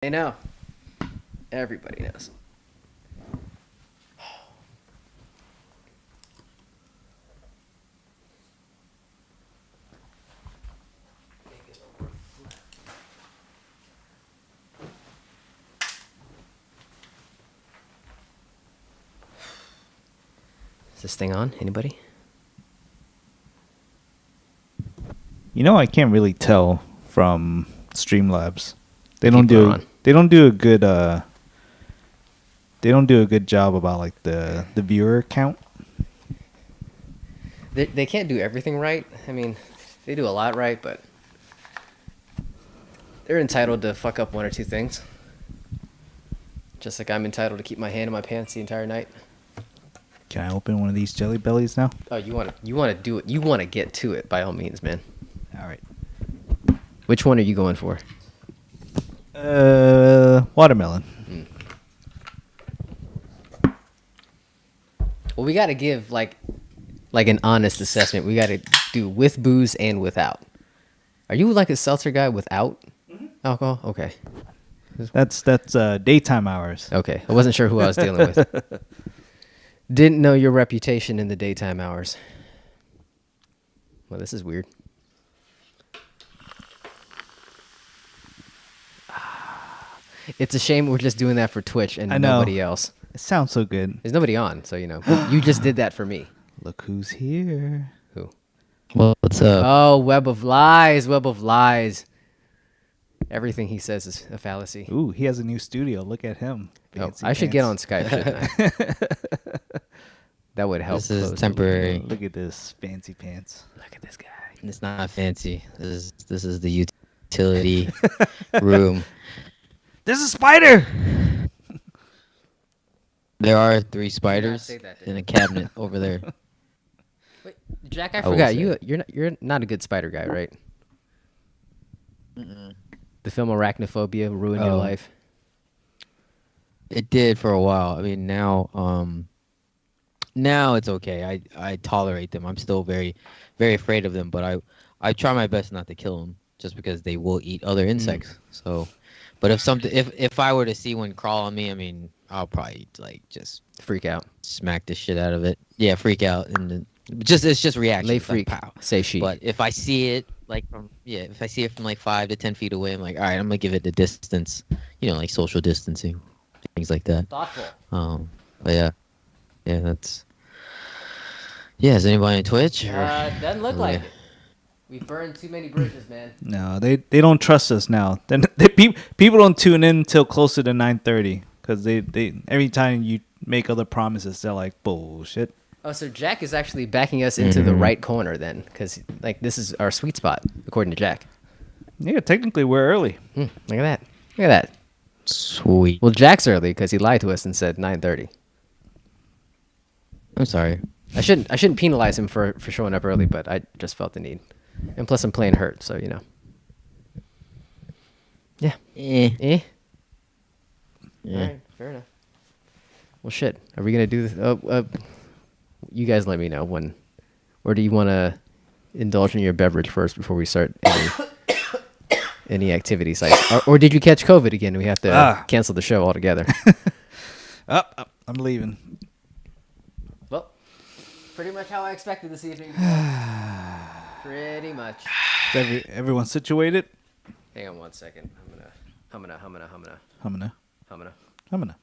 They know. Everybody knows. Is this thing on? Anybody? You know, I can't really tell from Streamlabs. They don't People are do. on. They don't do a good. They don't do a good job about like the viewer count. They can't do everything right. I mean, they do a lot right, but they're entitled to fuck up one or two things. Just like I'm entitled to keep my hand in my pants the entire night. Can I open one of these jelly bellies now? Oh, you want to do it? You want to get to it by all means, man. All right. Which one are you going for? Watermelon. Well, we got to give like an honest assessment. We got to do with booze and without. Are you like a seltzer guy without alcohol? Okay. That's daytime hours. Okay. I wasn't sure who I was dealing with. Didn't know your reputation in the daytime hours. Well, this is weird. It's a shame we're just doing that for Twitch and I know. nobody else. It sounds so good. There's nobody on, so you know. You just did that for me. Look who's here. Who? What's up? Oh, web of lies, web of lies. Everything he says is a fallacy. Ooh, he has a new studio. Look at him. Oh, Fancy I should get on pants. Skype, shouldn't I? That would help. This is close the temporary. Look at this fancy pants. loop. Look at this guy. It's not fancy. This is the utility room. There's a spider. There are 3 spiders say that, in a cabinet over there. Wait, Jack, I I will forgot say. you're not a good spider guy, right? The film Arachnophobia ruined your Oh. life. It did for a while. I mean, now it's okay. I tolerate them. I'm still very, very afraid of them, but I try my best not to kill them just because they will eat other insects. So, but if I were to see one crawl on me, I mean, I'll probably like just Freak out. smack the shit out of it. Yeah, freak out and then it's just reaction. Lay It's like, freak. pow. Say she. But if I see it if I see it from like 5 to 10 feet away, I'm like, all right, I'm gonna give it the distance, like social distancing, things like that. Thoughtful. But that's. Yeah, is anybody on Twitch? Doesn't look Oh, like yeah. it. We've burned too many bridges, man. No, they don't trust us now. Then people don't tune in until closer to 9:30 because they every time you make other promises, they're like bullshit. Oh, so Jack is actually backing us into the right corner then, because like this is our sweet spot, according to Jack. Yeah, technically we're early. Look at that. Look at that. Sweet. Well, Jack's early because he lied to us and said 9:30. I'm sorry. I shouldn't penalize him for showing up early, but I just felt the need. And plus, I'm playing hurt, so you know. Yeah. Yeah. All right. Fair enough. Well, shit. Are we gonna do this? You guys let me know when, or do you want to indulge in your beverage first before we start any activities? Or did you catch COVID again? We have to cancel the show altogether. I'm leaving. Well, pretty much how I expected this evening. Pretty much. Is everyone situated? Hang on one second. I'm gonna. Humana.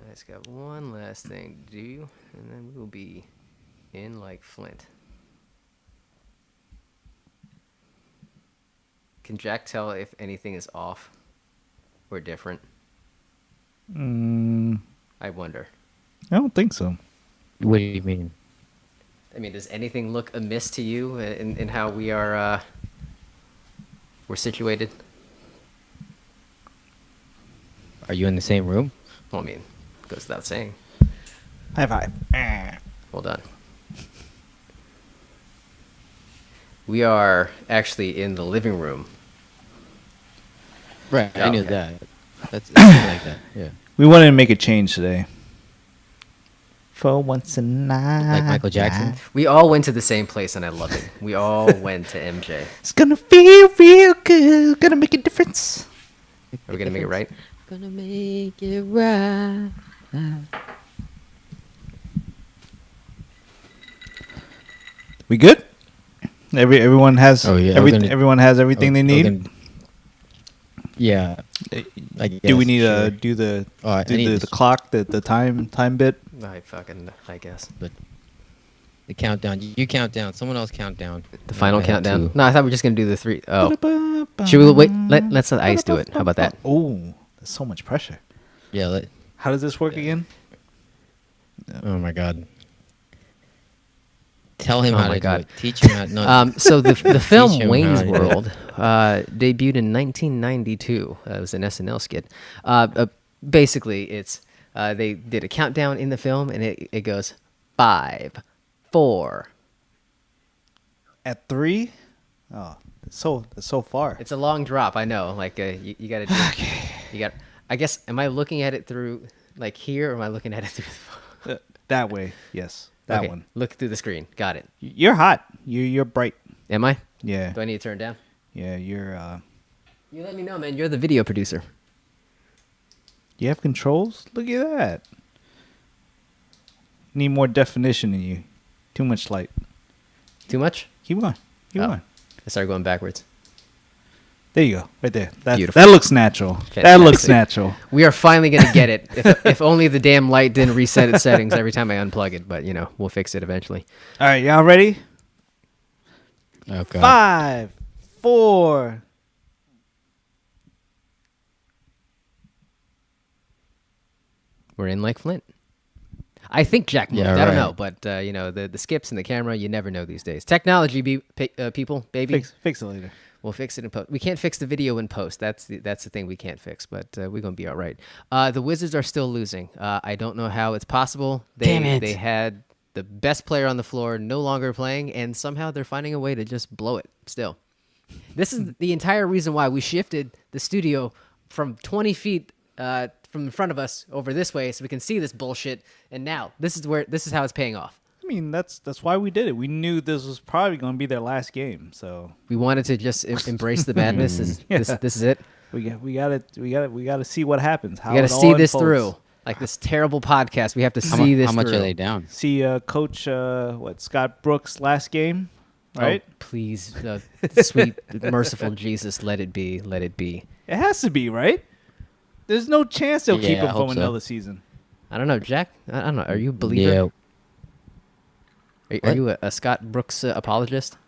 I just got one last thing to do, and then we'll be in like Flint. Can Jack tell if anything is off or different? I wonder. I don't think so. What do you mean? I mean, does anything look amiss to you in how we are we're situated? Are you in the same room? Well, I mean, goes without saying. High five. Well done. We are actually in the living room. Right. I knew Okay. that. That's like that. Yeah. We wanted to make a change today. For once a night. Like Michael Jackson. We all went to the same place, and I love it. We all went to MJ. It's gonna feel real good. Gonna make a difference. Are we gonna make it right? Gonna make it right. We good? Everyone has Oh, yeah, we're gonna- everyone has everything they need. Yeah. I Do we guess, need sure. to do the I need the this- clock, the time bit? I guess. The countdown. You count down. Someone else count down. The final I have countdown. two. No, I thought we were just gonna do the 3. Oh, should we wait? Let's let Ice do it. How about that? Oh, there's so much pressure. Yeah. How does this work again? Oh my God. Tell him Oh how my to God. do it. Teach him how. No. So the film Teach him Wayne's how to do it. World debuted in 1992. It was an SNL skit. Basically, it's they did a countdown in the film, and it goes 5, 4. At 3? Oh, it's so far. It's a long drop. I know. Like you got to do. You got. I guess. Am I looking at it through like here, or am I looking at it through the phone? That way, yes. That Okay, one. Look through the screen. Got it. You're hot. You're bright. Am I? Yeah. Do I need to turn down? Yeah, You let me know, man. You're the video producer. you have controls? Look at that. Need more definition in you. Too much light. Too much? Keep going. Keep Oh. going. I started going backwards. There you go. Right there. Beautiful. That looks natural. That looks Fantastic. natural. We are finally going to get it. If only the damn light didn't reset its settings every time I unplug it. But, we'll fix it eventually. All right, y'all ready? Oh God. 5, 4. We're in like Flint. I think Jack moved. Yeah, I don't right. know. But, the skips and the camera, you never know these days. Technology, people, baby. Fix it later. We'll fix it in post. We can't fix the video in post. That's the thing we can't fix, but we're going to be all right. The Wizards are still losing. I don't know how it's possible. Damn it. They had the best player on the floor no longer playing, and somehow they're finding a way to just blow it still. This is the entire reason why we shifted the studio from 20 feet from in front of us over this way so we can see this bullshit, and now this is how it's paying off. I mean, that's why we did it. We knew this was probably going to be their last game, so We wanted to just embrace the madness. This is it. we got to see what happens. How We got it to all see this unfolds. through. Like this terrible podcast, we have to see this How much through. are they down? See, Coach, Scott Brooks' last game, right? Oh, please, sweet, merciful Jesus, let it be. Let it be. It has to be, right? There's no chance they'll keep Yeah, I him hope from so. another season. I don't know, Jack. I don't know. Are you a believer? Yeah. Are you a Scott Brooks apologist?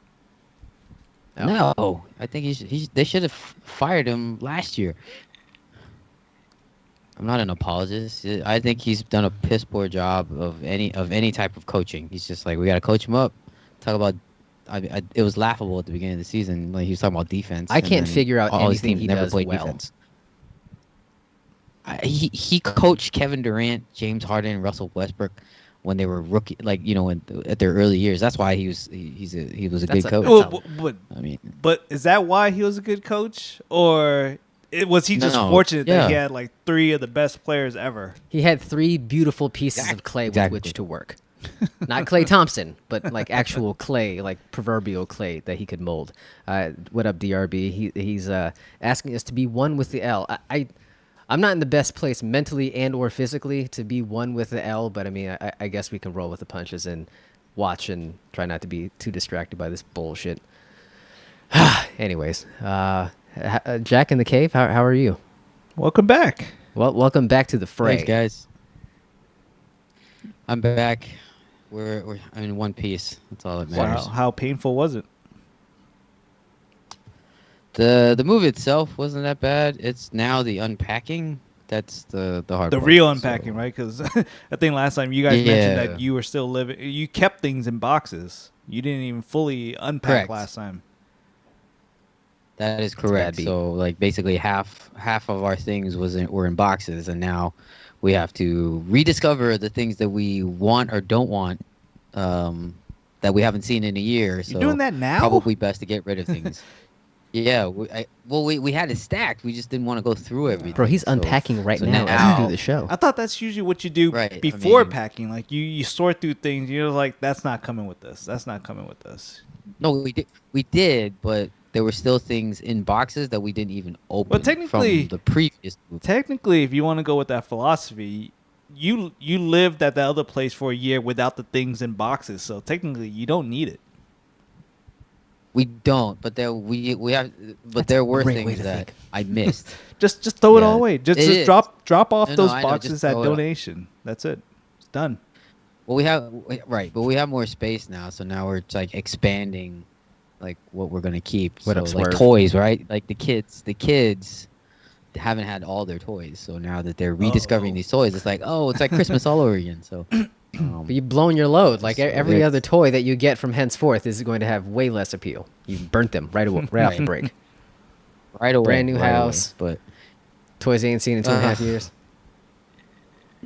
Oh. No, I think they should have fired him last year. I'm not an apologist. I think he's done a piss poor job of any type of coaching. He's just like, we got to coach him up. Talk about. It was laughable at the beginning of the season when he was talking about defense. I and can't then figure out all his anything teams he never does played well. defense. He coached Kevin Durant, James Harden, and Russell Westbrook when they were rookie, at their early years. That's why he was a good coach. Well, I mean, but is that why he was a good coach, or was he just No, fortunate that he yeah. had like 3 of the best players ever? He had 3 beautiful pieces of clay with Exactly. which to work. Not Klay Thompson, but like actual clay, like proverbial clay that he could mold. What up, DRB? He's asking us to be one with the L. I'm not in the best place mentally and or physically to be one with the L, but I mean, I guess we can roll with the punches and watch and try not to be too distracted by this bullshit. Anyways, Jack in the Cave, how are you? Welcome back. Well, welcome back to the fray. thanks, guys. I'm back. I'm in one piece. That's all that matters. Wow, how painful was it? The movie itself wasn't that bad. It's now the unpacking that's the hard The part. real So- unpacking, right? Because I think last time you guys mentioned that you were still living. You kept things in boxes. You didn't even fully unpack Correct. last time. That is bad correct. beat. So like basically half of our things were in boxes, and now we have to rediscover the things that we want or don't want that we haven't seen in a year. So You're doing that now? Probably best to get rid of things. Yeah, we had it stacked. We just didn't want to go through everything. Bro, he's So- unpacking right so now as we do the show. I thought that's usually what you do Right, I before mean- packing. Like you sort through things. You're like, that's not coming with this. That's not coming with this. No, we did, but there were still things in boxes that we didn't even open Well, technically, from the previous movie. if you want to go with that philosophy, you lived at the other place for a year without the things in boxes, so technically you don't need it. We don't, but there there were great way things to that think. I missed. Just throw it Yeah, all away. Just it is. drop off No, those I know, boxes just at throw it up. donation. That's it. It's done. Well, but we have more space now, so now we're like expanding, like what we're gonna keep. What So up, like Swerve? toys, right? Like the kids haven't had all their toys, so now that they're rediscovering these toys, it's like Christmas all over again. So, But you've blown your load. Like So every it's- other toy that you get from henceforth is going to have way less appeal. You burnt them right away, right off the break. right away, Brand new right away. house. But Toys you ain't seen in 2.5 years.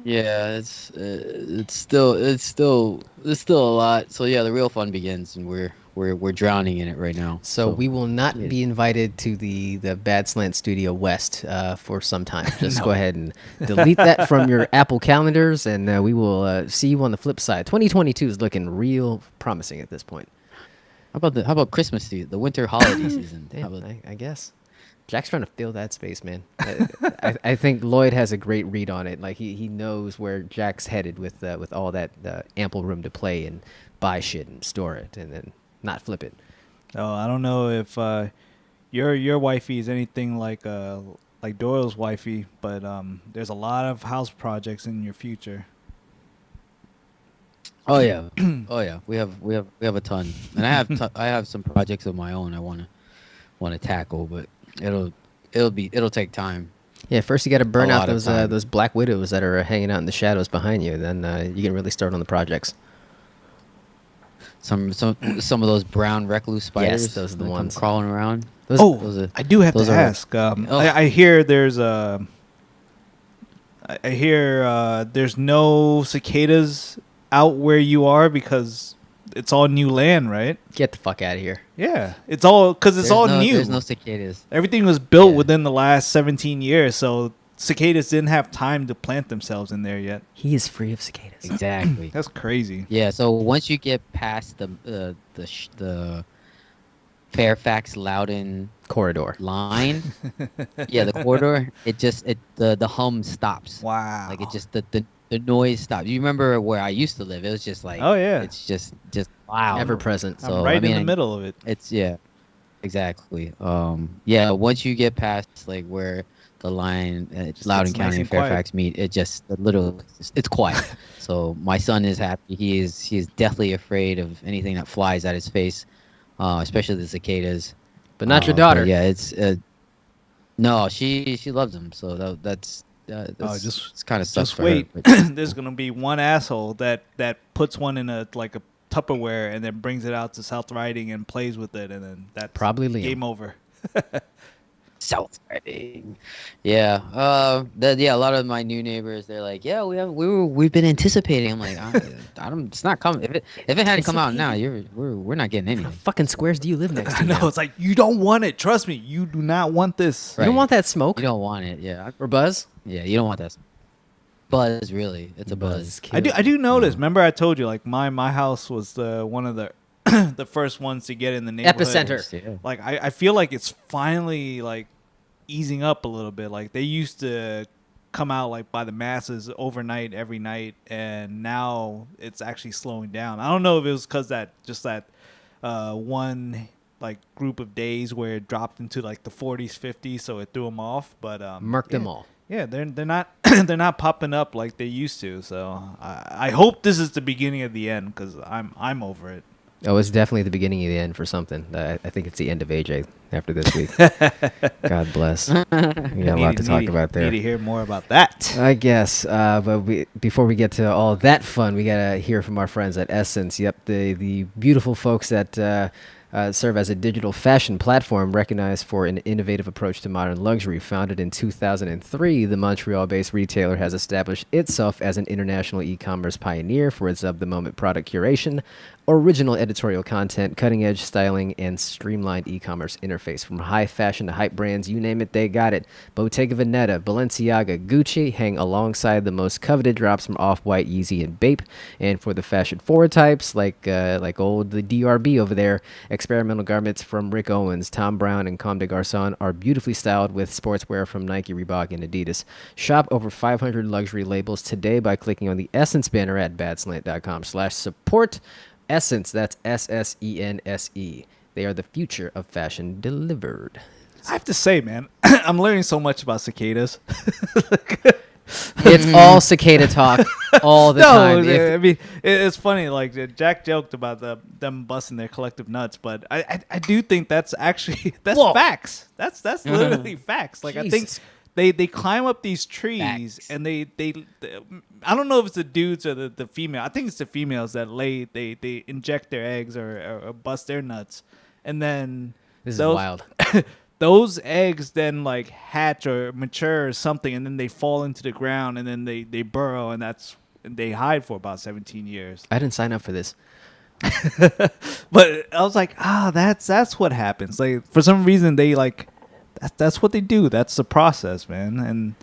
yeah, it's still a lot. So yeah, the real fun begins, and we're drowning in it right now. So we will not yeah. be invited to the Badslant Studio West for some time. Just go ahead and delete that from your Apple calendars, and we will see you on the flip side. 2022 is looking real promising at this point. How about Christmas season, the winter holiday season? How Damn, about, I guess. Jack's trying to fill that space, man. I think Lloyd has a great read on it. Like he knows where Jack's headed with all that ample room to play and buy shit and store it and then not flip it. Oh, I don't know if your wifey is anything like Doyle's wifey, but there's a lot of house projects in your future. Oh yeah, oh yeah. We have a ton, and I have some projects of my own I want to tackle, but it'll take time. Yeah, first you got to burn A out lot of those time. those black widows that are hanging out in the shadows behind you. Then you can really start on the projects. Some of those brown recluse spiders. those are the that come ones. crawling around. Those, I do have to those are- ask. I hear there's there's no cicadas out where you are because it's all new land, right? get the fuck out of here. Yeah, it's all new. There's no cicadas. Everything was built Yeah. within the last 17 years, so cicadas didn't have time to plant themselves in there yet. He is free of cicadas. Exactly. That's crazy. Yeah. So once you get past the Fairfax Loudon Corridor. line, yeah, the corridor, the hum stops. Wow. Like it just the noise stops. You remember where I used to live? It was just like, Oh, yeah. it's just loud. Ever present. I'm so, right I mean, in the middle of it. It's exactly. Yeah, once you get past like where the line Just Loudoun gets nice County and and quiet. Fairfax meet, it just literally it's quiet. So my son is happy. He is deathly afraid of anything that flies at his face, especially the cicadas. But not your daughter. Yeah, it's no, she loves them. So that's it's kind of sucks Just for wait. her. But There's gonna be one asshole that puts one in a Tupperware and then brings it out to South Riding and plays with it, and then that's Probably Liam. game over. South Riding. Yeah. Yeah, a lot of my new neighbors, they're like, yeah, we've been anticipating. I'm like, I don't, it's not coming. If it hadn't come out now, we're not getting What anything. fucking squares do you live next to I know. now? It's like, you don't want it. Trust me, you do not want this. You don't Right. want that smoke You don't want it. Yeah. or buzz? Yeah, you don't want that. Buzz, really. It's a buzz. I do notice. Remember, I told you like my house was one of the the first ones to get in the neighborhood. Epicenter. Yeah. Like I feel like it's finally like easing up a little bit. Like they used to come out like by the masses overnight every night, and now it's actually slowing down. I don't know if it was because that one like group of days where it dropped into like the 40s 50s, so it threw them off, but Murked them all. yeah, they're not they're not popping up like they used to. So I hope this is the beginning of the end, because I'm over it. Oh, it's definitely the beginning of the end for something. I think it's the end of AJ after this week. God bless. We got a lot to talk about there. Need to hear more about that. I guess, but before we get to all that fun, we gotta hear from our friends at Essence. Yep, the beautiful folks that serve as a digital fashion platform recognized for an innovative approach to modern luxury. Founded in 2003, the Montreal-based retailer has established itself as an international e-commerce pioneer for its of-the-moment product curation, original editorial content, cutting-edge styling, and streamlined e-commerce interface. From high fashion to hype brands, you name it, they got it. Bottega Veneta, Balenciaga, Gucci hang alongside the most coveted drops from Off-White, Yeezy, and Bape. And for the fashion forward types, like old the DRB over there, Experimental garments from Rick Owens, Tom Brown, and Comme des Garçons are beautifully styled with sportswear from Nike, Reebok, and Adidas. Shop over 500 luxury labels today by clicking on the Essence banner at badslant.com/support. Essence, that's SSENSE. They are the future of fashion delivered. I have to say, man, I'm learning so much about cicadas. It's all cicada talk all the time. I mean, it's funny. Like Jack joked about them busting their collective nuts, but I do think that's actually facts. That's literally facts. Like Jesus. I think they climb up these trees Facts. and they I don't know if it's the dudes or the female. I think it's the females that they inject their eggs or bust their nuts, and then This is wild. Those eggs then like hatch or mature or something, and then they fall into the ground, and then they burrow, and they hide for about 17 years. I didn't sign up for this. But I was like, that's what happens. Like for some reason they like that's what they do. That's the process, man, and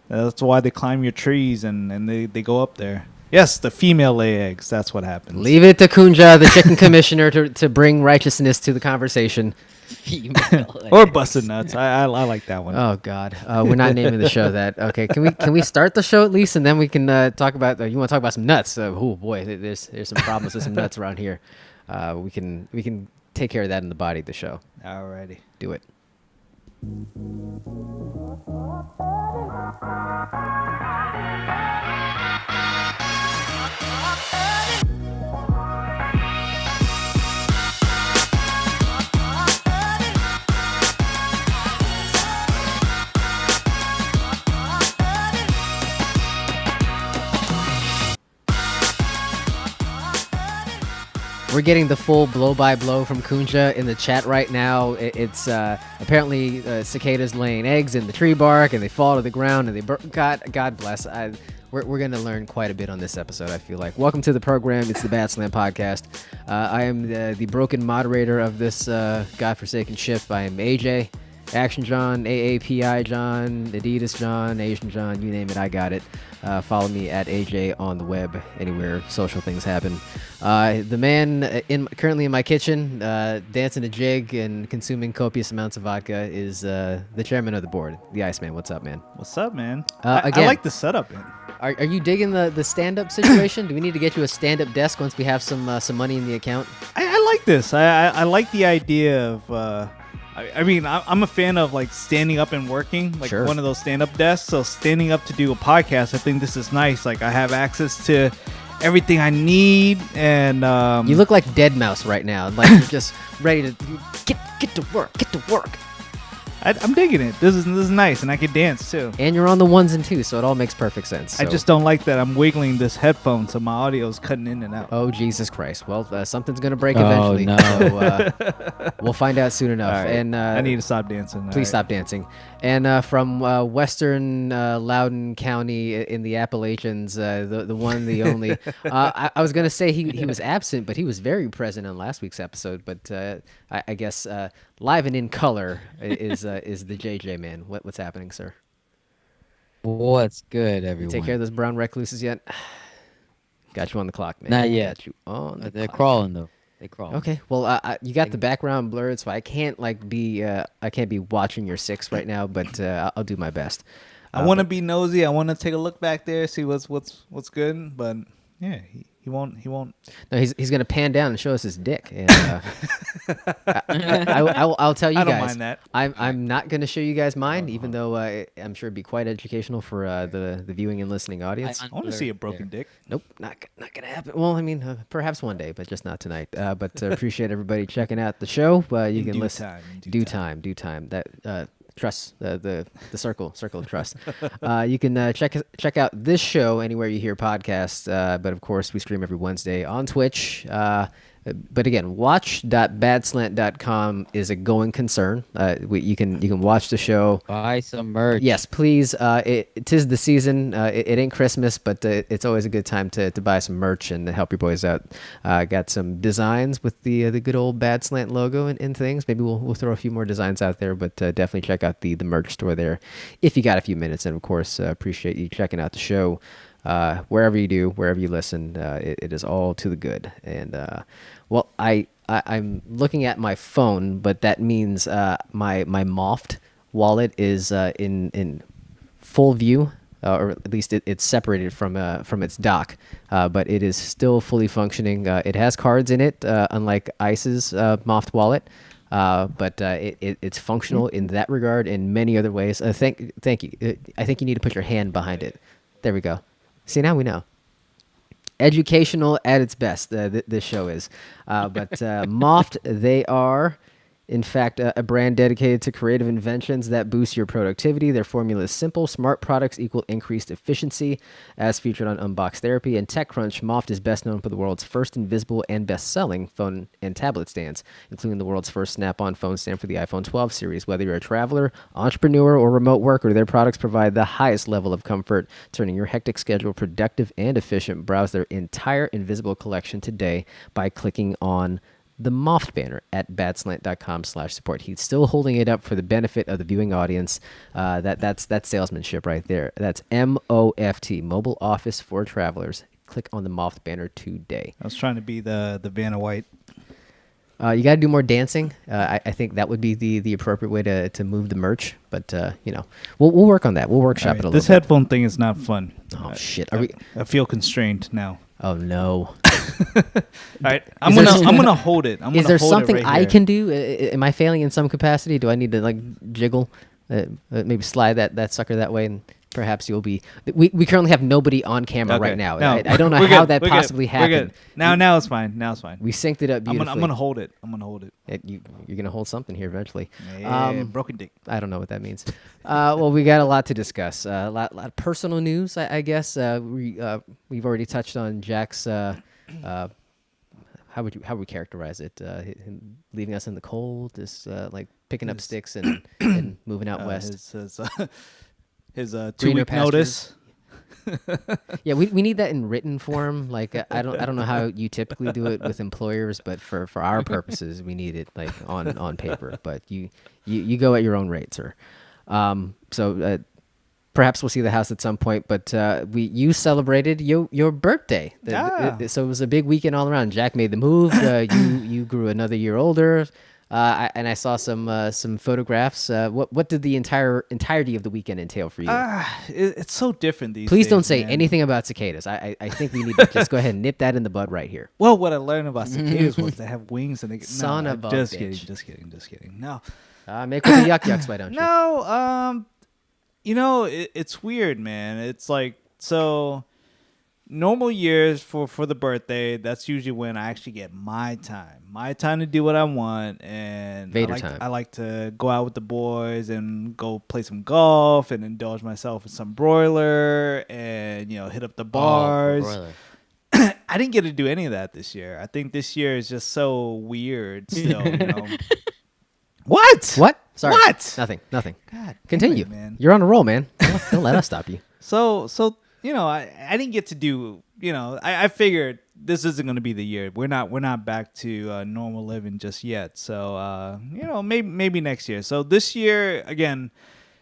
that's why they climb your trees and they go up there. Yes, the female lay eggs. That's what happens. Leave it to Kunja, the chicken commissioner, to bring righteousness to the conversation. Or busted nuts. I like that one. Oh God, we're not naming the show that. Okay, can we start the show at least, and then we can talk about. You want to talk about some nuts? Oh boy, there's some problems with some nuts around here. We can take care of that in the body of the show. Alrighty. Do it. We're getting the full blow-by-blow from Kunja in the chat right now. It's apparently cicadas laying eggs in the tree bark, and they fall to the ground, and God bless. We're going to learn quite a bit on this episode, I feel like. Welcome to the program. It's the Badslant podcast. I am the broken moderator of this godforsaken ship. I am AJ, Action John, AAPI John, Adidas John, Asian John, you name it, I got it. Follow me at AJ on the web, anywhere social things happen. The man currently in my kitchen, dancing a jig and consuming copious amounts of vodka is the chairman of the board, the Iceman. What's up, man? What's up, man? Again, I like the setup, man. Are you digging the stand-up situation? Do we need to get you a stand-up desk once we have some money in the account? I like this. I like the idea of... I mean, I'm a fan of like standing up and working, like Sure. one of those stand-up desks. So standing up to do a podcast, I think this is nice. Like I have access to everything I need, and You look like Dead Mouse right now, like you're just ready to get to work, get to work. I'm digging it. This is nice, and I can dance too. And you're on the ones and twos, so it all makes perfect sense. I So- just don't like that I'm wiggling this headphone, so my audio is cutting in and out. Oh, Jesus Christ. Well, something's going to break Oh, eventually. no. So, we'll find out soon enough. All right. And I need to stop dancing. please All right. stop dancing. And from western Loudoun County in the Appalachians, the one, the only. I was going to say he was absent, but he was very present on last week's episode. But I guess live and in color is the JJ man. What's happening, sir? What's good, everyone? Take care of those brown recluses yet? Got you on the clock, man. Not yet. Got you on the They're clock. crawling though. They crawl. Okay, well, you got the background blurred, so I can't be watching your six right now, but I'll do my best. I want to be nosy. I want to take a look back there, see what's good. But yeah, he won't. No, he's gonna pan down and show us his dick, and I'll tell you I don't guys. mind that. I'm not gonna show you guys mine, even though I'm sure it'd be quite educational for the viewing and listening audience. I want to see a broken dick. Nope, not gonna happen. Well, I mean, perhaps one day, but just not tonight. But appreciate everybody checking out the show. You In can due listen. time, in Due due time. That trust, the circle of trust. You can check out this show anywhere you hear podcasts. But of course, we stream every Wednesday on Twitch. But again, watch.badslant.com is a going concern. You can watch the show. Buy some merch. Yes, please. Tis the season. It ain't Christmas, but it's always a good time to buy some merch and help your boys out. Got some designs with the good old Badslant logo and things.Maybe we'll throw a few more designs out there, but definitely check out the merch store there if you got a few minutes. And of course, appreciate you checking out the show. Wherever you listen, it is all to the good. And well, I I'm looking at my phone, but that means my Moft wallet is in full view, or at least it's separated from its dock, but it is still fully functioning. It has cards in it, unlike Ice's Moft wallet, but it's functional in that regard in many other ways. Thank you. I think you need to put your hand behind it. There we go. See, now we know. Educational at its best, this show is. But Moft, they are, in fact, a brand dedicated to creative inventions that boost your productivity. Their formula is simple. Smart products equal increased efficiency. As featured on Unbox Therapy and TechCrunch, Moft is best known for the world's first invisible and best-selling phone and tablet stands, including the world's first snap-on phone stand for the iPhone 12 series. Whether you're a traveler, entrepreneur, or remote worker, their products provide the highest level of comfort, turning your hectic schedule productive and efficient. Browse their entire invisible collection today by clicking on the Moft banner at badslant.com/support. He's still holding it up for the benefit of the viewing audience. That's salesmanship right there. That's MOFT, Mobile Office for Travelers. Click on the Moft banner today. I was trying to be the Vanna White. You got to do more dancing. I think that would be the appropriate way to move the merch. But we'll work on that. We'll workshop it a little bit. This headphone thing is not fun. Oh shit! I feel constrained now. Oh no! All right, I'm gonna hold it. Is there something I can do? Am I failing in some capacity? Do I need to like jiggle, maybe slide that sucker that way, and perhaps you'll be. We currently have nobody on camera right now. No, I don't know how that possibly happened. We're good. Now it's fine. We synced it up beautifully. I'm gonna hold it. You're gonna hold something here eventually. Yeah, broken dick. I don't know what that means. Well, we got a lot to discuss. A lot of personal news, I guess. We've already touched on Jack's. How would we characterize it? Him leaving us in the cold, just like picking up sticks and moving out west. His 2-week notice. Yeah, we need that in written form. Like I don't know how you typically do it with employers, but for our purposes, we need it like on paper. But you go at your own rate, sir. So perhaps we'll see the house at some point. But you celebrated your birthday. So it was a big weekend all around. Jack made the move. You grew another year older. And I saw some photographs. What did the entirety of the weekend entail for you? It's so different these days. Please don't say man. anything about cicadas. I think we need to just go ahead and nip that in the bud right here. Well, what I learned about cicadas was they have wings and they Son of a just bitch. kidding. Just kidding. No. Make with the yucks, why don't you? No, it's weird, man. It's like so. Normal years for the birthday, that's usually when I actually get my time to do what I want, and time. I like to go out with the boys and go play some golf and indulge myself with some broiler and hit up the bars. I didn't get to do any of that this year. I think this year is just so weird. Still, What? Sorry. What? Nothing. God, continue, man. You're on a roll, man. Don't let us stop you. So. I didn't get to do, I figured this isn't going to be the year. We're not back to normal living just yet. So, maybe next year. So this year, again,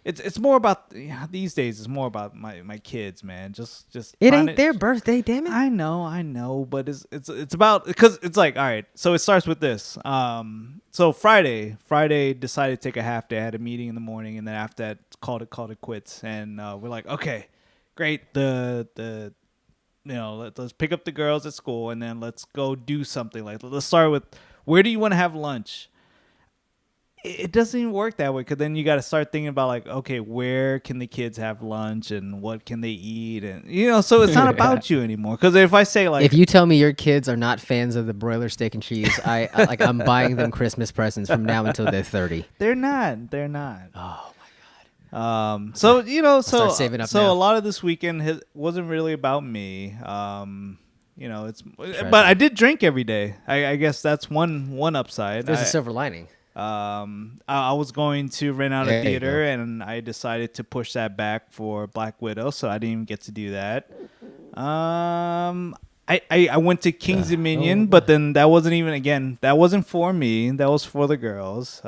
it's more about, these days, it's more about my kids, man. Just it ain't their birthday, damn it. I know, but it's about, because it's like, all right, so it starts with this. So Friday decided to take a half day. I had a meeting in the morning, and then after that, called it quits. And we're like, okay. Great. Let's pick up the girls at school and then let's go do something. Like, let's start with, where do you want to have lunch? It doesn't even work that way, because then you got to start thinking about like, okay, where can the kids have lunch and what can they eat, and so it's not about you anymore. Because if I say like, if you tell me your kids are not fans of the broiler steak and cheese, I'm buying them Christmas presents from now until they're 30. They're not. Oh. So start saving up so now. a lot of this weekend wasn't really about me. It's but I did drink every day. I guess that's one upside. There's a silver lining. I was going to rent out a theater, and I decided to push that back for Black Widow, so I didn't even get to do that. I went to King's Dominion, but then that wasn't for me. That was for the girls.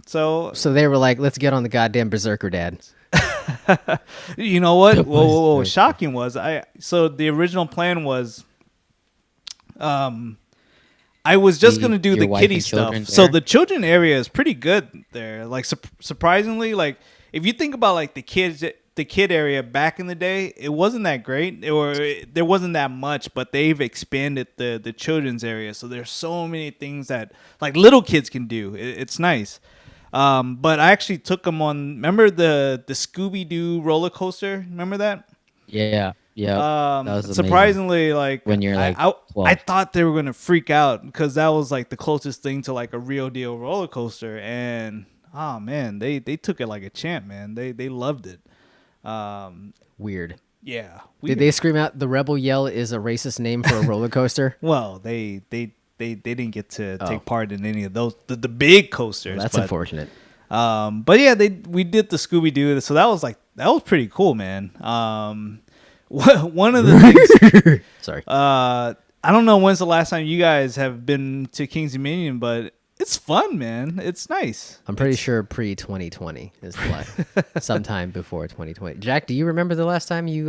So they were like, let's get on the goddamn Berserker, Dad. You know what? What was shocking was so the original plan was, I was just gonna leave do your the wife kiddie and stuff. children So there? the children area is pretty good there. Like surprisingly, like if you think about like the kid area back in the day, it wasn't that great, there wasn't that much. But they've expanded the children's area, so there's so many things that like little kids can do. It's nice. But I actually took them on. Remember the Scooby Doo roller coaster? Remember that? Yeah, yeah. That was amazing. Surprisingly, like When you're like I 12. thought they were gonna freak out because that was like the closest thing to like a real deal roller coaster, and oh man, they took it like a champ, man. They loved it. Weird. Yeah. Did they scream out the rebel yell is a racist name for a roller coaster? Well, they didn't get to Oh. take part in any of those the big coasters. Well, that's but, unfortunate. But yeah, we did the Scooby Doo, so that was pretty cool, man. One of the things. Sorry. I don't know when's the last time you guys have been to King's Dominion, but it's fun, man. It's nice. I'm pretty sure pre-2020 is the last, sometime before 2020. Jack, do you remember the last time you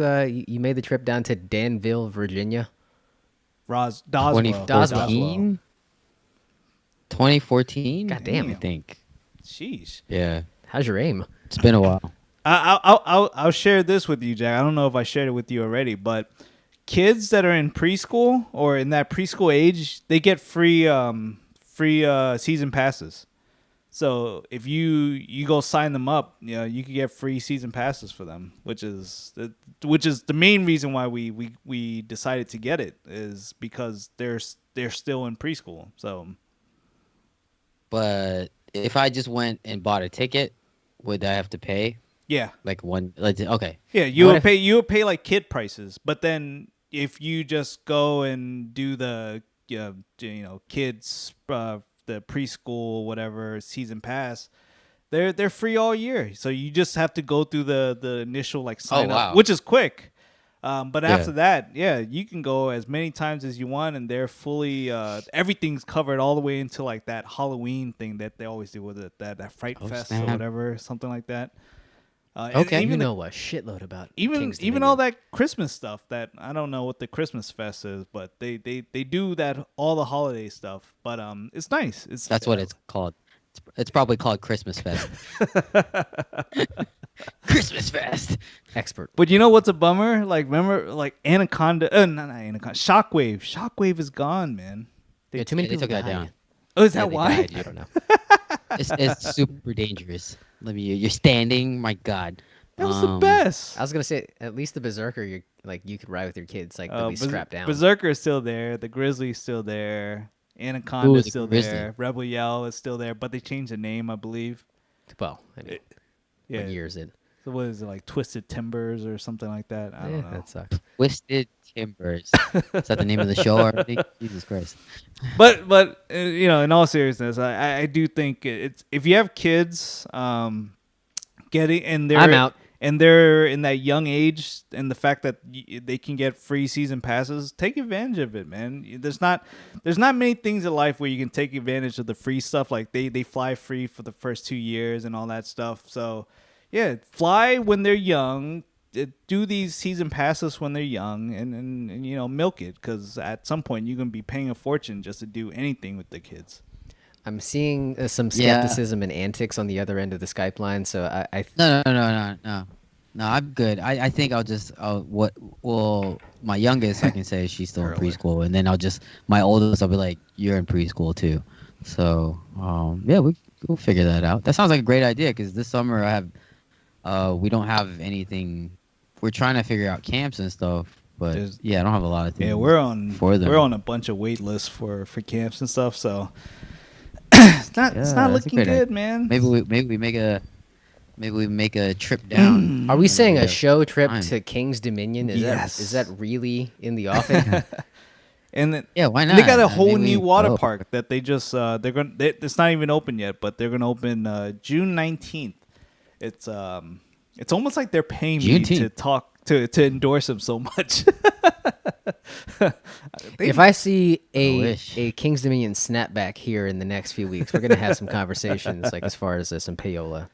made the trip down to Danville, Virginia? Doswell. 2014? 2014? God damn. I think. Sheesh. Yeah. How's your aim? It's been a while. I'll share this with you, Jack. I don't know if I shared it with you already, but kids that are in preschool or in that preschool age, they get free season passes. So if you go sign them up, you know, you can get free season passes for them, which is the main reason why we decided to get it, is because they're still in preschool. So, But if I just went and bought a ticket, would I have to pay? yeah. Okay. Yeah, you would pay like kid prices, but then if you just go and do the kids the preschool whatever season pass, they're free all year. So you just have to go through the initial like sign up, wow. which is quick. But Yeah. after that, yeah, you can go as many times as you want, and they're fully everything's covered all the way into like that Halloween thing that they always do with it, that Fright Fest or snap. whatever, something like that. Okay. You know a shitload about King's even all Dominion. that Christmas stuff that I don't know what the Christmas fest is, but they do that, all the holiday stuff. But it's nice. That's what it's called. It's probably called Christmas Fest. Christmas Fest. Expert. But you know what's a bummer? Like remember like Anaconda, not Anaconda, Shockwave. Shockwave is gone, man. Yeah, too many They people took that died. down. Oh, is Yeah, that they why? died. I don't know. It's super dangerous. You're standing. My God. That was the best. I was gonna say at least the Berserker, you could ride with your kids, like they'll be strapped down. Berserker is still there. The Grizzly's still there. Anaconda Ooh, is the still Grizzly. there. Rebel Yell is still there, but they changed the name, I believe. Well, I mean, Yeah. what year is it? So what is it, like Twisted Timbers or something like that? I don't know. That sucks. Twisted Timbers. Is that the name of the show already? Jesus Christ. But in all seriousness, I do think it's, if you have kids, getting and they're I'm out. and they're in that young age, and the fact that they can get free season passes, take advantage of it, man. There's not many things in life where you can take advantage of the free stuff. Like they fly free for the first 2 years and all that stuff. So yeah, fly when they're young. Do these season passes when they're young, and milk it, because at some point you're gonna be paying a fortune just to do anything with the kids. I'm seeing some Yeah. skepticism and antics on the other end of the Skype line, so I No. I'm good. I think my youngest I can say she's still in Early. preschool, and then my oldest I'll be like, you're in preschool too. So yeah, we'll figure that out. That sounds like a great idea, because this summer we don't have anything. We're trying to figure out camps and stuff, but I don't have a lot of things. Yeah, we're on them. a bunch of wait lists for camps and stuff. So it's not that's a looking great good, idea. man. Maybe we make a trip down. Are we saying Yeah. a show trip Fine. to King's Dominion? Yes. Is that really in the offing? And then Yeah, why not? they got a whole Maybe new we water go. park that they just it's not even open yet, but they're gonna open June 19th. It's almost like they're paying me to Juneteenth. talk to endorse them so much. If I see wish. a King's Dominion snapback here in the next few weeks, we're gonna have some conversations, like as far as some payola.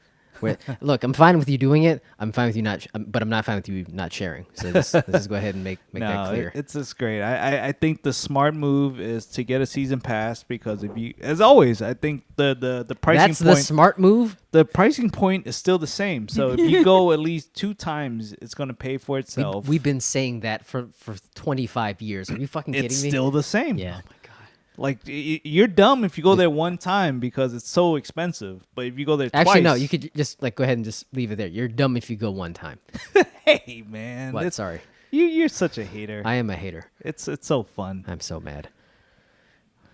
Look, I'm fine with you doing it. I'm fine with you not, but I'm not fine with you not sharing. So let's just go ahead and make that clear. It's just great. I think the smart move is to get a season pass because if you, as always, I think the pricing That's point. the smart move. The pricing point is still the same. So if you go at least 2 times, it's going to pay for itself. We've been saying that for 25 years. Are you fucking kidding me? It's still the same. Yeah. Oh my god. Like you're dumb if you go there one time because it's so expensive. But if you go there Actually, twice, no. You could just like go ahead and just leave it there. You're dumb if you go one time. Hey man, What? Sorry. You're such a hater. I am a hater. It's so fun. I'm so mad.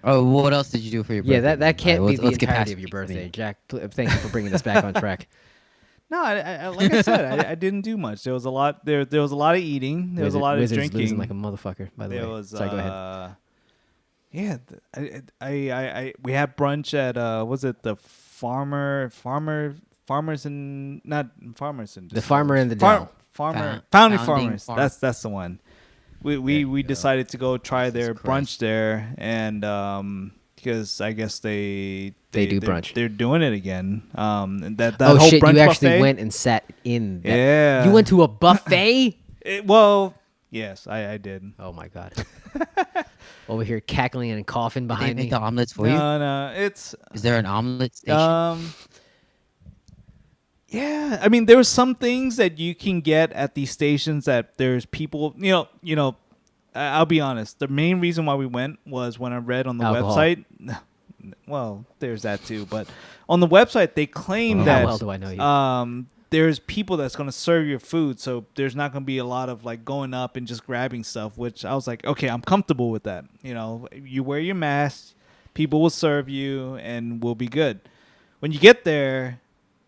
Oh, what else did you do for your birthday? Yeah, that can't All be right, the let's get entirety past of your Feebz, birthday, man. Jack. Thank you for bringing us back on track. No, I like I said, I didn't do much. There was a lot. There was a lot of eating. There was a lot of Wizards drinking. losing like a motherfucker. By the There way, was. Sorry, go ahead. Yeah, we had brunch at was it the farmers and not farmers and The farmer and the dell. founding Founding farmers. Farm. That's the one. We decided to go try their Jesus brunch there, and because I guess They do brunch. They're doing it again. And that Oh whole shit! brunch You actually buffet, went and sat in. That. Yeah. You went to a buffet. Well, yes, I did. Oh my god. Over here cackling and coughing Did they behind make me. the omelets for you? No, it's Is there an omelet station? Yeah, I mean, there were some things that you can get at these stations that there's people, I'll be honest. The main reason why we went was when I read on the Alcohol. website. Well, there's that too, but on the website they claim How that well do I know you? there's people that's going to serve your food, so there's not going to be a lot of like going up and just grabbing stuff, which I was like, okay, I'm comfortable with that. You wear your mask, people will serve you, and we'll be good. When you get there,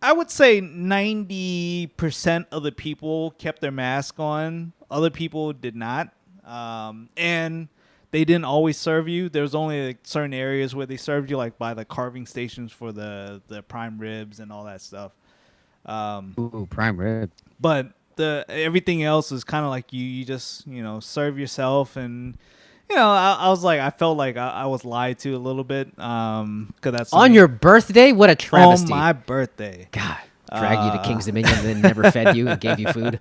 I would say 90% of the people kept their mask on. Other people did not. And they didn't always serve you. There's only like certain areas where they served you, like by the carving stations for the prime ribs and all that stuff. Ooh, prime rib. But everything else is kind of like you just serve yourself, and I was like, I felt like I was lied to a little bit because that's On your birthday? What a travesty! on my birthday. God, drag you to King's Dominion and then never fed you and gave you food.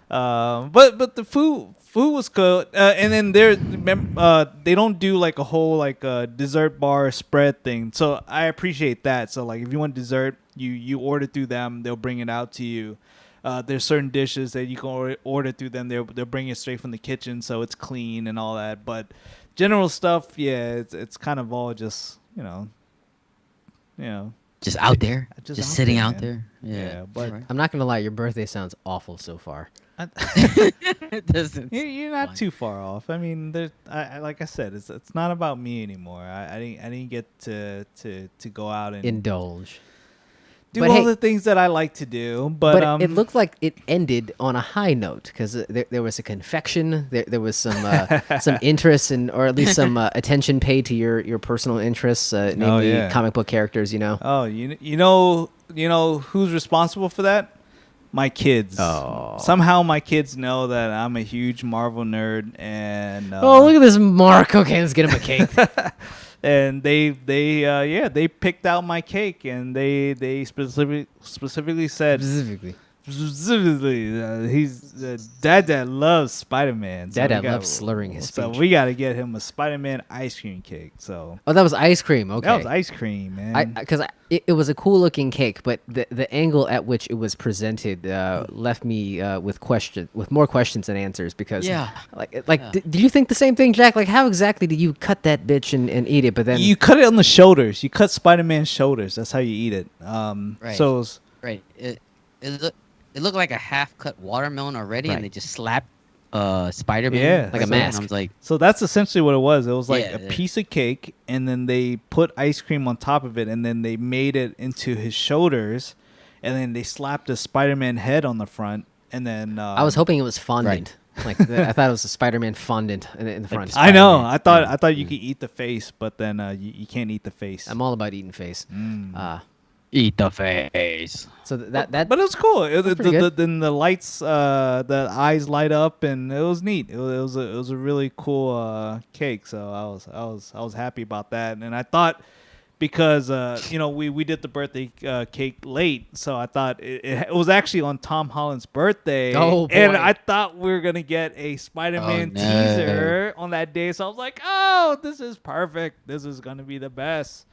But the food was good, and then they don't do like a whole like dessert bar spread thing, so I appreciate that. So like if you want dessert, you order through them, they'll bring it out to you. There's certain dishes that you can order through them. They'll bring it straight from the kitchen, so it's clean and all that. But general stuff, yeah, it's kind of all just Just out there? Just Just out sitting there, out man. there? Yeah, but I'm not gonna lie, your birthday sounds awful so far. It doesn't. You're not fun. too far off. I mean, like I said, it's not about me anymore. I didn't get to go out and Indulge. do But all hey- the things that I like to do. But it looked like it ended on a high note because there was a confection, there was some interest or at least some attention paid to your personal interests, namely yeah. comic book characters. oh, you know who's responsible for that? My kids. Oh. Somehow my kids know that I'm a huge Marvel nerd, and Oh, look at this mark. Okay, let's get him a cake. and they picked out my cake, and they specifically said Specifically, he's Dad loves Spider-Man. So Dad we got- loves slurring his So speech. we got to get him a Spider-Man ice cream cake. So Oh, that was ice cream. Okay. that was ice cream, man. Because it was a cool looking cake, but the angle at which it was presented left me with more questions than answers. Because Yeah. did you think the same thing, Jack? Like, how exactly did you cut that bitch and eat it? But then You cut it on the shoulders. You cut Spider-Man's shoulders. That's how you eat it. Right. So it's- Right. It looked like a half-cut watermelon already, Right. and they just slapped Spider-Man. Yeah. Like a so- mask. And I was like, so that's essentially what it was. It was like Yeah, a yeah. piece of cake, and then they put ice cream on top of it, and then they made it into his shoulders, and then they slapped a Spider-Man head on the front, and then I was hoping it was fondant. Like I thought it was a Spider-Man fondant in the front. I know. Spider-Man. I thought you could eat the face, but then you can't eat the face. I'm all about eating face. Mm. eat the face. So that But it was cool. pretty good. Then the lights, the eyes light up, and it was neat. It was a really cool cake. So I was happy about that, and I thought because we did the birthday cake late, so I thought it was actually on Tom Holland's birthday. Oh, boy. And I thought we were gonna get a Spider-Man no. teaser on that day, so I was like, oh, this is perfect. This is gonna be the best.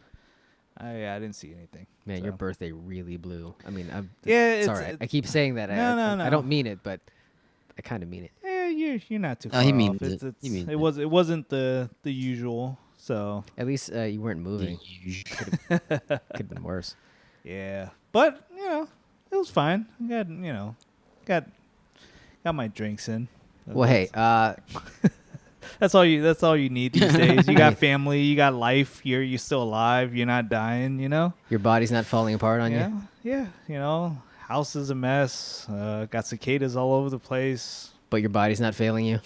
I didn't see anything. Man, so. your birthday really blew. I mean, Yeah, it's all right. I keep saying that. No. I don't mean it, but I kind of mean it. Yeah, you're not too No, far he off. means it. He means It wasn't the usual. So At least you weren't moving. Could have been worse. yeah, but it was fine. I got my drinks in. Well, hey, That's all you need these days. You got family, you got life. You're still alive. You're not dying. your body's not falling apart on you. Yeah. House is a mess. Got cicadas all over the place. But your body's not failing you.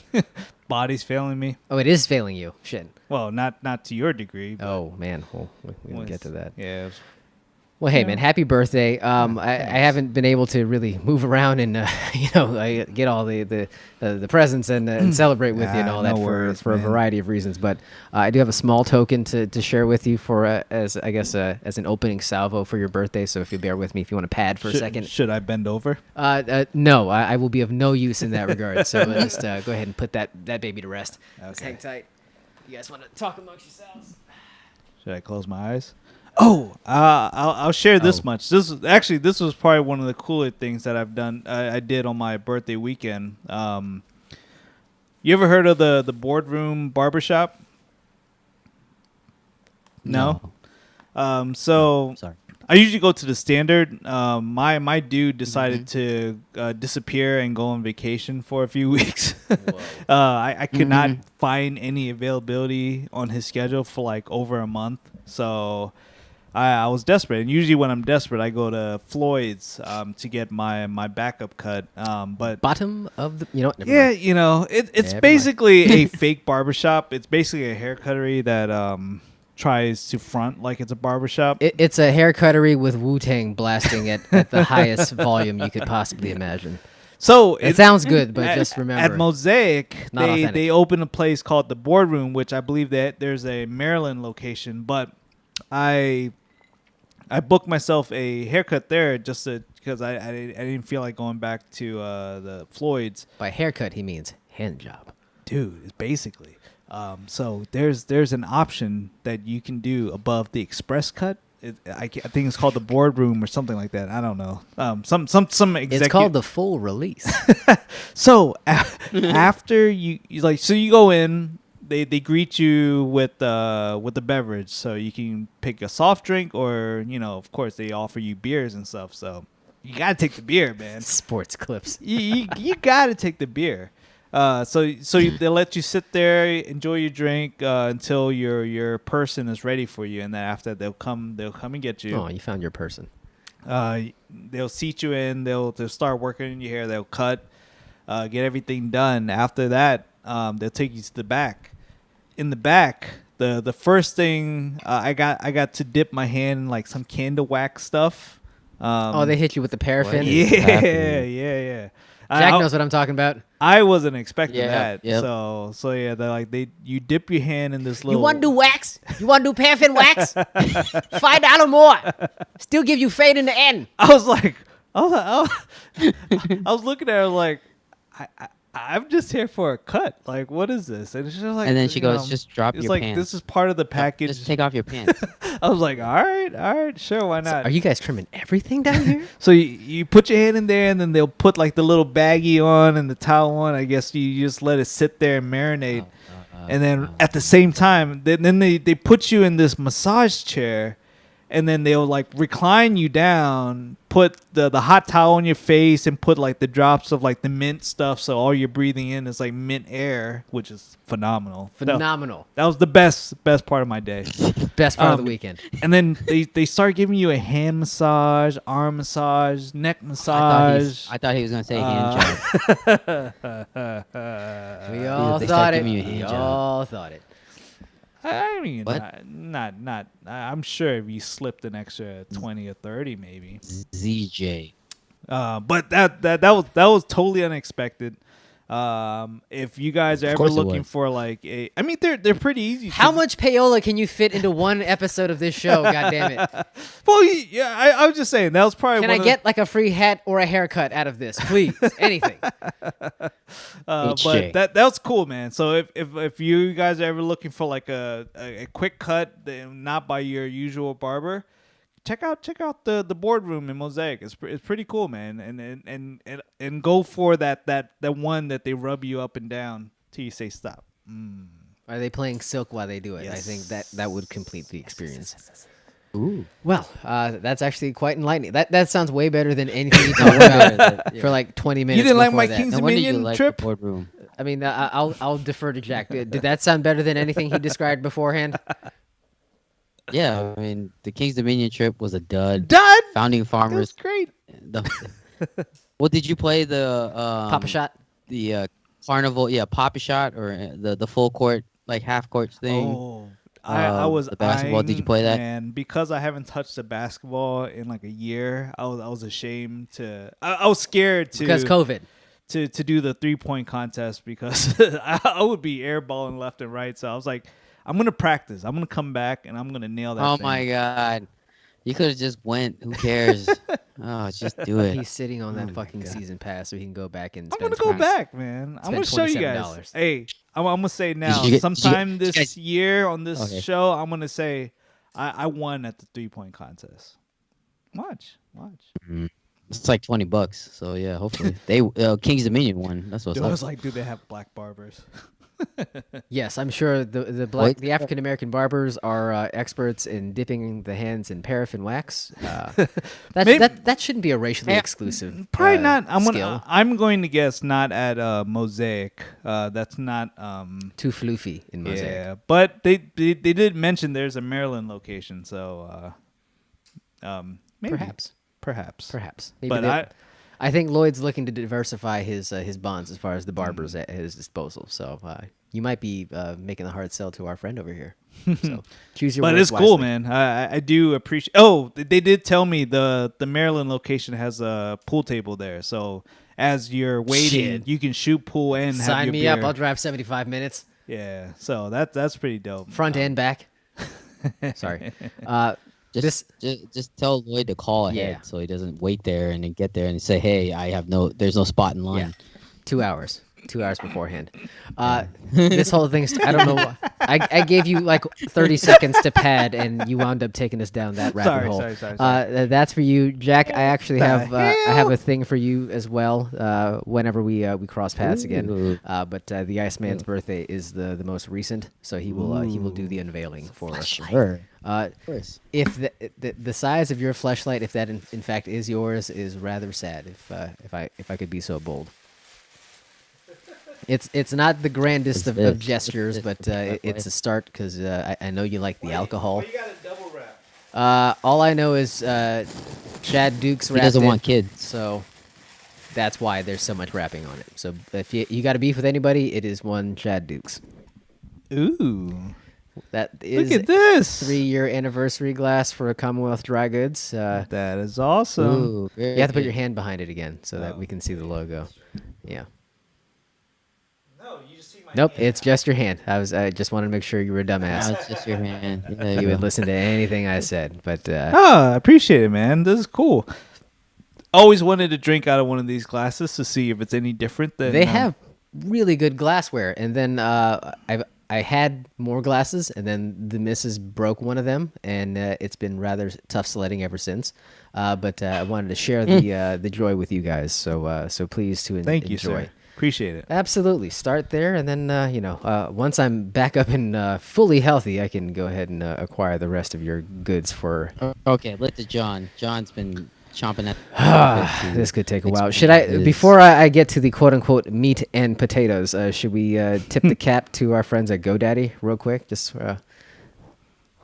Body's failing me. Oh, it is failing you. Shit. Well, not to your degree. But Oh man, well, we didn't get to that. Yeah. Well, hey Yeah. man, happy birthday. I haven't been able to really move around and I get all the presents and celebrate with you and all that no worries, for a man. variety of reasons. But I do have a small token to share with you for as an opening salvo for your birthday. So if you bear with me, if you want to pad for a second. Should I bend over? No, I will be of no use in that regard. So just go ahead and put that baby to rest. Just hang tight. You guys want to talk amongst yourselves? Should I close my eyes? Oh, I'll share this much. This was probably one of the cooler things that I've done. I did on my birthday weekend. You ever heard of the boardroom barbershop? No. So Sorry. I usually go to the Standard. My dude decided to disappear and go on vacation for a few weeks. I could not find any availability on his schedule for like over a month. So I was desperate. And usually when I'm desperate, I go to Floyd's to get my backup cut. But Bottom of the never yeah, mind. it's Never basically a fake barbershop. It's basically a haircuttery that tries to front like it's a barbershop. It's a haircuttery with Wu-Tang blasting at the highest volume you could possibly imagine. So It sounds good, but just remember. at Mosaic, Not authentic. they opened a place called the Boardroom, which I believe that there's a Maryland location. But I booked myself a haircut there just because I didn't feel like going back to the Floyd's. By haircut, he means hand job. Dude, it's basically. So there's an option that you can do above the express cut. I think it's called the Boardroom or something like that. I don't know. Some executive. It's called the full release. So after you go in, they greet you with the beverage, so you can pick a soft drink or of course they offer you beers and stuff. So you gotta take the beer, man. Sports clips. You gotta take the beer. They let you sit there, enjoy your drink until your person is ready for you, and then after they'll come and get you. Oh, you found your person. They'll seat you in. They'll start working in your hair. They'll cut, get everything done. After that, they'll take you to the back. In the back, the first thing I got to dip my hand in like some candle wax stuff. They hit you with the paraffin. What is happening? Yeah. Jack knows what I'm talking about. I wasn't expecting Yeah, that. yep. So yeah, you dip your hand in this little. You want to do wax? You want to do paraffin wax? $5 more. Still give you fade in the end. I was looking at her like, I'm just here for a cut. Like, what is this? And she's like, And then she goes, just drop it's your like pants. this is part of the package. Just take off your pants. I was like, all right, sure, why not? Are you guys trimming everything down here? So you put your hand in there, and then they'll put like the little baggie on and the towel on. I guess you just let it sit there and marinate. And then at the same time, then they put you in this massage chair, and then they'll like recline you down, put the hot towel on your face, and put like the drops of like the mint stuff, so all you're breathing in is like mint air, which is phenomenal. Phenomenal. That was the best part of my day. Best part of the weekend. And then they start giving you a hand massage, arm massage, neck massage. I thought he was gonna say hand job. We all they thought start it. giving you a We hand job. all thought it. I mean, What? not. I'm sure if you slipped an extra 20 or 30, maybe. ZJ. But that was totally unexpected. If you guys are Of ever course it looking was. for like I mean, they're pretty easy. How much payola can you fit into one episode of this show? God damn it! Well, yeah, I was just saying that was probably. Can one I get like a free hat or a haircut out of this, please? Anything. But that was cool, man. So if you guys are ever looking for like a quick cut, not by your usual barber, check out the boardroom in Mosaic. It's pretty cool, man. And go for that one that they rub you up and down till you say stop. Are they playing Silk while they do it? I Yes. think that would complete the experience. Ooh. Well, that's actually quite enlightening. That sounds way better than anything you talked about for like 20 minutes. You didn't like before my that. King's No wonder you Dominion like trip? the boardroom. I mean, I'll defer to Jack. Did that sound better than anything he described beforehand? Yeah, I mean, the King's Dominion trip was a dud. Done. Founding That was Farmers. great. What did you play? The Papa shot. The carnival, Papa shot, or the full court, like half court thing. Oh, I was the basketball. Did you play that? And because I haven't touched a basketball in like a year, I was ashamed to. I was scared to Because COVID. to do the 3-point contest because I would be airballing left and right. So I was like, I'm gonna practice. I'm gonna come back and I'm gonna nail that. Oh thing. my god, you could have just went. Who cares? Oh, just do it. He's sitting on Oh that my fucking God. season pass so he can go back and I'm spend gonna go 20 back, man. I'm gonna spend show you guys. $27. Hey, I'm gonna say now. you get- Sometime did you this guys- year on this Okay. show, I'm gonna say I won at the 3-point contest. Watch. It's like $20. So yeah, hopefully they King's Dominion won. That's what's Dude, I up. was like, do they have black barbers? Yes, I'm sure the African American barbers are experts in dipping the hands in paraffin wax. Maybe- That shouldn't be a racially exclusive. Probably not. skill. I'm going to guess not at Mosaic. That's not. Too floofy in Mosaic. Yeah, but they did mention there's a Maryland location, so maybe perhaps. Maybe But I think Lloyd's looking to diversify his bonds as far as the barbers at his disposal. So you might be making a hard sell to our friend over here. So choose your. But words it's cool, wisely. man. I do appreciate. Oh, they did tell me the Maryland location has a pool table there, so as you're waiting, Shit. you can shoot pool and have Sign your me beer. up. I'll drive 75 minutes, Yeah, so that's pretty dope. front and back. Sorry. Just tell Lloyd to call ahead Yeah. so he doesn't wait there and then get there and say, hey, there's no spot in line. Yeah, 2 hours. 2 hours beforehand. This whole thing, I don't know. I gave you like 30 seconds to pad, and you wound up taking us down that rabbit hole. Sorry. That's for you, Jack. I actually The have I have hell? a thing for you as well. Whenever we cross paths again. Ooh. But the Iceman's birthday is the most recent, so he will do the unveiling for us. Sure. Uh, Of course. if the size of your fleshlight, if that in fact is yours, is rather sad. If I could be so bold. It's not the grandest of gestures, but it's a start because I know you like the alcohol. You got a double wrap. All I know is Chad Dukes He wrapped doesn't it, want kids. so that's why there's so much wrapping on it. So if you got a beef with anybody, it is one Chad Dukes. Ooh, That is look at this. 3-year anniversary glass for Commonwealth Dry Goods. That is awesome. Ooh, You have to put your hand behind it again so that we can see the logo. Yeah. No, you just see my Nope, it's just your hand. I just wanted to make sure you were a Now dumbass. it's just your hand. Yeah, You would listen to anything I said, but Oh, I appreciate it, man. This is cool. Always wanted to drink out of one of these glasses to see if it's any different than they have really good glassware. And then I had more glasses, and then the missus broke one of them, and it's been rather tough sledding ever since. But I wanted to share the joy with you guys. So please to Thank enjoy. you, sir. Appreciate it. Absolutely. Start there, and then once I'm back up and fully healthy, I can go ahead and acquire the rest of your goods for. Okay, let the John. John's been chomping at. This could take a while. explain Should I, his- before I get to the quote unquote meat and potatoes, should we tip the cap to our friends at GoDaddy real quick? Just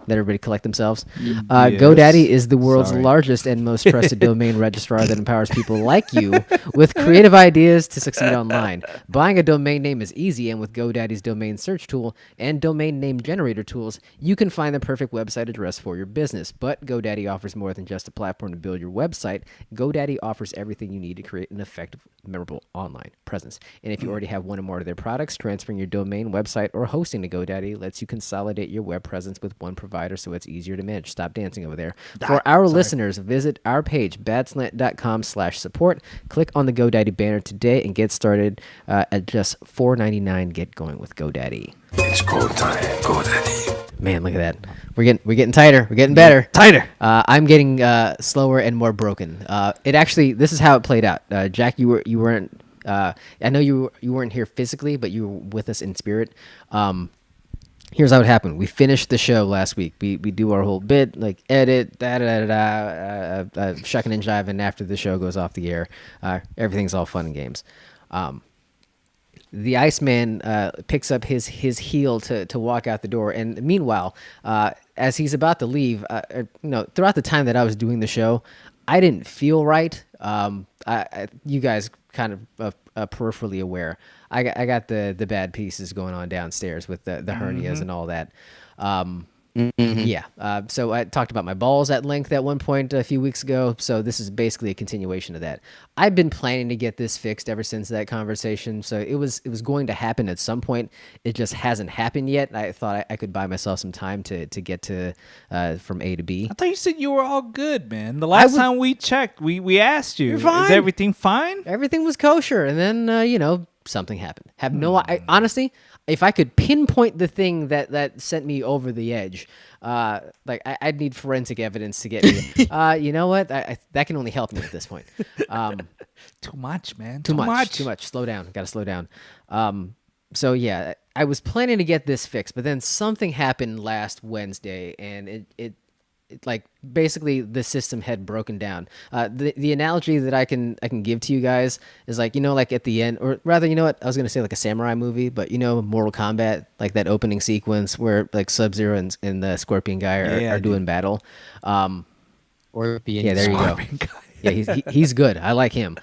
Let everybody collect themselves. Yes. GoDaddy is the world's Sorry. largest and most trusted domain registrar that empowers people like you with creative ideas to succeed online. Buying a domain name is easy, and with GoDaddy's domain search tool and domain name generator tools, you can find the perfect website address for your business. But GoDaddy offers more than just a platform to build your website. GoDaddy offers everything you need to create an effective, memorable online presence. And if you already have one or more of their products, transferring your domain, website, or hosting to GoDaddy lets you consolidate your web presence with one provider, so it's easier to manage. Stop dancing over there. For our listeners, visit our page, badslant.com/support. Click on the GoDaddy banner today and get started at just $4.99. Get going with GoDaddy. It's go time, GoDaddy. Man, look at that. We're getting tighter. We're getting better. Tighter. I'm getting slower and more broken. It actually, this is how it played out. Jack, you weren't. I know you weren't here physically, but you were with us in spirit. Here's how it happened. We finished the show last week. We do our whole bit, like edit, shucking and jiving after the show goes off the air. Everything's all fun and games. The Iceman picks up his heel to walk out the door, and meanwhile, as he's about to leave, throughout the time that I was doing the show, I didn't feel right. You guys kind of peripherally aware. I got the bad pieces going on downstairs with the hernias and all that. Yeah. So I talked about my balls at length at one point a few weeks ago. So this is basically a continuation of that. I've been planning to get this fixed ever since that conversation. So it was going to happen at some point. It just hasn't happened yet. I thought I could buy myself some time to get to from A to B. I thought you said you were all good, man. The last time we checked, we asked you, You're fine. Is everything fine? Everything was kosher, and then something happened. Honestly, if I could pinpoint the thing that sent me over the edge, I'd need forensic evidence to get me. You know what? That can only help me at this point. Too much, man. Too much. Slow down. Got to slow down. So yeah, I was planning to get this fixed, but then something happened last Wednesday, and it like basically the system had broken down. The analogy that I can give to you guys is like at the end, or rather, I was gonna say like a samurai movie, but Mortal Kombat, like that opening sequence where like Sub-Zero and the Scorpion guy are doing battle. Scorpion. Yeah, there you go. Yeah, he's good. I like him.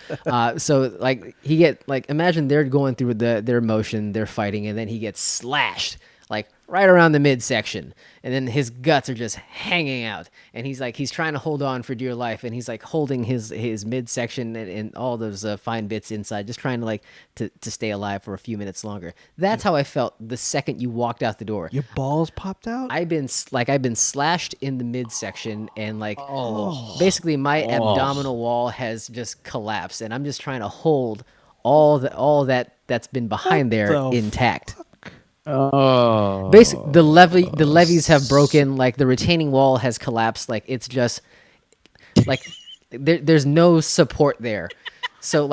So like imagine they're going through their motion, they're fighting, and then he gets slashed like right around the midsection, and then his guts are just hanging out, and he's trying to hold on for dear life, and he's like holding his midsection and all those fine bits inside, just trying to stay alive for a few minutes longer. That's how I felt the second you walked out the door. Your balls popped out? I've been slashed in the midsection, and basically my abdominal wall has just collapsed, and I'm just trying to hold all that's been behind there intact. Oh. Basically, the levees have broken. Like the retaining wall has collapsed. Like it's just like there's no support there. So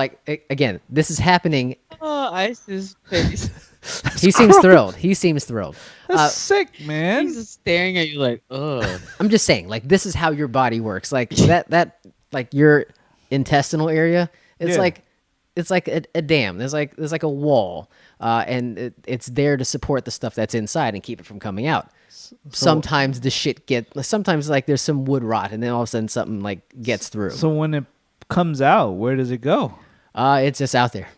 again, this is happening. Oh, Ice's face. He seems thrilled. That's sick, man. He's just staring at you like, ugh. I'm just saying, like this is how your body works. Like that like your intestinal area. It's like a dam. There's like a wall. And it's there to support the stuff that's inside and keep it from coming out. Sometimes the shit sometimes like there's some wood rot, and then all of a sudden something like gets through. So when it comes out, where does it go? It's just out there.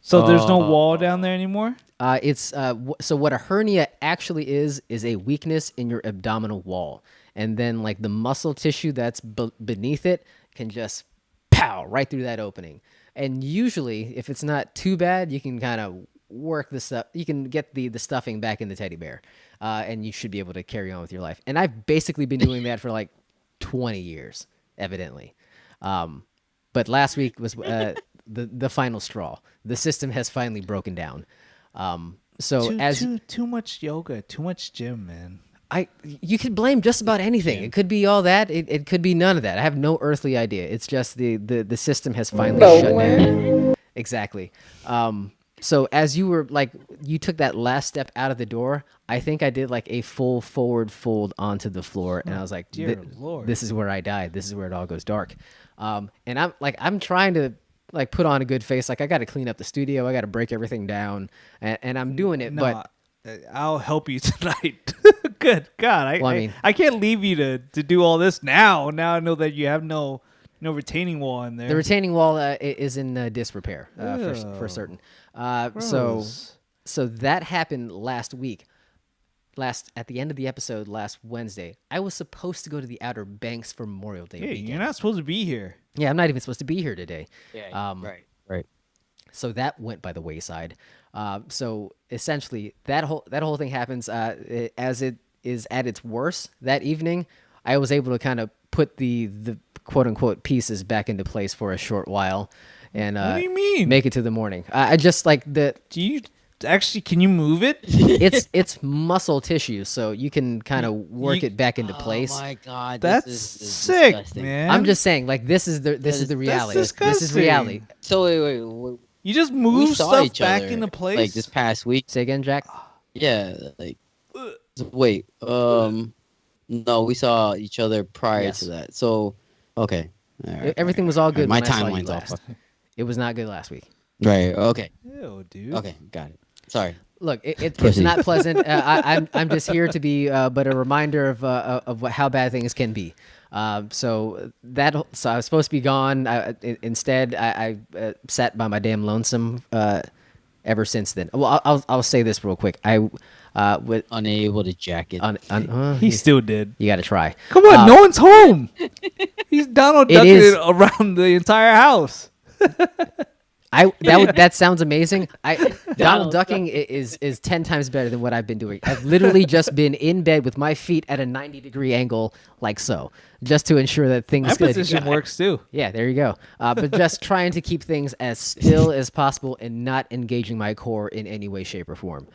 So there's no wall down there anymore? So what a hernia actually is a weakness in your abdominal wall, and then like the muscle tissue that's beneath it can just pow right through that opening. And usually, if it's not too bad, you can kind of work the stuff. You can get the stuffing back in the teddy bear, and you should be able to carry on with your life. And I've basically been doing that for like 20 years, evidently. But last week was the final straw. The system has finally broken down. Too much yoga, too much gym, man. You could blame just about anything. It could be all that. It could be none of that. I have no earthly idea. It's just the system has finally shut down. Exactly. So as you were you took that last step out of the door, I think I did like a full forward fold onto the floor, and I was like, Dear Lord. This is where I die. This is where it all goes dark. And I'm trying to put on a good face. Like I got to clean up the studio. I got to break everything down, and I'm doing it, but. I'll help you tonight. Good God, Well, I mean- I can't leave you to do all this now. Now I know that you have no retaining wall in there. The retaining wall is in disrepair for Ew. certain. Gross. So that happened last week. At the end of the episode last Wednesday, I was supposed to go to the Outer Banks for Memorial Day Hey, weekend. you're not supposed to be here. Yeah, I'm not even supposed to be here today. Yeah, right. So that went by the wayside. So essentially, that whole thing happens as it is at its worst that evening. I was able to kind of put the quote unquote pieces back into place for a short while, and What do you mean? make it to the morning. I just like the Do you actually? Can you move it? it's muscle tissue, so you can kind of work it back into place. Oh my god, That's this is sick, disgusting. man. I'm just saying, like this is the reality. This is disgusting. reality. So wait. You just We move saw stuff each back other, into place. like this past week. Say again, Jack. Yeah, like wait. No, we saw each other prior Yes. to that. So okay. All right, Everything was all good. My when I saw you timeline's last. off. It was not good last week. Right. Okay. Ew, dude. Okay. Got it. Sorry. Look, it's Proceed. not pleasant. I'm just here to be but a reminder of how bad things can be. So I was supposed to be gone. Instead, I sat by my damn lonesome ever since then. Well, I'll say this real quick. With Unable to jack it. He still did. you got to try. Come on, no one's home. He's Donald It Ducking is- it around the entire house. That sounds amazing. Donald ducking is 10 times better than what I've been doing. I've literally just been in bed with my feet at a 90-degree angle, like so, just to ensure that things. My position works too. Yeah, there you go. But just trying to keep things as still as possible and not engaging my core in any way, shape, or form.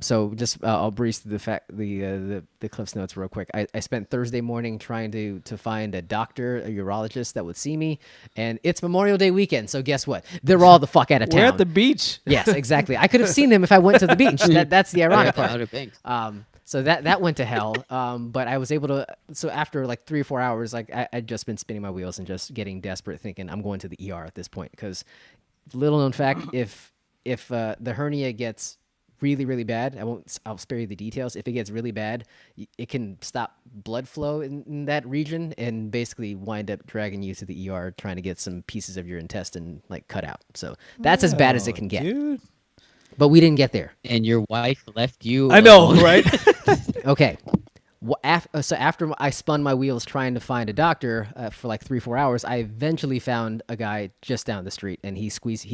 So just I'll breeze through the Cliff's notes real quick. I spent Thursday morning trying to find a doctor, a urologist that would see me, and it's Memorial Day weekend. So guess what? They're all the fuck out of town. We're at the beach. Yes, exactly. I could have seen them if I went to the beach. That's the ironic part. Outer Banks. So that went to hell. But I was able to. So after like 3 or 4 hours, like I'd just been spinning my wheels and just getting desperate, thinking I'm going to the ER at this point. Because little known fact, if the hernia gets really, really bad, I'll spare you the details. If it gets really bad, it can stop blood flow in that region and basically wind up dragging you to the ER, trying to get some pieces of your intestine like cut out. So that's as bad as it can get. Dude. But we didn't get there. And your wife left you. I know, alone. right? Okay. So after I spun my wheels trying to find a doctor for like 3 or 4 hours, I eventually found a guy just down the street, and he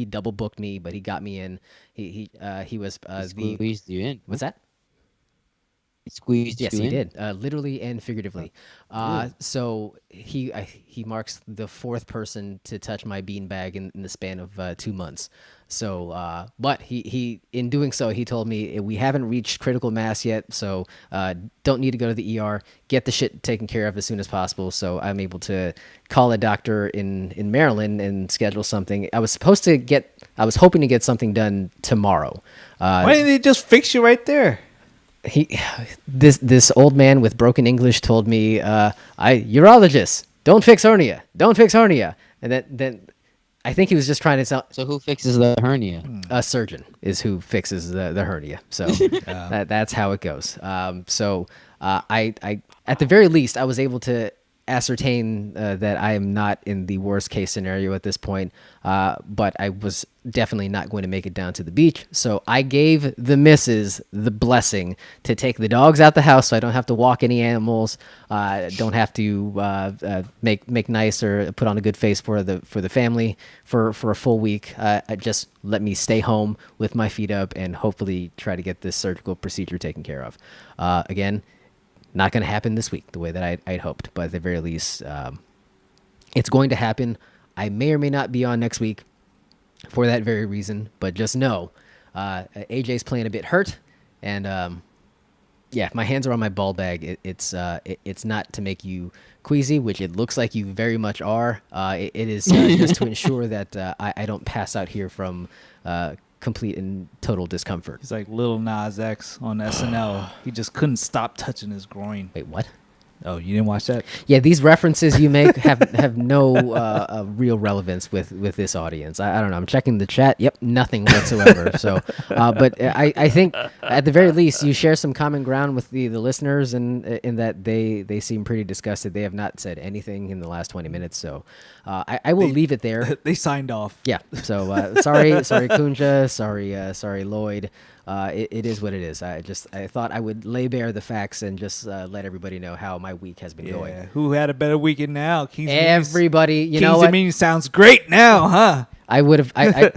double booked me, but he got me in. He was He squeezed you in. what's that? He squeezed Yes, you he in. did, literally and figuratively. So he marks the 4th person to touch my beanbag in the span of 2 months. So, but he in doing so, he told me we haven't reached critical mass yet, so don't need to go to the ER. Get the shit taken care of as soon as possible. So I'm able to call a doctor in Maryland and schedule something. I was hoping to get something done tomorrow. Why didn't they just fix you right there? This old man with broken English told me, urologist, don't fix hernia, and then I think he was just trying to sell. So who fixes the hernia? A surgeon is who fixes the hernia. So that's how it goes. I at the very least I was able to ascertain that I am not in the worst case scenario at this point, but I was definitely not going to make it down to the beach. So I gave the missus the blessing to take the dogs out the house, so I don't have to walk any animals, don't have to make nice or put on a good face for the family for a full week. Just let me stay home with my feet up and hopefully try to get this surgical procedure taken care of. Again, not going to happen this week the way that I'd hoped, but at the very least, it's going to happen. I may or may not be on next week for that very reason, but just know AJ's playing a bit hurt, and yeah, my hands are on my ball bag. It's not to make you queasy, which it looks like you very much are. It is just to ensure that I don't pass out here from complete and total discomfort. He's like Lil Nas X on SNL. He just couldn't stop touching his groin. Wait, what? Oh, you didn't watch that? Yeah, these references you make have no real relevance with this audience. I don't know. I'm checking the chat. Yep, nothing whatsoever. So, but I think at the very least you share some common ground with the listeners, and in that they seem pretty disgusted. They have not said anything in the last 20 minutes. So, I will leave it there. They signed off. Yeah. So sorry, Kunja. Sorry, Lloyd. It is what it is. I thought I would lay bare the facts and just let everybody know how my week has been going. Who had a better weekend now? Kings Everybody, you know Kings what? Dominion sounds great now, huh? I would have.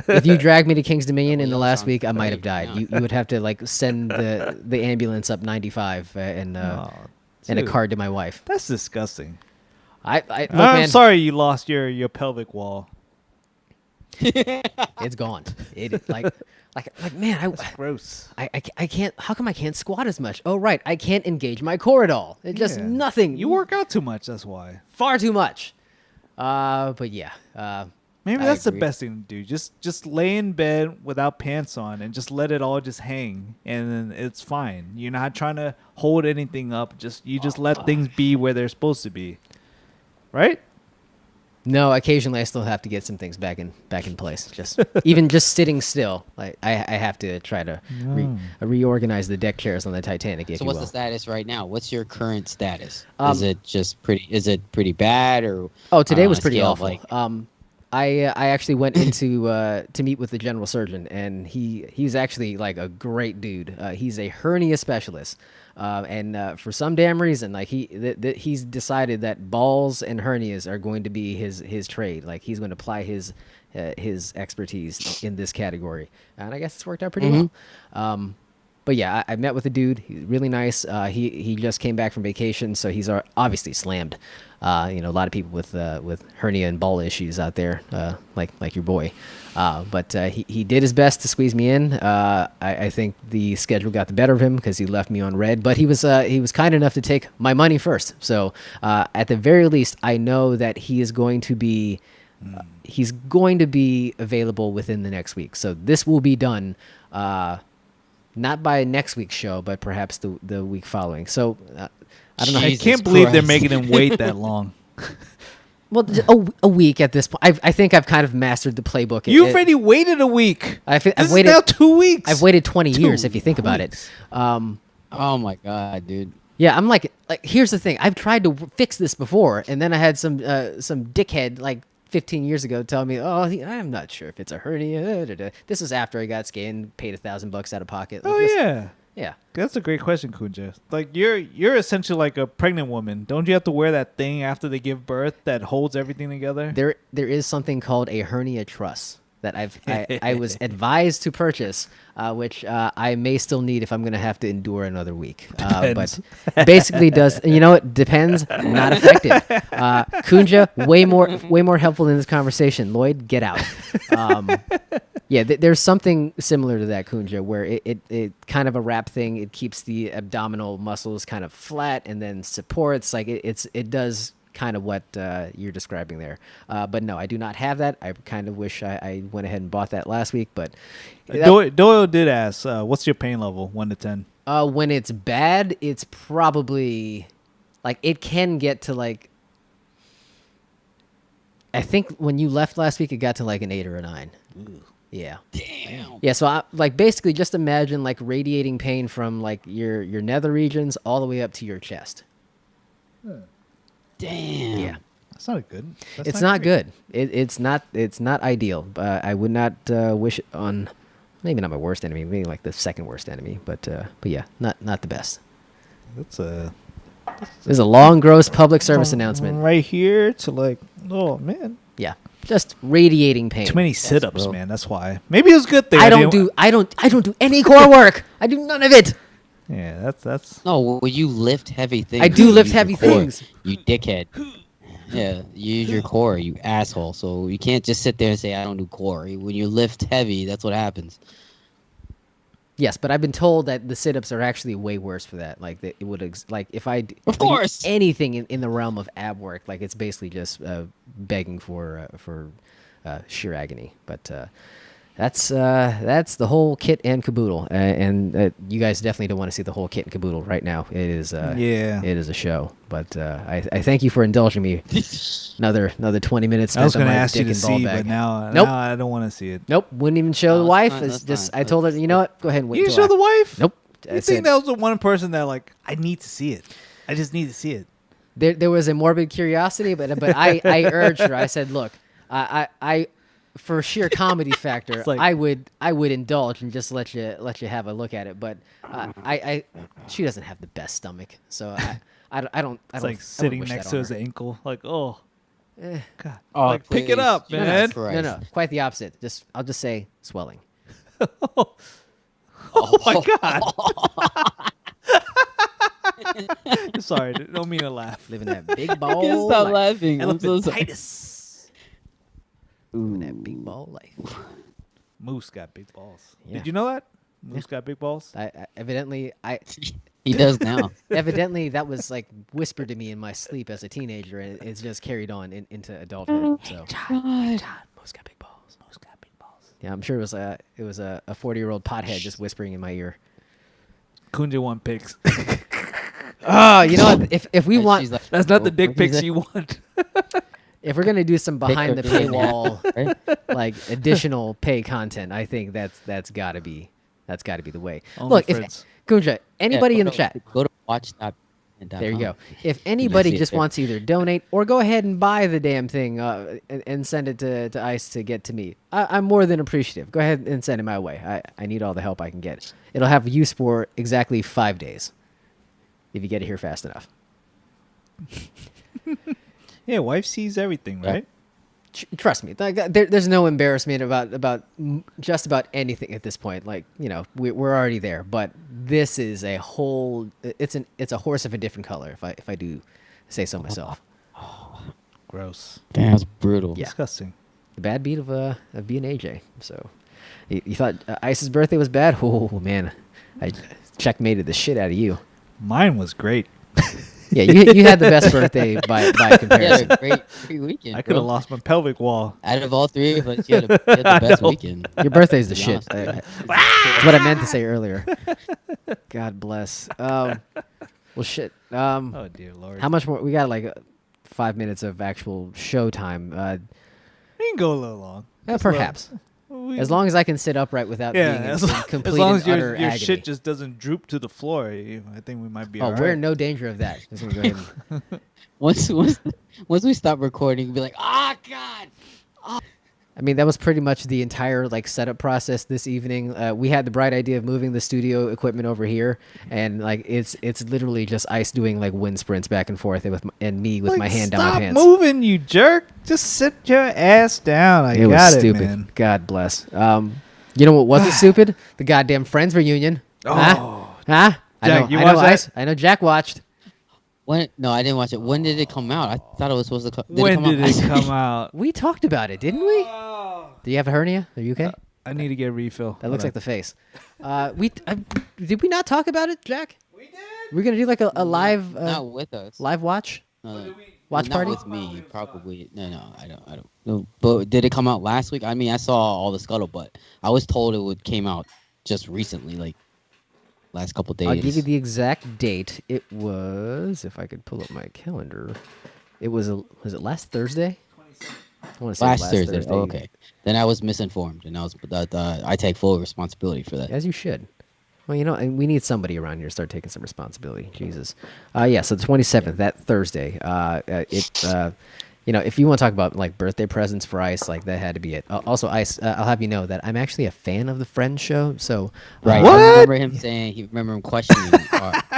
If you dragged me to King's Dominion in the last sounds week, I might have great, died. yeah. You would have to like send the ambulance up 95 and a dude. card to my wife. That's disgusting. Look, I'm man, sorry you lost your pelvic wall. it's gone. It like man, Gross. I can't. How come I can't squat as much? Oh right, I can't engage my core at all. It's just Yeah. nothing. You work out too much, that's why. far too much. But yeah. Maybe I that's the agree. best thing to do. Just lay in bed without pants on and just let it all just hang, and then it's fine. You're not trying to hold anything up. You just let things be where they're supposed to be. Right? No, occasionally I still have to get some things back in place. Just even just sitting still, like I have to try to reorganize the deck chairs on the Titanic. If So you what's will. the status right now? What's your current status? Um, Is it just pretty? Is it pretty bad or? Oh, today on was a pretty scale of, awful. like- I actually went into to meet with the general surgeon, and he's actually like a great dude. He's a hernia specialist, and for some damn reason, like he's decided that balls and hernias are going to be his trade. Like he's going to apply his expertise in this category, and I guess it's worked out pretty well. But yeah, I met with the dude. He's really nice. He just came back from vacation, so he's obviously slammed. A lot of people with hernia and ball issues out there, like your boy. But he did his best to squeeze me in. I think the schedule got the better of him because he left me on red. But he was kind enough to take my money first. So at the very least, I know that he is going to be. He's going to be available within the next week. So this will be done. Not by next week's show, but perhaps the week following. So I don't know. I Jesus can't believe they're Christ. making him wait that long. Well, a week at this point. I think I've kind of mastered the playbook. You've already waited a week. I've This waited is now 2 weeks. I've waited 20 years if you think about it. Oh my god, dude. Yeah, I'm like here's the thing. I've tried to fix this before, and then I had some dickhead like 15 years ago tell me, I'm not sure if it's a hernia. This was after I got scanned, paid $1,000 out of pocket. Like Oh this- yeah. yeah. That's a great question, Kunja. Like you're essentially like a pregnant woman. Don't you have to wear that thing after they give birth that holds everything together? There is something called a hernia truss that I was advised to purchase, which I may still need if I'm going to have to endure another week. But basically, it depends. Not effective. Kunja, way more helpful in this conversation. Lloyd, get out. Yeah, there's something similar to that, Kunja, where it kind of a wrap thing. It keeps the abdominal muscles kind of flat and then supports. Like it does kind of what you're describing there. But no, I do not have that. I kind of wish I went ahead and bought that last week. But Doyle did ask, what's your pain level, 1 to 10? when it's bad, it's probably like it can get to like. I think when you left last week, it got to like an 8 or a 9. Ooh. Yeah. Damn. Yeah, so basically just imagine like radiating pain from like your nether regions all the way up to your chest. Damn. Yeah. That's not good. That's It's not great. good. It's not ideal. I would not wish it on maybe not my worst enemy, maybe like the second worst enemy, but yeah, not the best. That's a There's a long gross public service announcement. right here to like, oh man, Yeah. Just radiating pain. too many sit-ups, bro. man. That's why. Maybe it was a good thing. I don't didn't- do any core work. I do none of it. Yeah, that's. No, will you lift heavy things? I do You lift use your heavy core, things. You dickhead. Yeah, you use your core, you asshole. So you can't just sit there and say I don't do core. When you lift heavy, that's what happens. Yes, but I've been told that the sit-ups are actually way worse for that. Like it would like if I Of course. do anything in the realm of ab work, like it's basically just begging for sheer agony. But that's the whole kit and caboodle, and you guys definitely don't want to see the whole kit and caboodle right now. It is Yeah. it is a show, but I thank you for indulging me. Another 20 minutes. I was spent on gonna my ask you dick to and ball see, bag. but now Nope. I don't want to see it. Nope, wouldn't even show No, the that's wife. fine, It's that's just fine. I told her, you know what? Go ahead and wait. You didn't till show the wife? Nope. You I think said- that was the one person that like I need to see it? I just need to see it. there was a morbid curiosity, but I urged her. I said, look, I for sheer comedy factor, like- I would indulge and just let you have a look at it. But she doesn't have the best stomach, so I don't. It's like sitting next to his ankle, like God, Oh, like pick it please. up, No, man. No, quite the opposite. I'll just say swelling. Oh my God. Sorry, don't mean to laugh. Living that big I can't ball stop life. laughing. I'm so sorry. Elephantitis. Living that big ball life. Moose got big balls. Yeah. Did you know that? Moose got big balls. Evidently He does now. evidently that was like whispered to me in my sleep as a teenager, and it's just carried on into adulthood. So Moose got big balls. Moose got big balls. Yeah, I'm sure it was a 40-year-old pothead just whispering in my ear. Kunja want pics. Oh, you know what? If we And want, she's like, That's not the "Oh, dick what is pics it?" you want. if we're gonna do some behind the Pick her paywall, Right? like additional pay content, I think that's gotta be the way. Only Look, if Fritz. Kunja, anybody Yeah, in go the to- chat, Go to watch.com. there you go. If anybody see it just there. wants to either donate or go ahead and buy the damn thing and send it to ICE to get to me, I'm more than appreciative. Go ahead and send it my way. I need all the help I can get. It'll have use for exactly 5 days if you get it here fast enough. Yeah, wife sees everything, Yeah. right? Trust me, there's no embarrassment about just about anything at this point. Like, you know, we're already there, but this is a whole. It's a horse of a different color. If I do say so myself. Gross. Damn, that's brutal. Yeah. Disgusting. The bad beat of being AJ. So, you thought Ice's birthday was bad? Oh man, I checkmated the shit out of you. Mine was great. Yeah, you had the best birthday by You had comparison. a great weekend. I could have bro. lost my pelvic wall. Out of all three of us, you had the best weekend. Your birthday's the To be shit. honest. That's what I meant to say earlier. God bless. Well, shit. Oh dear lord. How much more? We got like 5 minutes of actual show time. We can go a little long. Just a little. Perhaps. We- As long as I can sit upright without yeah, being in, as, in long, complete as long and as your utter agony. shit just doesn't droop to the floor, I think we might be Oh, all we're right. in no danger of that. Just gonna go ahead and, Once we stop recording, be like, God. I mean, that was pretty much the entire like setup process this evening. We had the bright idea of moving the studio equipment over here, and like it's literally just Ice doing like wind sprints back and forth, and me with Like, my hand down my stop pants. moving, you jerk! Just sit your ass down. I It got was it, stupid. man. God bless. You know what wasn't stupid? The goddamn Friends reunion. Huh? Oh, Huh? I Jack, know. you I know. watched that? Ice. I know. Jack watched. When? No, I didn't watch it. When did it come out? I thought it was supposed to come. when did last it week? come out? We talked about it, didn't we? Do you have a hernia? Are you okay? I need to get a refill. That looks like the face. Did we not talk about it, Jack? We did. We're gonna do like a live Not with us. live watch. Watch not party? with me, probably. No, I don't. No, but did it come out last week? I mean, I saw all the scuttlebutt. I was told came out just recently, like last couple days. I'll give you the exact date. It was, if I could pull up my calendar, it was it last Thursday? I want to say last Thursday. Oh, okay, then I was misinformed, and I take full responsibility for that. As you should. Well, you know, and we need somebody around here to start taking some responsibility. Jesus. Yeah, so the 27th, that Thursday. You know, if you want to talk about like birthday presents for Ice, like that had to be it. Also, Ice, I'll have you know that I'm actually a fan of the Friends show. So, Right. what? I remember him saying. He remember him questioning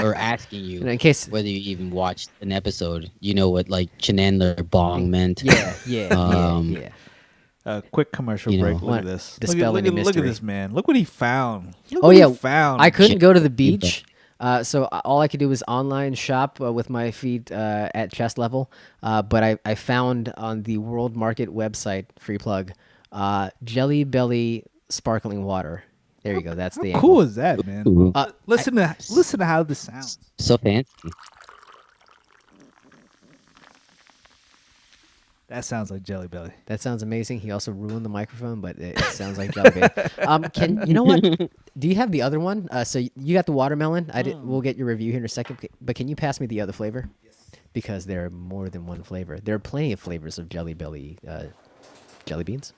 or asking you In case, whether you even watched an episode. You know what like Chenandler bong meant. yeah. Quick commercial You break. know. Look Want at this. dispel any Look at mystery. this man. Look what he found. Look Oh, what yeah. he found. I couldn't Shit. go to the beach, so all I could do was online shop with my feet at chest level. But I found on the World Market website, free plug, Jelly Belly sparkling water. There you go. That's the How angle. cool is that, man? Ooh, Listen to how this sounds. so fancy. That sounds like Jelly Belly. That sounds amazing. He also ruined the microphone, but it sounds like Jelly Belly. Can you know what? Do you have the other one? So you got the watermelon. We'll get your review here in a second. But can you pass me the other flavor? Yes. Because there are more than one flavor. There are plenty of flavors of Jelly Belly jelly beans.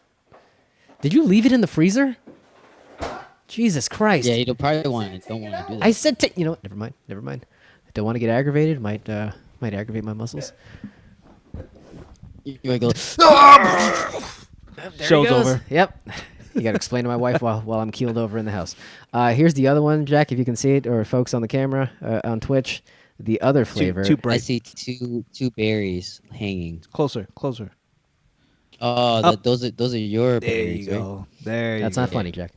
Did you leave it in the freezer? Jesus Christ! Yeah, you don't probably don't want to do that. I said, you know what? Never mind. Never mind. I don't want to get aggravated. Might aggravate my muscles. You might go. Show's over. Yep. You got to explain to my wife while I'm keeled over in the house. Here's the other one, Jack, if you can see it, or folks on the camera on Twitch. The other flavor. Too bright. I see two berries hanging. Closer. Oh, those are your There berries. you go. There you That's go. not funny, Jack.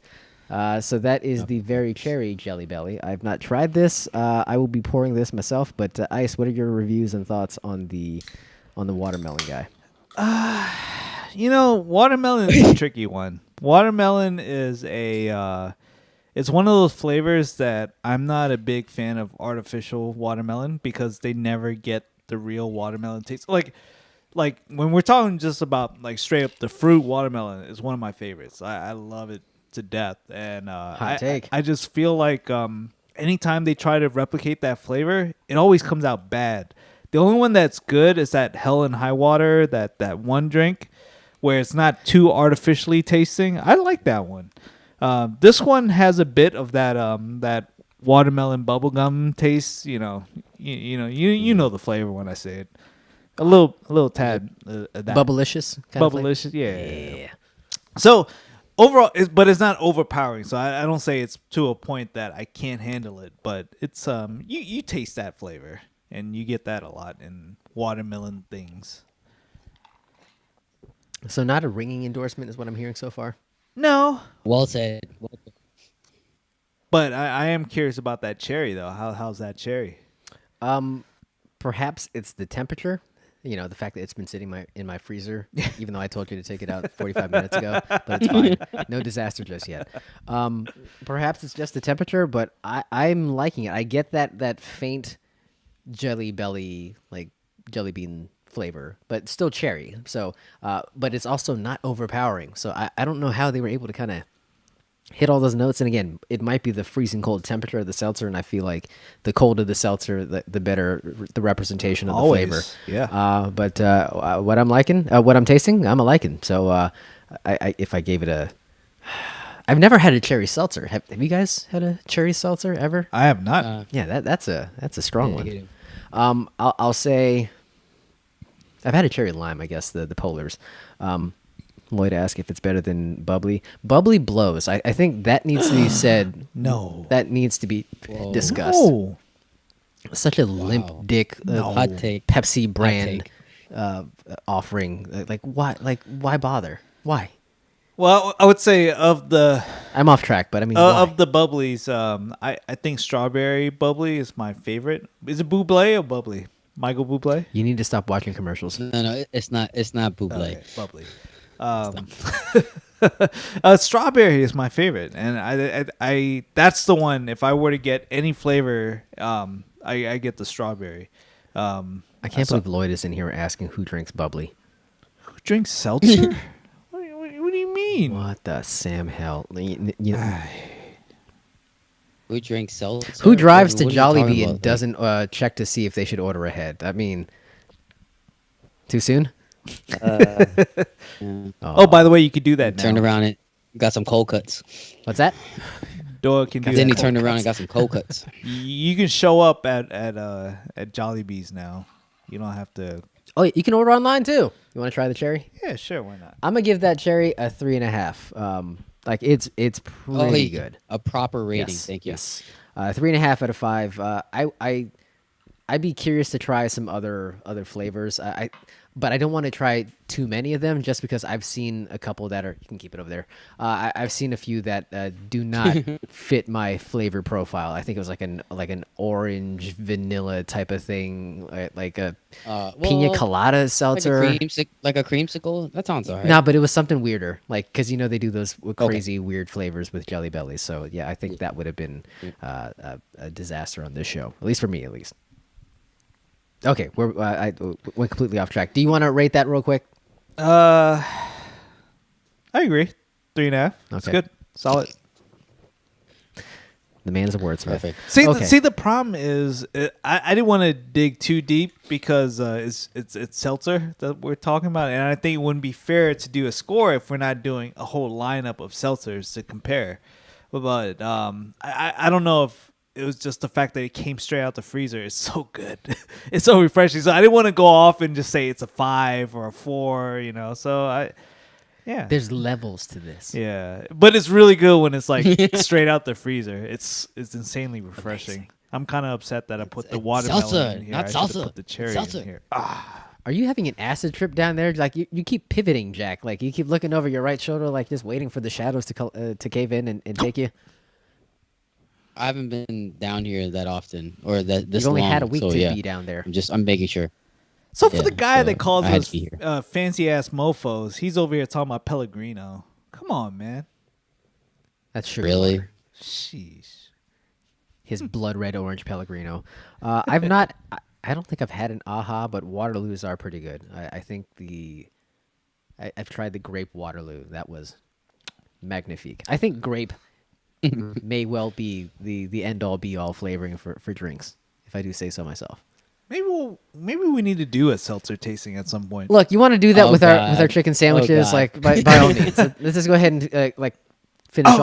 So that is the very cherry Jelly Belly. I've not tried this. I will be pouring this myself. But Ice, what are your reviews and thoughts on the watermelon guy? Watermelon is a tricky one. Watermelon is it's one of those flavors that I'm not a big fan of artificial watermelon because they never get the real watermelon taste. Like when we're talking just about like straight up the fruit watermelon is one of my favorites. I love it to death. And Hot take. I just feel like anytime they try to replicate that flavor, it always comes out bad. The only one that's good is that Hell and High Water, that one drink where it's not too artificially tasting. I like that one. This one has a bit of that watermelon bubblegum taste. You know the flavor when I say it. A little tad of that. Bubblicious? Kind of flavor? Bubblicious, yeah. So overall, but it's not overpowering. So I don't say it's to a point that I can't handle it. But it's you taste that flavor, and you get that a lot in watermelon things. So not a ringing endorsement is what I'm hearing so far? No. Well said. But I am curious about that cherry though. How's that cherry? Perhaps it's the temperature. You know, the fact that it's been sitting in my freezer, even though I told you to take it out 45 minutes ago, but it's fine. No disaster just yet. Perhaps it's just the temperature, but I'm liking it. I get that faint Jelly Belly, like jelly bean flavor, but still cherry. So, but it's also not overpowering. So I don't know how they were able to kind of hit all those notes. And again, it might be the freezing cold temperature of the seltzer, and I feel like the colder the seltzer, the better the representation of the flavor. Yeah. But what I'm liking, what I'm tasting, I'm a liking. So if I gave it I've never had a cherry seltzer. Have you guys had a cherry seltzer ever? I have not. Yeah, that's a strong one. I'll say I've had a cherry lime, I guess, the polars. Lloyd asked if it's better than bubbly. Bubbly blows. I think that needs to be said. No. That needs to be discussed. No. Such a limp dick Hot take. Pepsi brand offering. Like why? Like why bother? Why? Well, I would say I'm off track, but I mean of the bubblies, I think strawberry bubbly is my favorite. Is it Bublé or bubbly? Michael Bublé? you need to stop watching commercials. No, it's not Bublé. Okay, bubbly. Strawberry is my favorite, and I that's the one. If I were to get any flavor, I get the strawberry. I can't believe Lloyd is in here asking who drinks bubbly. Who drinks seltzer? What do you mean? What the Sam hell? You know, Who drinks seltzer? who drives to What are you talking Jollibee and about? doesn't check to see if they should order ahead? I mean, too soon? Yeah. Oh, by the way, you could do that now. Turned around and got some cold cuts. What's that? Dora can do Then he that. turned around and got some cold cuts. You can show up at Jollibee's now. You don't have to. Oh, you can order online too. You want to try the cherry? Yeah, sure. Why not? I'm gonna give that cherry a 3.5. Like it's pretty good. A proper rating. Yes, Thank you. Yes, 3.5 out of 5. I'd be curious to try some other flavors. But I don't want to try too many of them just because I've seen a couple that are. You can keep it over there. I've seen a few that do not fit my flavor profile. I think it was like an orange vanilla type of thing, like a pina colada seltzer. Like a creamsicle. That sounds alright. No, but it was something weirder, like because they do those crazy weird flavors with Jelly Bellies. So yeah, I think that would have been a disaster on this show, at least for me, at least. Okay, I went completely off track. Do you want to rate that real quick? I agree. 3.5. It's Okay. good. Solid. The man's a wordsmith. Perfect. See, Okay. the problem is I didn't want to dig too deep because it's seltzer that we're talking about, and I think it wouldn't be fair to do a score if we're not doing a whole lineup of seltzers to compare. But I don't know if it was just the fact that it came straight out the freezer. It's so good. It's so refreshing. So I didn't want to go off and just say it's a 5 or a 4, you know. So yeah. There's levels to this. Yeah, but it's really good when it's like straight out the freezer. It's insanely refreshing. Amazing. I'm kind of upset that I put the It's watermelon salsa, in here. not I should've salsa. put the cherry Salsa. in here. Are you having an acid trip down there? Like you keep pivoting, Jack. Like you keep looking over your right shoulder, like just waiting for the shadows to cave in and take you. I haven't been down here that often, or that this You've only long, had a week so to yeah. be down there. I'm making sure. So for Yeah, the guy so that calls I had us to be here. fancy ass mofo's, he's over here talking about Pellegrino. Come on, man. That's sugar Really? water. Sheesh. His blood red orange Pellegrino. I've not. I don't think I've had an Aha, but Waterloos are pretty good. I think I've tried the grape Waterloo. That was magnifique. I think grape may well be the end all be all flavoring for drinks, if I do say so myself. Maybe we need to do a seltzer tasting at some point. Look, you want to do that Oh, with our God. chicken sandwiches? God. Like by all means, let's just go ahead and like finish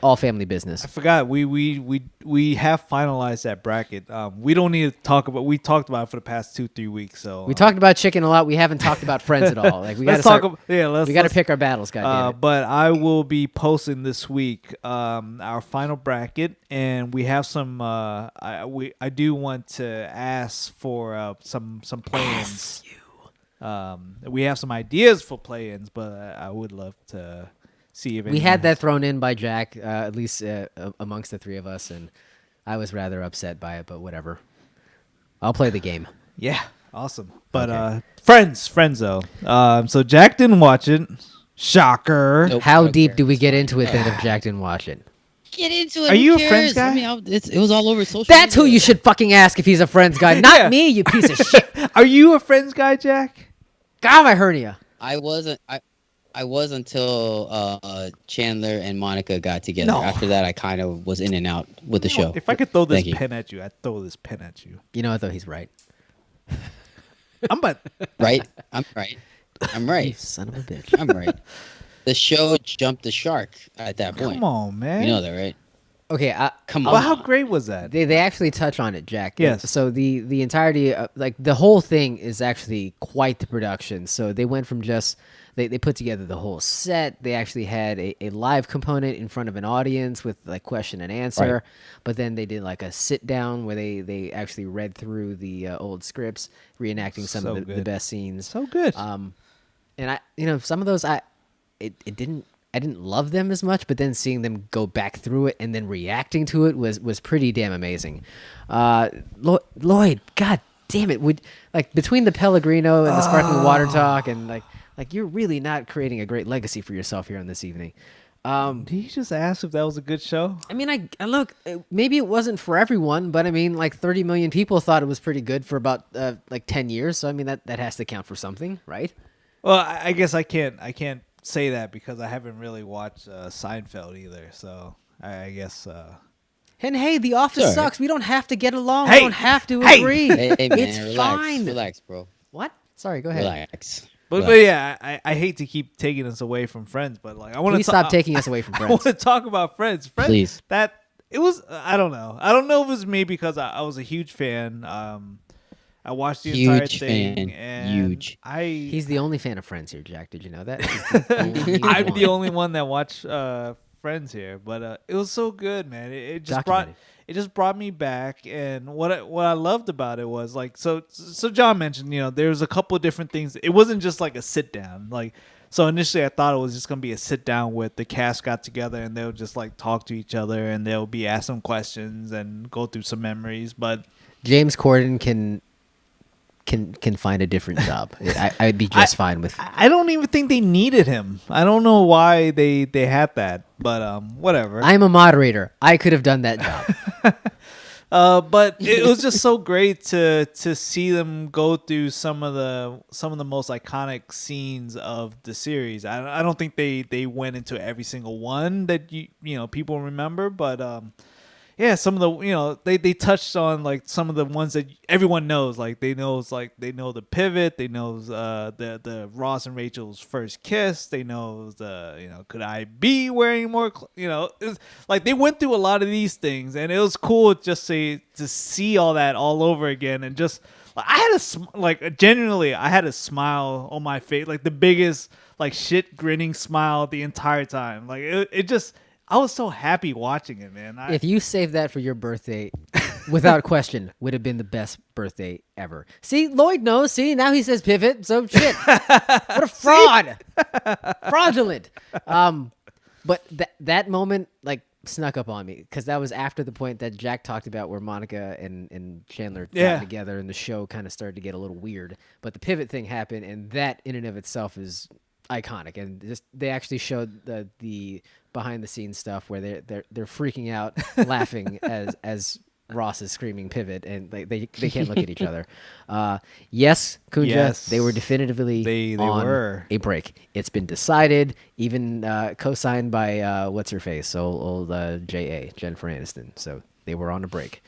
all family business. I forgot we have finalized that bracket. We don't need to talk about. We talked about it for the past 2-3 weeks. So We talked about chicken a lot. We haven't talked about friends at all. Like we got let's to talk. start. Let's We got to pick our battles. Goddamn it. But I will be posting this week our final bracket, and we have some. I do want to ask for some play-ins. We have some ideas for play-ins, but I would love to see if We had that thrown in by Jack, at least amongst the three of us, and I was rather upset by it. But whatever. I'll play the game. Yeah, awesome. But friends though. So Jack didn't watch it. Shocker. Nope. How I don't deep care. do we get into it then if Jack didn't watch it? Get into it. Are who you a cares? Friends guy? I mean, it was all over social That's who media. you should fucking ask if he's a Friends guy, not Yeah. me, you piece of shit. Are you a Friends guy, Jack? God, my hernia. I wasn't. I was until Chandler and Monica got together. No. After that, I kind of was in and out with the show. If I could throw this Thank you. pen at you, I'd throw this pen at you. You know what though? He's right. I'm but Right? I'm right. I'm You right. son of a bitch. I'm right. The show jumped the shark at that point. come on, man. You know that, right? Okay, Come Well, on. how great was that? they actually touch on it, Jack. Yes. So the entirety, like the whole thing, is actually quite the production. So they went from just they put together the whole set. They actually had a live component in front of an audience with like question and answer. Right. But then they did like a sit down where they actually read through the old scripts, reenacting some So of the good. best scenes. So good. And I, some of those I didn't love them as much, but then seeing them go back through it and then reacting to it was pretty damn amazing. Lloyd, god damn it, would like between the Pellegrino and the sparkling water talk and like you're really not creating a great legacy for yourself here on this evening. Did you just ask if that was a good show? I mean, I look, maybe it wasn't for everyone, but I mean, like 30 million people thought it was pretty good for about like 10 years. So I mean, that has to count for something, right? Well, I guess I can't say that because I haven't really watched Seinfeld either. So I guess. And hey, The Office Sure. sucks. We don't have to get along. Hey! We don't have to Hey! agree. Hey, man, It's relax. fine. Relax, bro. What? Sorry, go ahead. Relax. But Relax. yeah, I hate to keep taking us away from Friends, but like I want to Please stop taking us away from I want Friends. to talk about Friends. Friends. Please. That it was. I don't know. I don't know if it was me because I was a huge fan. I watched the entire Huge thing. fan. And Huge. He's the only fan of Friends here, Jack. Did you know that? He's the only I'm one. the only one that watched Friends here, but it was so good, man. It just Documented. brought me back, and what I loved about it was like so John mentioned, there's a couple of different things. It wasn't just like a sit down, like so initially I thought it was just gonna be a sit down with the cast got together and they'll just like talk to each other and they'll be asked some questions and go through some memories, but James Corden can find a different job. I'd be just fine with. I don't even think they needed him. I don't know why they had that, but whatever. I'm a moderator. I could have done that job. But it was just so great to see them go through some of the most iconic scenes of the series. I don't think they went into every single one that people remember, but yeah, some of the they touched on like some of the ones that everyone knows. Like they know the pivot, they know the Ross and Rachel's first kiss, they know the could I be wearing more it's like they went through a lot of these things, and it was cool just to see all that all over again. And just genuinely I had a smile on my face, like the biggest like shit grinning smile the entire time. Like it just, I was so happy watching it, man. If you saved that for your birthday, without question, would have been the best birthday ever. See, Lloyd knows. See, now he says pivot. So shit, what a fraud, fraudulent. But that moment like snuck up on me because that was after the point that Jack talked about where Monica and Chandler got together and the show kind of started to get a little weird. But the pivot thing happened, and that in and of itself is iconic. And just they actually showed the behind the scenes stuff where they're freaking out laughing as Ross is screaming pivot, and they can't look at each other. Yes, Kunja, Yes. they were definitively They on were. a break. It's been decided, even co-signed by what's her face, old J.A. Jennifer Aniston. So they were on a break.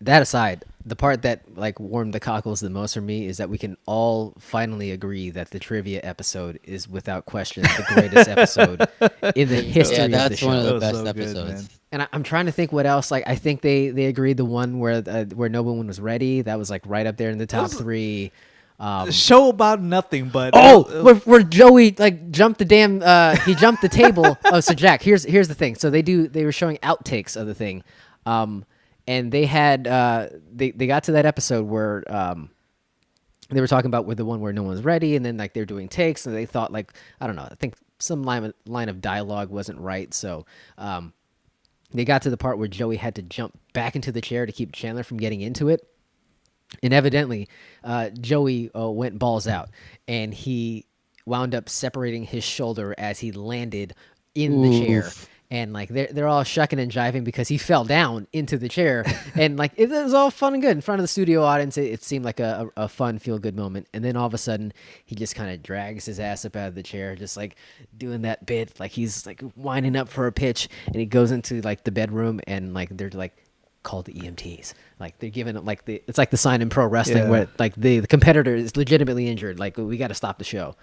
That aside, the part that like warmed the cockles the most for me is that we can all finally agree that the trivia episode is without question the greatest episode in the history of the that's show. one of the That was best so good, episodes. man. And I'm trying to think what else. Like I think they agreed the one where no one was ready. That was like right up there in the top three. A show about nothing, but Where Joey like jumped the damn he jumped the table. Oh, so Jack, here's the thing. So they were showing outtakes of the thing. And they had they got to that episode where they were talking about with the one where no one's ready, and then like they're doing takes, and they thought like I don't know, I think some line of dialogue wasn't right, so they got to the part where Joey had to jump back into the chair to keep Chandler from getting into it, and evidently Joey went balls out, and he wound up separating his shoulder as he landed in the chair. And like they're all shucking and jiving because he fell down into the chair, and like it was all fun and good in front of the studio audience. It seemed like a fun, feel good moment. And then all of a sudden, he just kind of drags his ass up out of the chair, just like doing that bit, like he's like winding up for a pitch, and he goes into like the bedroom, and like they're like called the EMTs. Like they're giving it like it's like the sign in pro wrestling where like the competitor is legitimately injured. Like we got to stop the show.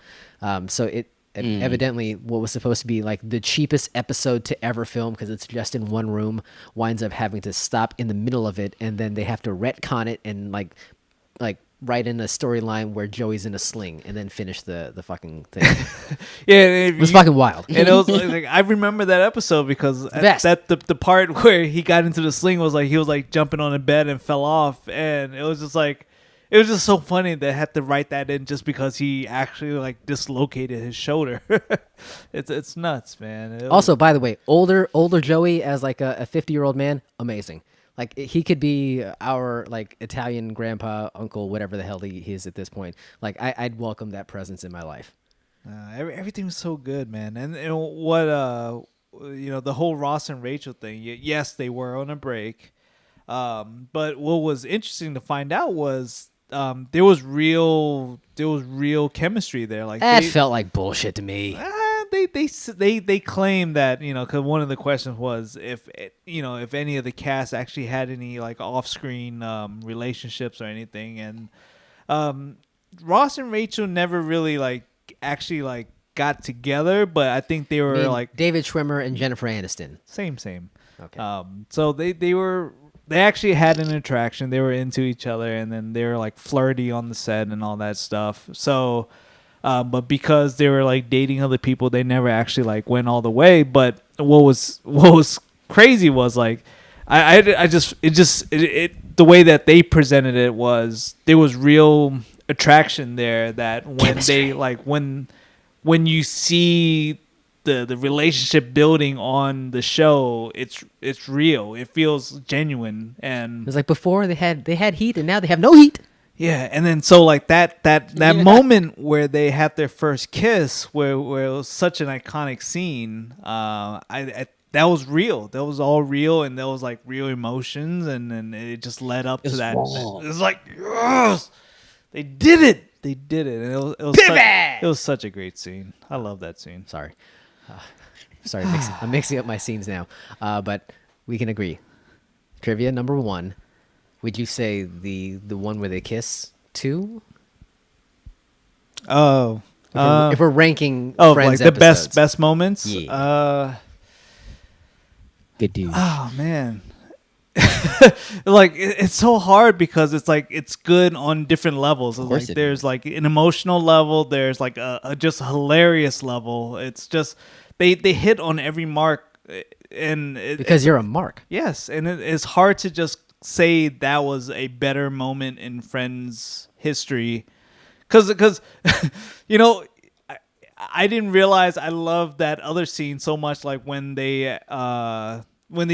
So and evidently what was supposed to be like the cheapest episode to ever film because it's just in one room winds up having to stop in the middle of it, and then they have to retcon it and like write in a storyline where Joey's in a sling and then finish the fucking thing. It was fucking wild. And it was like I remember that episode because the part where he got into the sling was like he was like jumping on a bed and fell off, and it was just like it was just so funny they had to write that in just because he actually like dislocated his shoulder. It's nuts, man. Also, by the way, older Joey as like a 50-year-old man, amazing. Like he could be our like Italian grandpa, uncle, whatever the hell he is at this point. Like I'd welcome that presence in my life. Everything was so good, man. And what the whole Ross and Rachel thing. Yes, they were on a break. But what was interesting to find out was there was real chemistry there. Like that felt like bullshit to me. They claim that because one of the questions was if any of the cast actually had any like off-screen relationships or anything, and Ross and Rachel never really like actually like got together, but I think they were like David Schwimmer and Jennifer Aniston. Same. Okay. So they actually had an attraction. They were into each other, and then they were like flirty on the set and all that stuff. So, but because they were like dating other people, they never actually like went all the way. But what was crazy was like, the way that they presented it was there was real attraction there. That when Chemistry. they like when you see the relationship building on the show, it's real. It feels genuine, and It was like before they had heat, and now they have no heat. yeah. And then so like that moment where they had their first kiss, where it was such an iconic scene. that was real. That was all real, and there was like real emotions, and then it just led up to that. It was like, yes, they did it. They did it. And it was such a great scene. I love that scene. Sorry. Sorry, I'm mixing up my scenes now. But we can agree. Trivia number 1. Would you say the one where they kiss 2? Oh. If we're ranking Friends Friends like the episodes. best moments? Yeah. Good dude. Oh, man. Like it's so hard because it's like it's good on different levels. Like there's like an emotional level, there's like a just hilarious level. It's just they hit on every mark, and because you're a mark. Yes, and it's hard to just say that was a better moment in Friends history, because you know I didn't realize I loved that other scene so much, like when they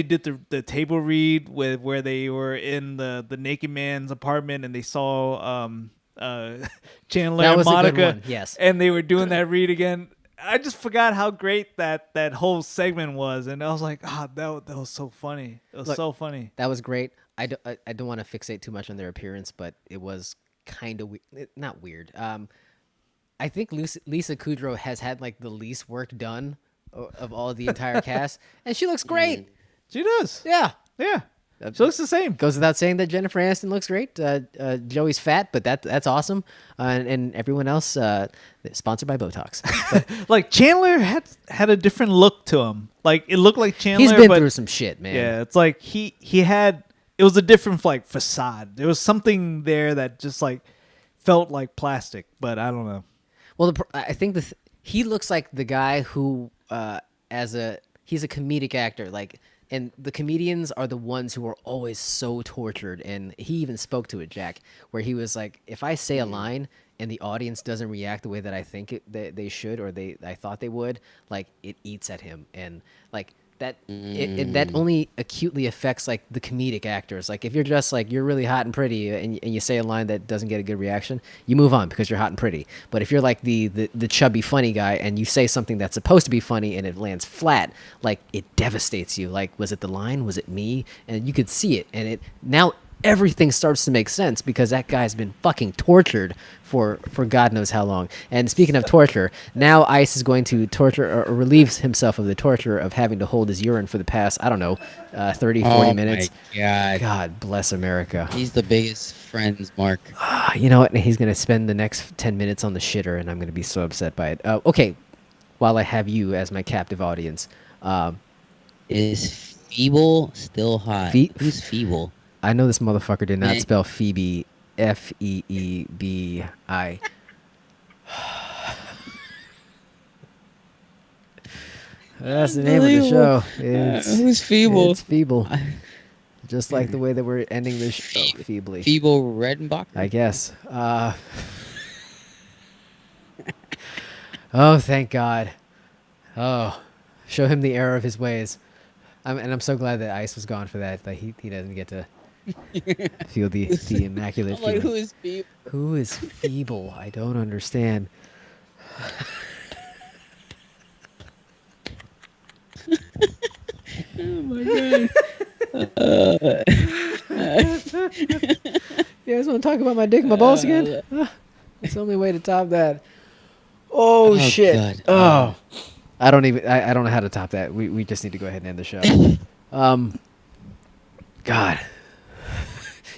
did the table read with where they were in the naked man's apartment and they saw Chandler and Monica, yes, and they were doing that read again. I just forgot how great that whole segment was, and I was like, that was so funny. It was so funny. That was great. I don't want to fixate too much on their appearance, but it was kind of not weird. I think Lisa Kudrow has had like the least work done of all of the entire cast, and she looks great. She does. Yeah. She looks the same. Goes without saying that Jennifer Aniston looks great. Joey's fat, but that's awesome. And everyone else, sponsored by Botox. But like Chandler had a different look to him. Like it looked like Chandler. He's been through some shit, man. Yeah, it's like he had. It was a different like facade. There was something there that just like felt like plastic, but I don't know. Well, I think he looks like the guy who, he's a comedic actor, like. And the comedians are the ones who are always so tortured. And he even spoke to it, Jack, where he was like, if I say a line and the audience doesn't react the way that I think they should or I thought they would, like it eats at him. And like that that only acutely affects like the comedic actors. Like if you're just like you're really hot and pretty and you say a line that doesn't get a good reaction, you move on because you're hot and pretty. But if you're like the chubby funny guy and you say something that's supposed to be funny and it lands flat, like it devastates you. Like was it the line? Was it me? And you could see it. And it now everything starts to make sense because that guy's been fucking tortured for God knows how long. And speaking of torture, now Ice is going to torture or relieves himself of the torture of having to hold his urine for the past, I don't know, 30, 40 minutes. My God. God bless America. He's the biggest Friends mark. You know what? He's going to spend the next 10 minutes on the shitter, and I'm going to be so upset by it. Okay, while I have you as my captive audience. Is Feeble still hot? Who's Feeble? I know this motherfucker did not spell Phoebe, Feebi. That's the name of the show. Who's Feeble? It's Feeble. Just like the way that we're ending this show, feebly. Feeble Redenbacher? I guess. Oh, thank God. Oh, show him the error of his ways. And I'm so glad that Ice was gone for that. Like he doesn't get to feel the immaculate feeling. Like, who is Feeble? Who is Feeble? I don't understand. Oh my God. You guys want to talk about my dick and my balls again? It's the only way to top that. Oh shit. God. Oh. I don't know how to top that. We just need to go ahead and end the show. God.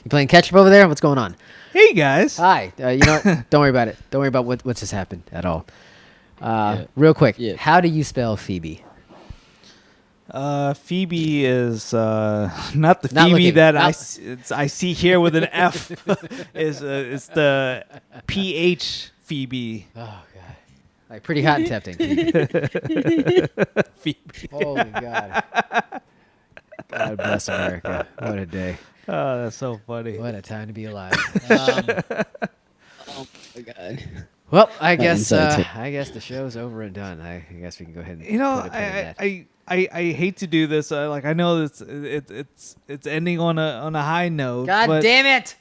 You playing catch up over there? What's going on? Hey guys. Hi. You know, don't worry about it. Don't worry about what's just happened at all. Real quick, how do you spell Phoebe? Phoebe is not the Phoebe that I see here with an F. It's the PH Phoebe. Oh God. Like pretty hot and tempting. Phoebe. Holy God. God bless America. What a day. Oh, that's so funny. What a time to be alive. Oh my God. Well, I guess the show's over and done. I guess we can go ahead and put a pin in that. I hate to do this. Like I know it's ending on a high note. God damn it!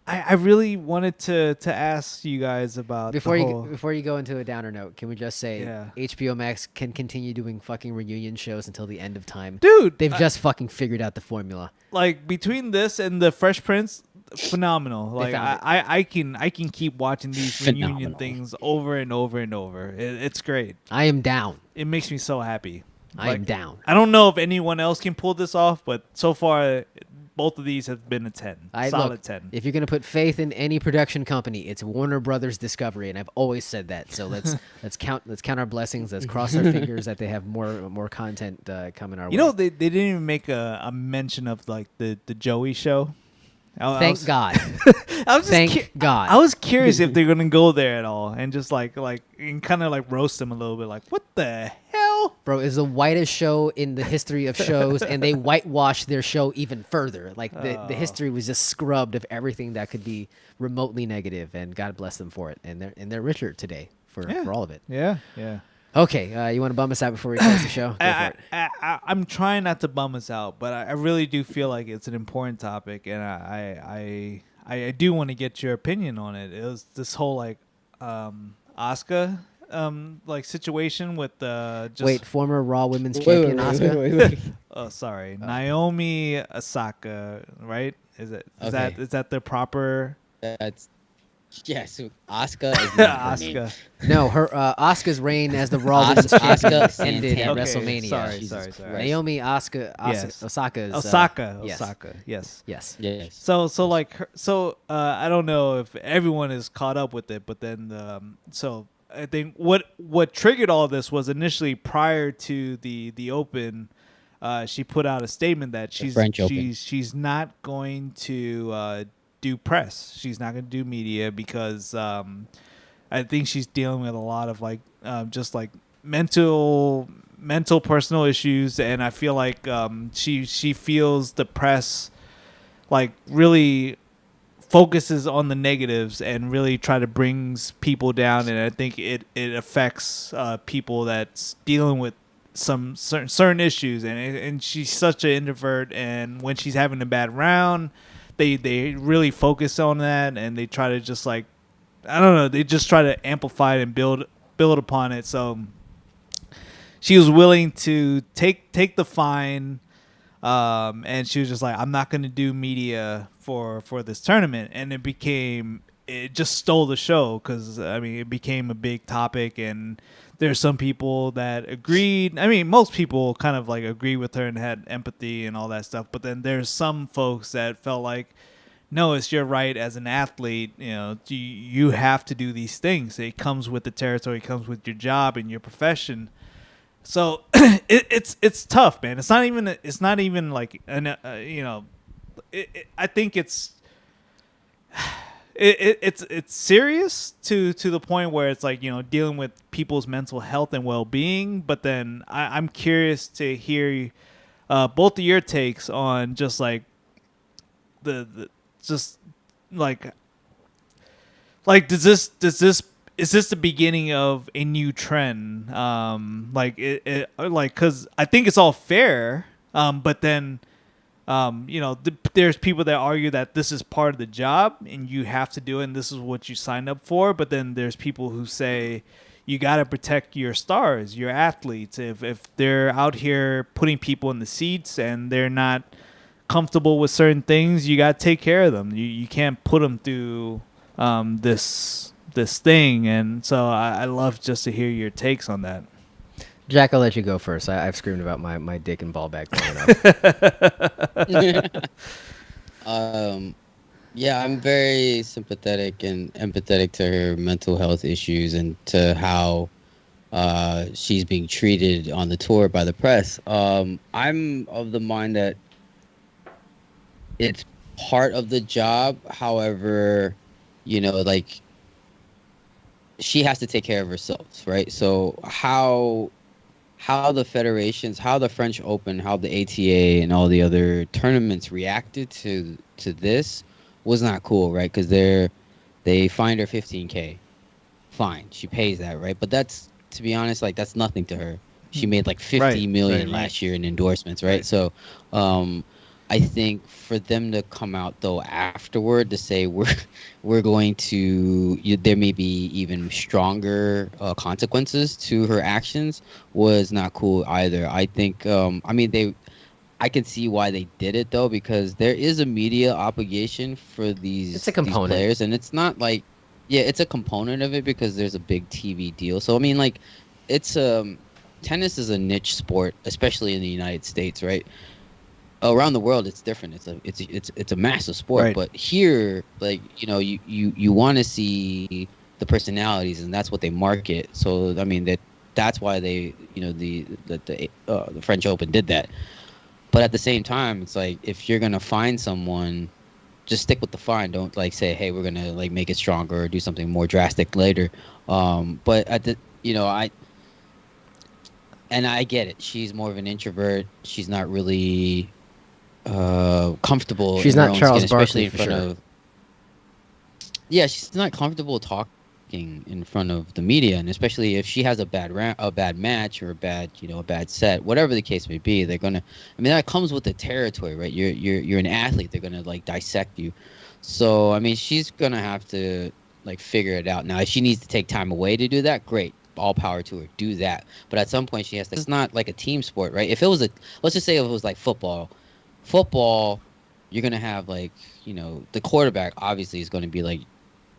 I really wanted to ask you guys about Before the you whole, before you go into a downer note, can we just say Yeah. HBO Max can continue doing fucking reunion shows until the end of time? dude. They've just fucking figured out the formula. Like between this and the Fresh Prince, phenomenal. Like found it. I can keep watching these reunion Phenomenal. things over and over and over. It's great. I am down. It makes me so happy. I am down. I don't know if anyone else can pull this off, but so far, both of these have been a 10. Solid Look, 10. If you're gonna put faith in any production company, it's Warner Brothers Discovery, and I've always said that. So let's count our blessings. Let's cross our fingers that they have more content coming our way. You know, they didn't even make a mention of like the Joey show. Thank God. I was just Thank God. I was curious if they're gonna go there at all and just like and kind of like roast them a little bit. Like, what the hell? Bro, it's the whitest show in the history of shows, and they whitewashed their show even further. Like the history was just scrubbed of everything that could be remotely negative, and God bless them for it. And they're richer today for all of it. Yeah. Okay, you want to bum us out before we close the show? Go for it. I'm trying not to bum us out, but I really do feel like it's an important topic, and I do want to get your opinion on it. It was this whole like Asuka like situation with just Wait, former Raw Women's Champion Asuka? oh sorry, Naomi Osaka, right? Is Okay. that the proper That's yes. Asuka is not her name. Asuka? No, her Asuka's reign as the Raw Women's Asuka Champion ended at Santana. Okay, WrestleMania. sorry, Jesus sorry. Christ. Naomi Osaka, Yes. Osaka's Osaka, yes. Osaka, yes. Yes. Yes. So like I don't know if everyone is caught up with it, but then so I think what triggered all this was initially prior to the Open, she put out a statement that French Open. she's not going to do press. She's not going to do media because I think she's dealing with a lot of like just like mental personal issues, and I feel like she feels the press like really focuses on the negatives and really try to brings people down, and I think it affects people that's dealing with some certain issues, and she's such an introvert, and when she's having a bad round, they really focus on that, and they try to just like I don't know, they just try to amplify it and build upon it. So she was willing to take the fine, and she was just like, I'm not going to do media for this tournament, and it just stole the show because I mean it became a big topic, and there's some people that agreed. I mean, most people kind of like agree with her and had empathy and all that stuff, but then there's some folks that felt like, no, it's your right as an athlete. You know, you have to do these things. It comes with the territory. It comes with your job and your profession. So it's tough, man. It's not even like you know. I think it's serious to the point where it's like, you know, dealing with people's mental health and well-being. But then I'm curious to hear both of your takes on just like the just like is this the beginning of a new trend? Like because I think it's all fair, but then you know, there's people that argue that this is part of the job and you have to do it and this is what you signed up for. But then there's people who say you got to protect your stars, your athletes. If they're out here putting people in the seats and they're not comfortable with certain things, you got to take care of them. You can't put them through this thing. And so I love just to hear your takes on that. Jack, I'll let you go first. I've screamed about my dick and ball bag long enough. Yeah, I'm very sympathetic and empathetic to her mental health issues and to how she's being treated on the tour by the press. I'm of the mind that it's part of the job. However, you know, like she has to take care of herself, right? So how the federations, how the French Open, how the ATA and all the other tournaments reacted to this was not cool, right? Because they fined her $15K. Fine, she pays that, right? But that's, to be honest, like that's nothing to her. She made like $50 million last year in endorsements, right? So I think for them to come out though afterward to say we're going to there may be even stronger consequences to her actions was not cool either. I think I mean I can see why they did it though, because there is a media obligation for It's a these component. players, and it's not like, yeah, it's a component of it because there's a big TV deal. So I mean, like, it's tennis is a niche sport, especially in the United States, right? Around the world, it's different. It's a massive sport, Right. but here, like, you want to see the personalities, and that's what they market. So I mean that's why they the French Open did that. But at the same time, it's like if you're gonna find someone, just stick with the fine. Don't like say, hey, we're gonna like make it stronger or do something more drastic later. But at the I get it. She's more of an introvert. She's not really comfortable She's in her not own skin, Charles especially Barkley in for front sure. of yeah, she's not comfortable talking in front of the media, and especially if she has a bad match or a bad set, whatever the case may be, they're gonna. I mean, that comes with the territory, right? You're an athlete. They're gonna like dissect you. So I mean, she's gonna have to like figure it out. Now, if she needs to take time away to do that, great. All power to her. Do that. But at some point, she has to. It's not like a team sport, right? If it was let's just say if it was like football, you're gonna have like the quarterback obviously is going to be like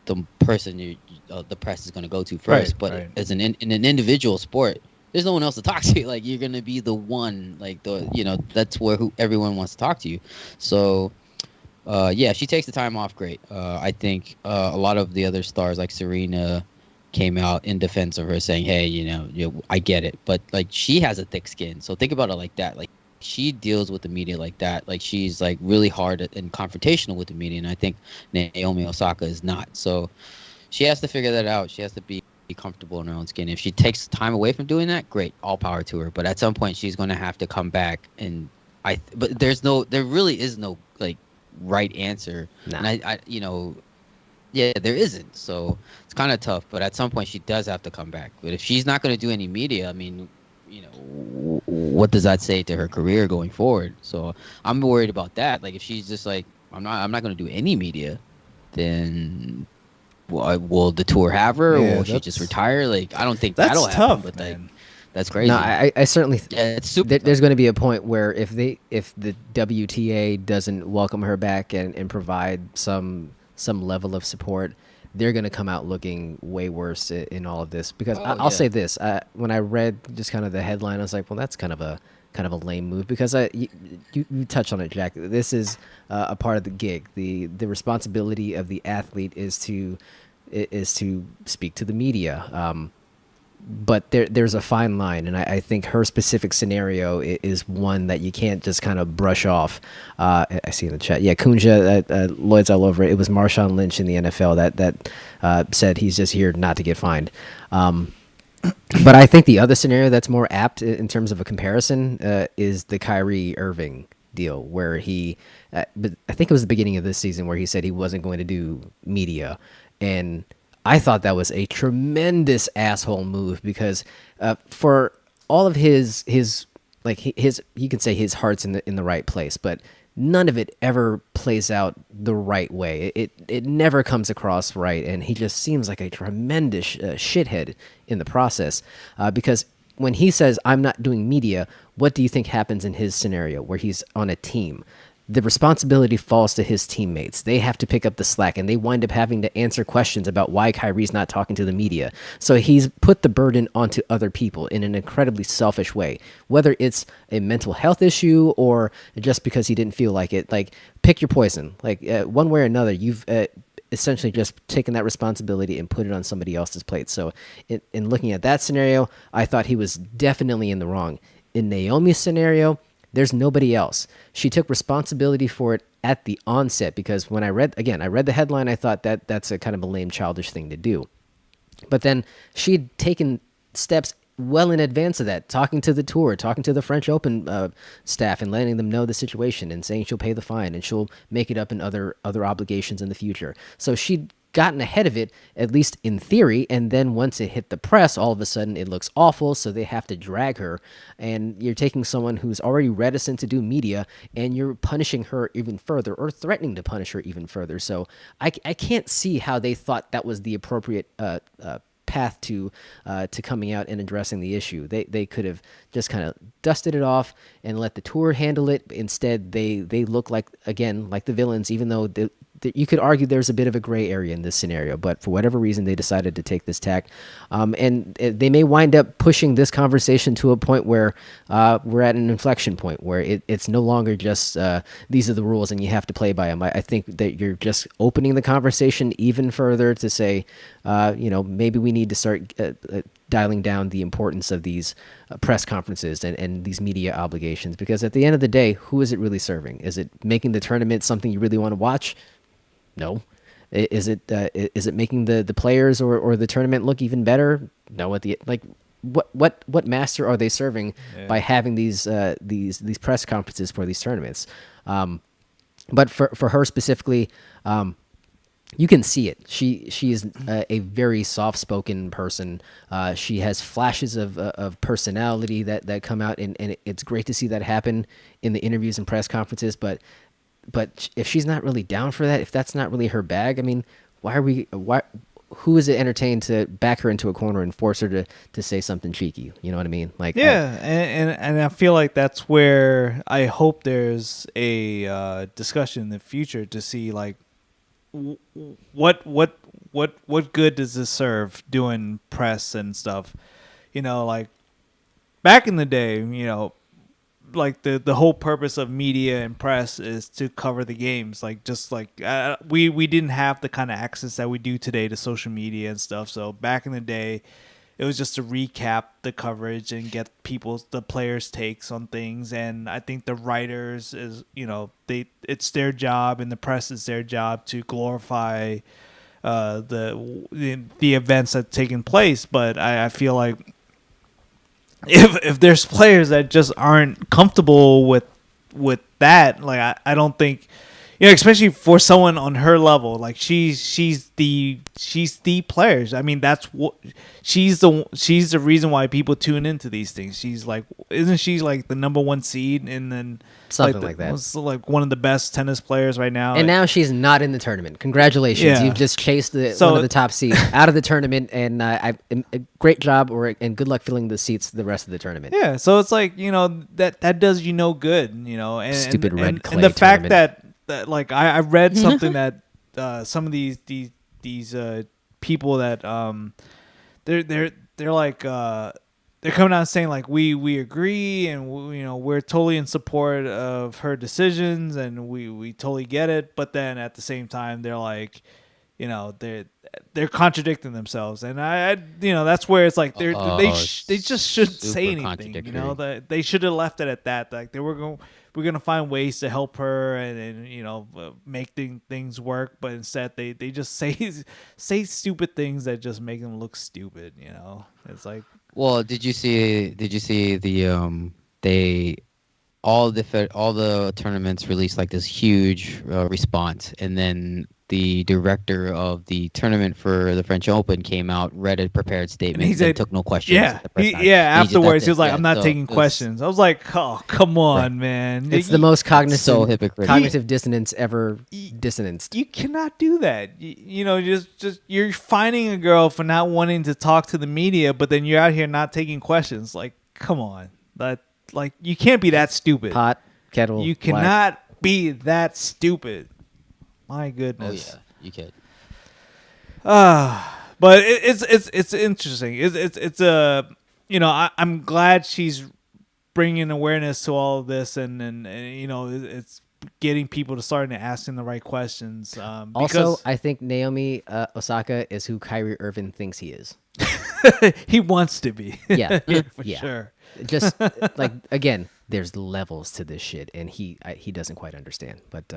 the person the press is going to go to Right. first. But Right. as in an individual sport, there's no one else to talk to. Like you're going to be the one, like that's where everyone wants to talk to you. So yeah, if she takes the time off, great. I think a lot of the other stars like Serena came out in defense of her, saying, "Hey, I get it, but like she has a thick skin, so think about it like that. Like she deals with the media like that. Like she's like really hard and confrontational with the media, and I think Naomi Osaka is not. So she has to figure that out. She has to be comfortable in her own skin. If she takes time away from doing that, great, all power to her. But at some point, she's going to have to come back, and but there really is no like right answer, Nah. and yeah, there isn't. So it's kind of tough. But at some point, she does have to come back. But if she's not going to do any media, I mean, what does that say to her career going forward? So I'm worried about that. Like if she's just like, I'm not going to do any media, then will the tour have her, or Yeah, will she just that's retire? Like I don't think that's that'll happen. tough, But like man. that's crazy. No, I certainly. Yeah, it's super There's tough. going to be a point where if the WTA doesn't welcome her back and provide some level of support, they're going to come out looking way worse in all of this. Because Oh I'll yeah. say this: when I read just kind of the headline, I was like, well, that's kind of a lame move, because you touch on it, Jack. This is a part of the gig. The responsibility of the athlete is to speak to the media. But there's a fine line, and I think her specific scenario is one that you can't just kind of brush off. I see in the chat, yeah, Kunja, Lloyd's all over it. It was Marshawn Lynch in the NFL that said he's just here not to get fined. But I think the other scenario that's more apt in terms of a comparison is the Kyrie Irving deal, where but I think it was the beginning of this season where he said he wasn't going to do media, and I thought that was a tremendous asshole move, because for all of his you can say his heart's in the right place, but none of it ever plays out the right way. It never comes across right, and he just seems like a tremendous shithead in the process. Because when he says, "I'm not doing media," what do you think happens in his scenario where he's on a team? The responsibility falls to his teammates. They have to pick up the slack, and they wind up having to answer questions about why Kyrie's not talking to the media. So he's put the burden onto other people in an incredibly selfish way, whether it's a mental health issue or just because he didn't feel like it. Like, pick your poison. Like, one way or another, you've essentially just taken that responsibility and put it on somebody else's plate. So in looking at that scenario, I thought he was definitely in the wrong. In Naomi's scenario, there's nobody else. She took responsibility for it at the onset, because when I read the headline, I thought that's a kind of a lame, childish thing to do. But then she'd taken steps well in advance of that, talking to the tour, talking to the French Open staff, and letting them know the situation, and saying she'll pay the fine and she'll make it up in other obligations in the future. So she'd gotten ahead of it, at least in theory, and then once it hit the press, all of a sudden it looks awful, so they have to drag her. And you're taking someone who's already reticent to do media, and you're punishing her even further, or threatening to punish her even further. So I can't see how they thought that was the appropriate path to coming out and addressing the issue. They could have just kind of dusted it off and let the tour handle it. Instead, they look like, again, like the villains, even though you could argue there's a bit of a gray area in this scenario, but for whatever reason, they decided to take this tack. And they may wind up pushing this conversation to a point where we're at an inflection point where it's no longer just these are the rules and you have to play by them. I think that you're just opening the conversation even further to say, maybe we need to start dialing down the importance of these press conferences and these media obligations, because at the end of the day, who is it really serving? Is it making the tournament something you really want to watch? No. Is it making the players or the tournament look even better? No. What master are they serving by having these press conferences for these tournaments? But for her specifically, you can see it. She is a very soft-spoken person. She has flashes of personality that come out, and it's great to see that happen in the interviews and press conferences. But if she's not really down for that, if that's not really her bag, I mean, who is it entertained to back her into a corner and force her to say something cheeky? You know what I mean? Like, and I feel like that's where I hope there's a discussion in the future to see, like, what good does this serve doing press and stuff? Like back in the day, like the whole purpose of media and press is to cover the games. Like, just like we didn't have the kind of access that we do today to social media and stuff. So back in the day, it was just to recap the coverage and get the players' takes on things. And I think the writers it's their job, and the press is their job to glorify the events that taken place. But I feel like if there's players that just aren't comfortable with that, like I don't think, especially for someone on her level, like she's the players. I mean, that's what she's the reason why people tune into these things. She's like, isn't she like the number one seed, and then something like that? Like one of the best tennis players right now. And now she's not in the tournament. Congratulations, you've just chased one of the top seeds out of the tournament, and a great job, and good luck filling the seats the rest of the tournament. Yeah, so it's like that does you no good, and stupid red clay and the fact tournament. that like I read something that some of these people that they're like they're coming out saying like we agree, and we're totally in support of her decisions, and we totally get it, but then at the same time they're like they're contradicting themselves, and I that's where it's like they just shouldn't say anything. That they should have left it at that. Like we're gonna find ways to help her and make things work, but instead they just say stupid things that just make them look stupid. It's like, well, did you see the they all the tournaments released like this huge response, and then the director of the tournament for the French Open came out, read a prepared statement, and took no questions. Afterwards, he was like, "I'm not taking questions." I was like, "Oh, come on, man!" It's the most cognitive dissonance ever. Dissonanced. You cannot do that. Just you're finding a girl for not wanting to talk to the media, but then you're out here not taking questions. Like, come on, like you can't be that stupid. Pot, kettle. You cannot be that stupid. My goodness. Oh yeah, you could. But it's interesting. It's I'm glad she's bringing awareness to all of this, and it's getting people to starting to asking the right questions. Also, I think Naomi Osaka is who Kyrie Irving thinks he is. He wants to be. Yeah, for sure. Just like, again, there's levels to this shit, and he doesn't quite understand. But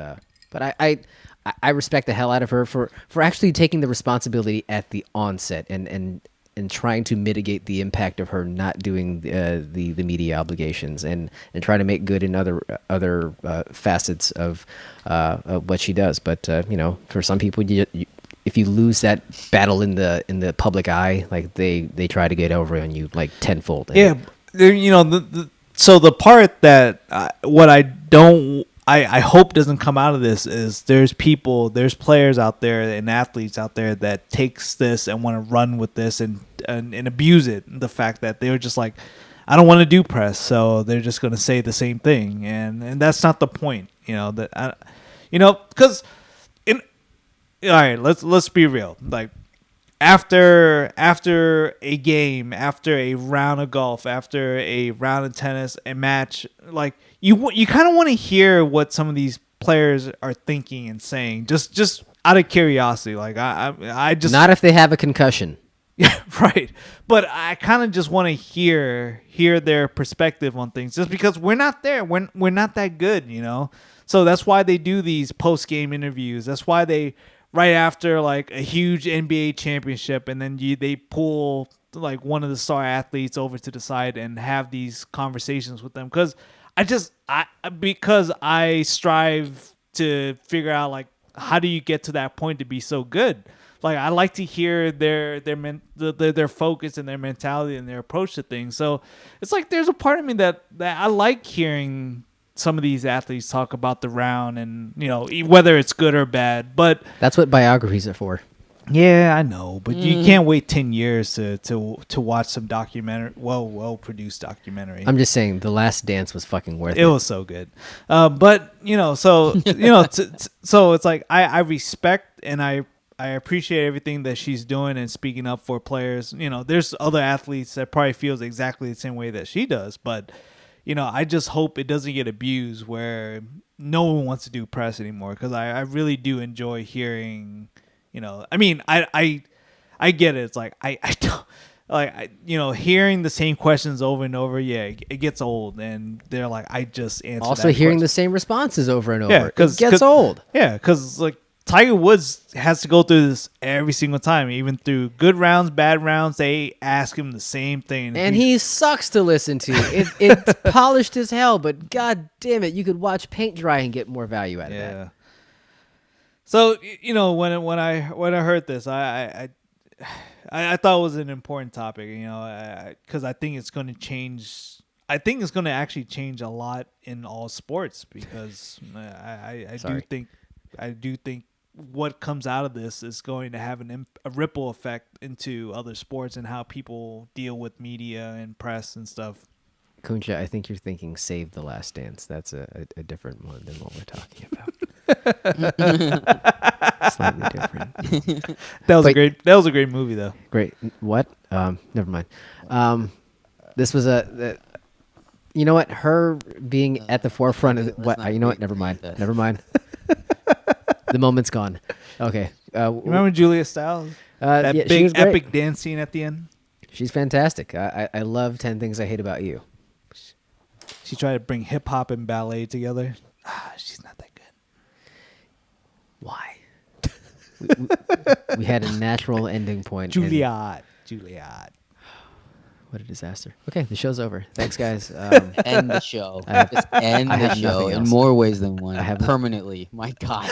I respect the hell out of her for actually taking the responsibility at the onset and trying to mitigate the impact of her not doing the media obligations and trying to make good in other facets of what she does. But for some people, if you lose that battle in the public eye, like they try to get over on you like tenfold. Yeah, you know, so the part that what I hope doesn't come out of this is there's players out there and athletes out there that takes this and want to run with this and abuse it. The fact that they're just like, I don't want to do press, so they're just going to say the same thing, and that's not the point, you know. Because all right, let's be real. Like after a game, after a round of golf, after a round of tennis, a match, like you kind of want to hear what some of these players are thinking and saying, just out of curiosity. Like I just not if they have a concussion. Yeah, right. But I kind of just want to hear their perspective on things, just because we're not there. We're not that good, you know. So that's why they do these post game interviews. That's why they right after like a huge NBA championship, and then they pull like one of the star athletes over to the side and have these conversations with them, because I strive to figure out like, how do you get to that point to be so good? Like I like to hear their focus and their mentality and their approach to things. So it's like there's a part of me that I like hearing some of these athletes talk about the round, and you know, whether it's good or bad. But that's what biographies are for. Yeah, I know, but you can't wait 10 years to watch some documentary, well produced documentary. I'm just saying, The Last Dance was fucking worth it. It was so good, but you know, so you know, so it's like I respect and I appreciate everything that she's doing and speaking up for players. You know, there's other athletes that probably feels exactly the same way that she does, but you know, I just hope it doesn't get abused where no one wants to do press anymore, because I really do enjoy hearing. You know, I mean, I get it. It's like I don't like you know, hearing the same questions over and over. Yeah, it gets old, and they're like, I just answer. Also, hearing the same responses over and over. Yeah, it gets old. Yeah, because like Tiger Woods has to go through this every single time, even through good rounds, bad rounds. They ask him the same thing, and he sucks to listen to. It's polished as hell, but god damn it, you could watch paint dry and get more value out of that. So you know, when I heard this, I thought it was an important topic, you know, because I think it's going to change. I think it's going to actually change a lot in all sports, because I do think what comes out of this is going to have a ripple effect into other sports and how people deal with media and press and stuff. Kuncha, I think you're thinking Save the Last Dance. That's a different one than what we're talking about. Slightly different. That was a great movie, though. Great. What? Never mind. This was you know what? Her being at the forefront of what? You know what? Never mind. Never mind. The moment's gone. Okay. Remember Julia Stiles? That big epic dance scene at the end. She's fantastic. I love 10 Things I Hate About You. She tried to bring hip hop and ballet together. She's not that good. Why? we had a natural ending point. Juliet. What a disaster. Okay, the show's over. Thanks, guys. End the show. Just end the show in more ways than one. Permanently. My God.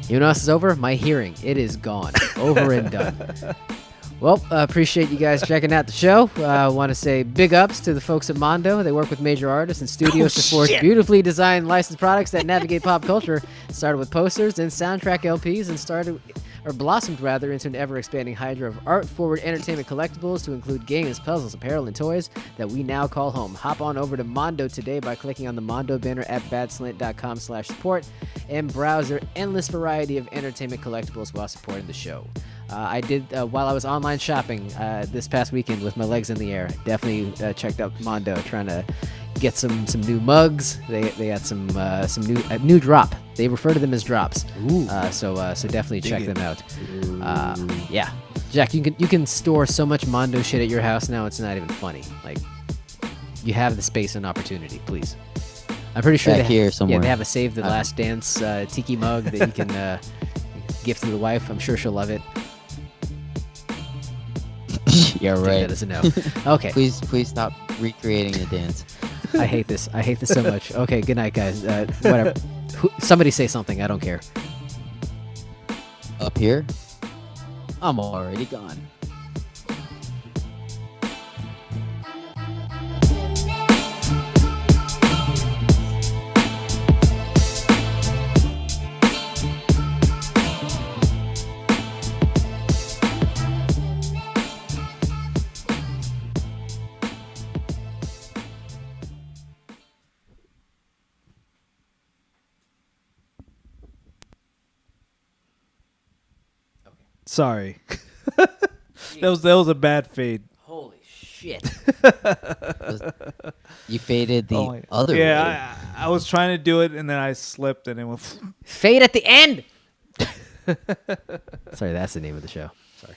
You know what else is over? My hearing. It is gone. Over and done. Well, appreciate you guys checking out the show. I want to say big ups to the folks at Mondo. They work with major artists and studios to forge beautifully designed licensed products that navigate pop culture. Started with posters and soundtrack LPs and blossomed into an ever-expanding hydra of art-forward entertainment collectibles to include games, puzzles, apparel, and toys that we now call home. Hop on over to Mondo today by clicking on the Mondo banner at badslant.com/support and browse their endless variety of entertainment collectibles while supporting the show. I did while I was online shopping this past weekend with my legs in the air. Definitely checked out Mondo, trying to get some new mugs. They got some new drop. They refer to them as drops. Ooh. So definitely check them out. Yeah, Jack, you can store so much Mondo shit at your house now. It's not even funny. Like, you have the space and opportunity. Please. I'm pretty sure they have a Save the Last Dance tiki mug that you can gift to the wife. I'm sure she'll love it. Yeah, right. That is a no. Okay. Please stop recreating the dance. I hate this so much. Okay, good night, guys. Whatever. Somebody say something. I don't care. Up here, I'm already gone. Sorry. that was a bad fade. Holy shit. You faded the Oh my- other way. Yeah, I was trying to do it and then I slipped and it went. Fade at the end. Sorry, that's the name of the show. Sorry.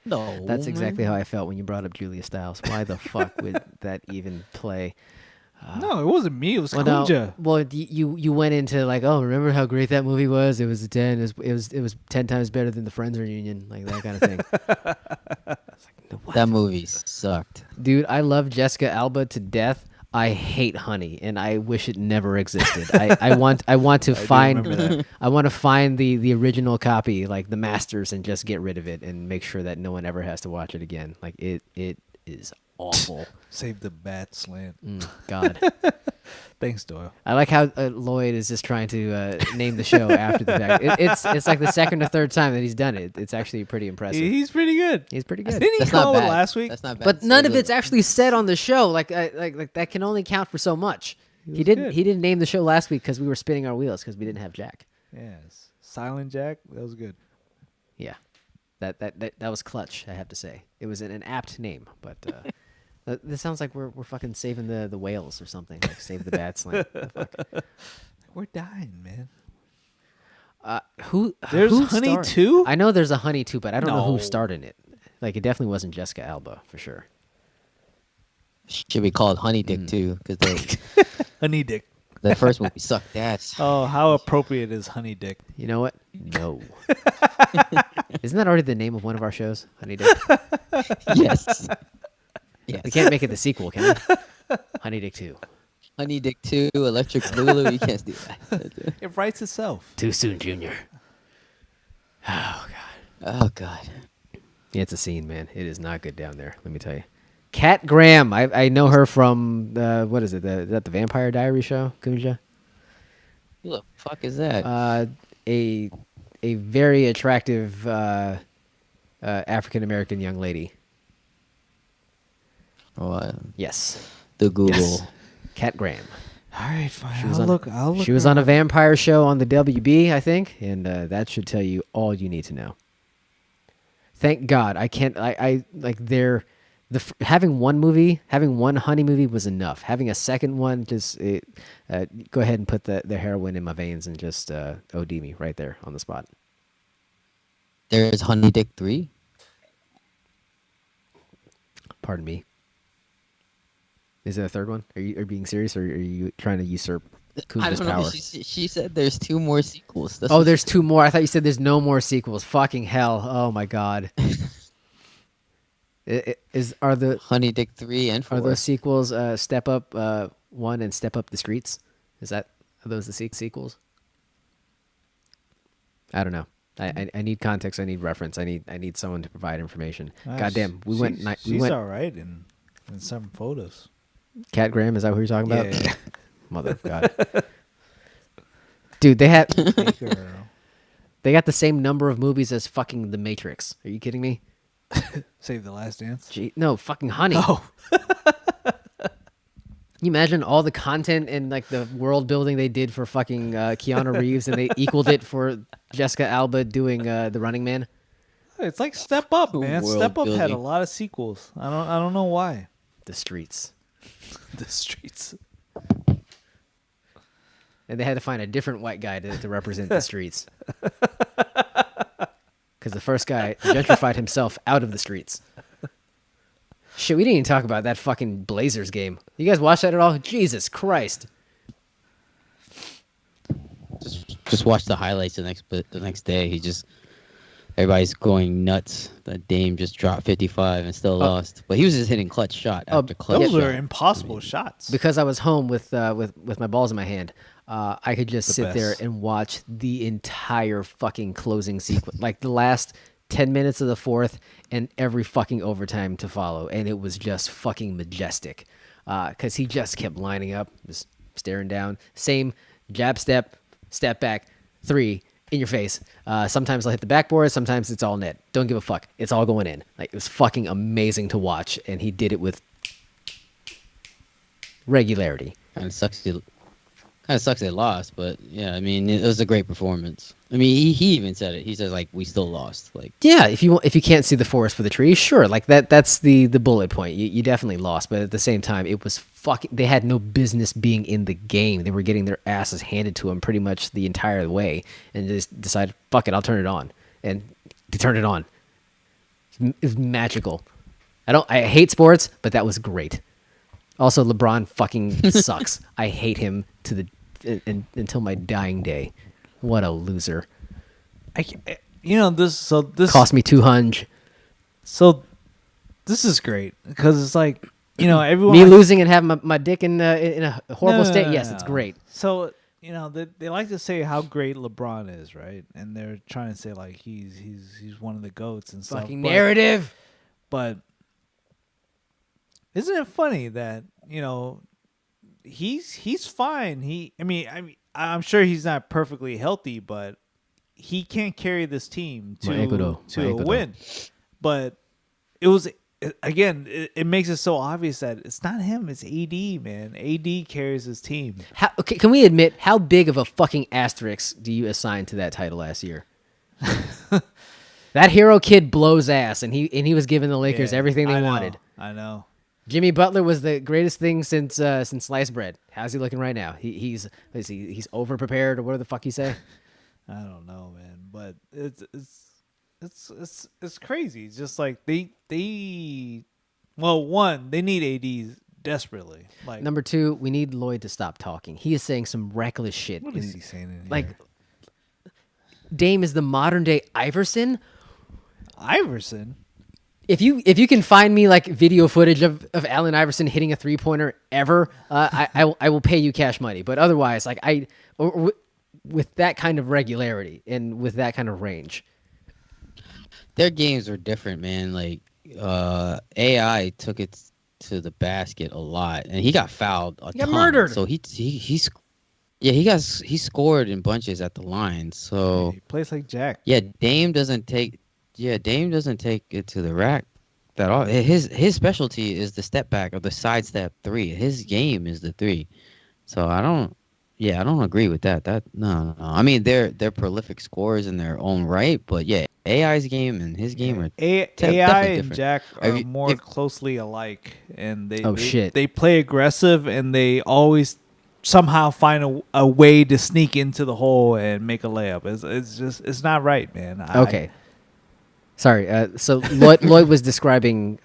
No, That's exactly how I felt when you brought up Julia Stiles. Why the fuck would that even play? No, it wasn't me. It was Well, Kunja. you went into like, oh, remember how great that movie was? It was a 10. It was 10 times better than the Friends reunion, like that kind of thing. It's like, no, what? That movie sucked. Dude, I love Jessica Alba to death. I hate Honey, and I wish it never existed. I want to find remember that. I want to find the original copy, like the masters, and just get rid of it and make sure that no one ever has to watch it again. Like it is awful. Save the Badslant. God. Thanks, Doyle. I like how Lloyd is just trying to name the show after the fact. It's like the second or third time that he's done it. It's actually pretty impressive. He's pretty good. He's pretty good. Didn't he That's not call it bad. last week? That's not bad. But So none of good. it's actually said on the show. Like that can only count for so much. He was didn't good. he didn't name the show last week because we were spinning our wheels because we didn't have Jack. Yes. Silent Jack. That was good. Yeah, that was clutch. I have to say it was an apt name, but. This sounds like we're fucking saving the whales or something. Like save the Badslant. The fuck? We're dying, man. There's Honey too? I know there's a Honey too, but I don't know No. who starred in it. Like it definitely wasn't Jessica Alba for sure. Should be called Honey Dick too, because Honey Dick. the first movie sucked ass. Oh, how appropriate is Honey Dick? You know what? No. Isn't that already the name of one of our shows? Honey Dick. Yes. Yes. We can't make it the sequel, can we? Honey Dick 2. Honey Dick 2, Electric Boogaloo. You can't do that. It writes itself. Too soon, Junior. Oh god. Oh God. Yeah, it's a scene, man. It is not good down there. Let me tell you. Kat Graham. I know her from what is it? Is that the Vampire Diary show? Kunja. Who the fuck is that? A very attractive African American young lady. Oh, Yes. the Google. Yes. Kat Graham. All right, fine. She was I'll on- look. She was on a vampire show on the WB, I think, and that should tell you all you need to know. Thank God. I can't. I like having one movie, having one Honey movie was enough. Having a second one, just go ahead and put the heroin in my veins and just OD me right there on the spot. There's Honey Dick 3. Pardon me. Is there a third one? Are you being serious, or are you trying to usurp I Kunja's don't know. power? She said there's 2 more sequels. That's Oh, what- there's 2 more. I thought you said there's no more sequels. Fucking hell! Oh my God. Are the Honey Dick 3 and 4. Are those sequels Step Up 1 and Step Up the Streets? Are those the sequels? I don't know. I need context. I need reference. I need someone to provide information. Goddamn, we went. She's all right in some photos. Kat Graham, is that who you're talking about? Yeah. Mother of God. Dude, they got the same number of movies as fucking The Matrix. Are you kidding me? Save the Last Dance. Gee, no, fucking Honey. Oh, Can you imagine all the content and like the world building they did for fucking Keanu Reeves, and they equaled it for Jessica Alba doing The Running Man? it's like Step Up, man. World Step Up had a building. lot of sequels. I don't know why. The Streets. The Streets. And they had to find a different white guy to represent The Streets. Because the first guy gentrified himself out of the streets. Shit, we didn't even talk about that fucking Blazers game. You guys watch that at all? Jesus Christ. Just watch the highlights the next day. everybody's going nuts that Dame just dropped 55 and still lost. But he was just hitting clutch shot after clutch Those shot. are impossible shots. Because I was home with my balls in my hand, I could just sit there best. and watch the entire fucking closing sequence, like the last 10 minutes of the fourth and every fucking overtime to follow, and it was just fucking majestic. Because he just kept lining up, just staring down, same jab step back, three in your face. Sometimes I'll hit the backboard, sometimes it's all net. Don't give a fuck. It's all going in. Like, it was fucking amazing to watch, and he did it with regularity. Kind of sucks. Kind of sucks they lost, but yeah, I mean, it was a great performance. I mean, he even said it. He says like, we still lost. Like, Yeah, if you can't see the forest for the trees, sure, like that's the bullet point. You definitely lost, but at the same time, it was fucking. They had no business being in the game. They were getting their asses handed to them pretty much the entire way, and just decided, fuck it, I'll turn it on, and they turned it on. It was magical. I hate sports, but that was great. Also, LeBron fucking sucks. I hate him until my dying day. What a loser. This Cost me 200. So this is great because it's like, everyone Me losing and having my dick in a horrible state. Yes, it's No. great. So they like to say how great LeBron is, right? And they're trying to say like he's one of the goats and stuff. Fucking narrative. But isn't it funny that he's fine. I'm sure he's not perfectly healthy, but he can't carry this team to a win. But it was again. It makes it so obvious that it's not him. It's AD, man. AD carries his team. Okay, can we admit how big of a fucking asterisk do you assign to that title last year? That hero kid blows ass, and he was giving the Lakers Yeah, everything they I know, wanted. I know. Jimmy Butler was the greatest thing since sliced bread. How's he looking right now? He's over prepared, or what the fuck you say? I don't know, man, but it's crazy. It's just like they need ADs desperately. Like, Number two, we need Lloyd to stop talking. He is saying some reckless shit. what is he saying in here? Like, Dame is the modern day Iverson. Iverson. If you can find me like video footage of Allen Iverson hitting a 3-pointer ever, I will pay you cash money. But otherwise, like with that kind of regularity and with that kind of range, their games are different, man. Like, AI took it to the basket a lot, and he got fouled a ton. got murdered. So he scored in bunches at the line. So He plays like Jack. yeah, Dame doesn't take it to the rack at all. His specialty is the step back or the sidestep three. His game is the three. So I don't agree with that. No. I mean, they're prolific scorers in their own right, but yeah, AI's game and his game are AI definitely and different. Jack are If you- more if- closely alike, and shit. they play aggressive, and they always somehow find a way to sneak into the hole and make a layup. It's not right, man. okay. Sorry. So Lloyd was describing.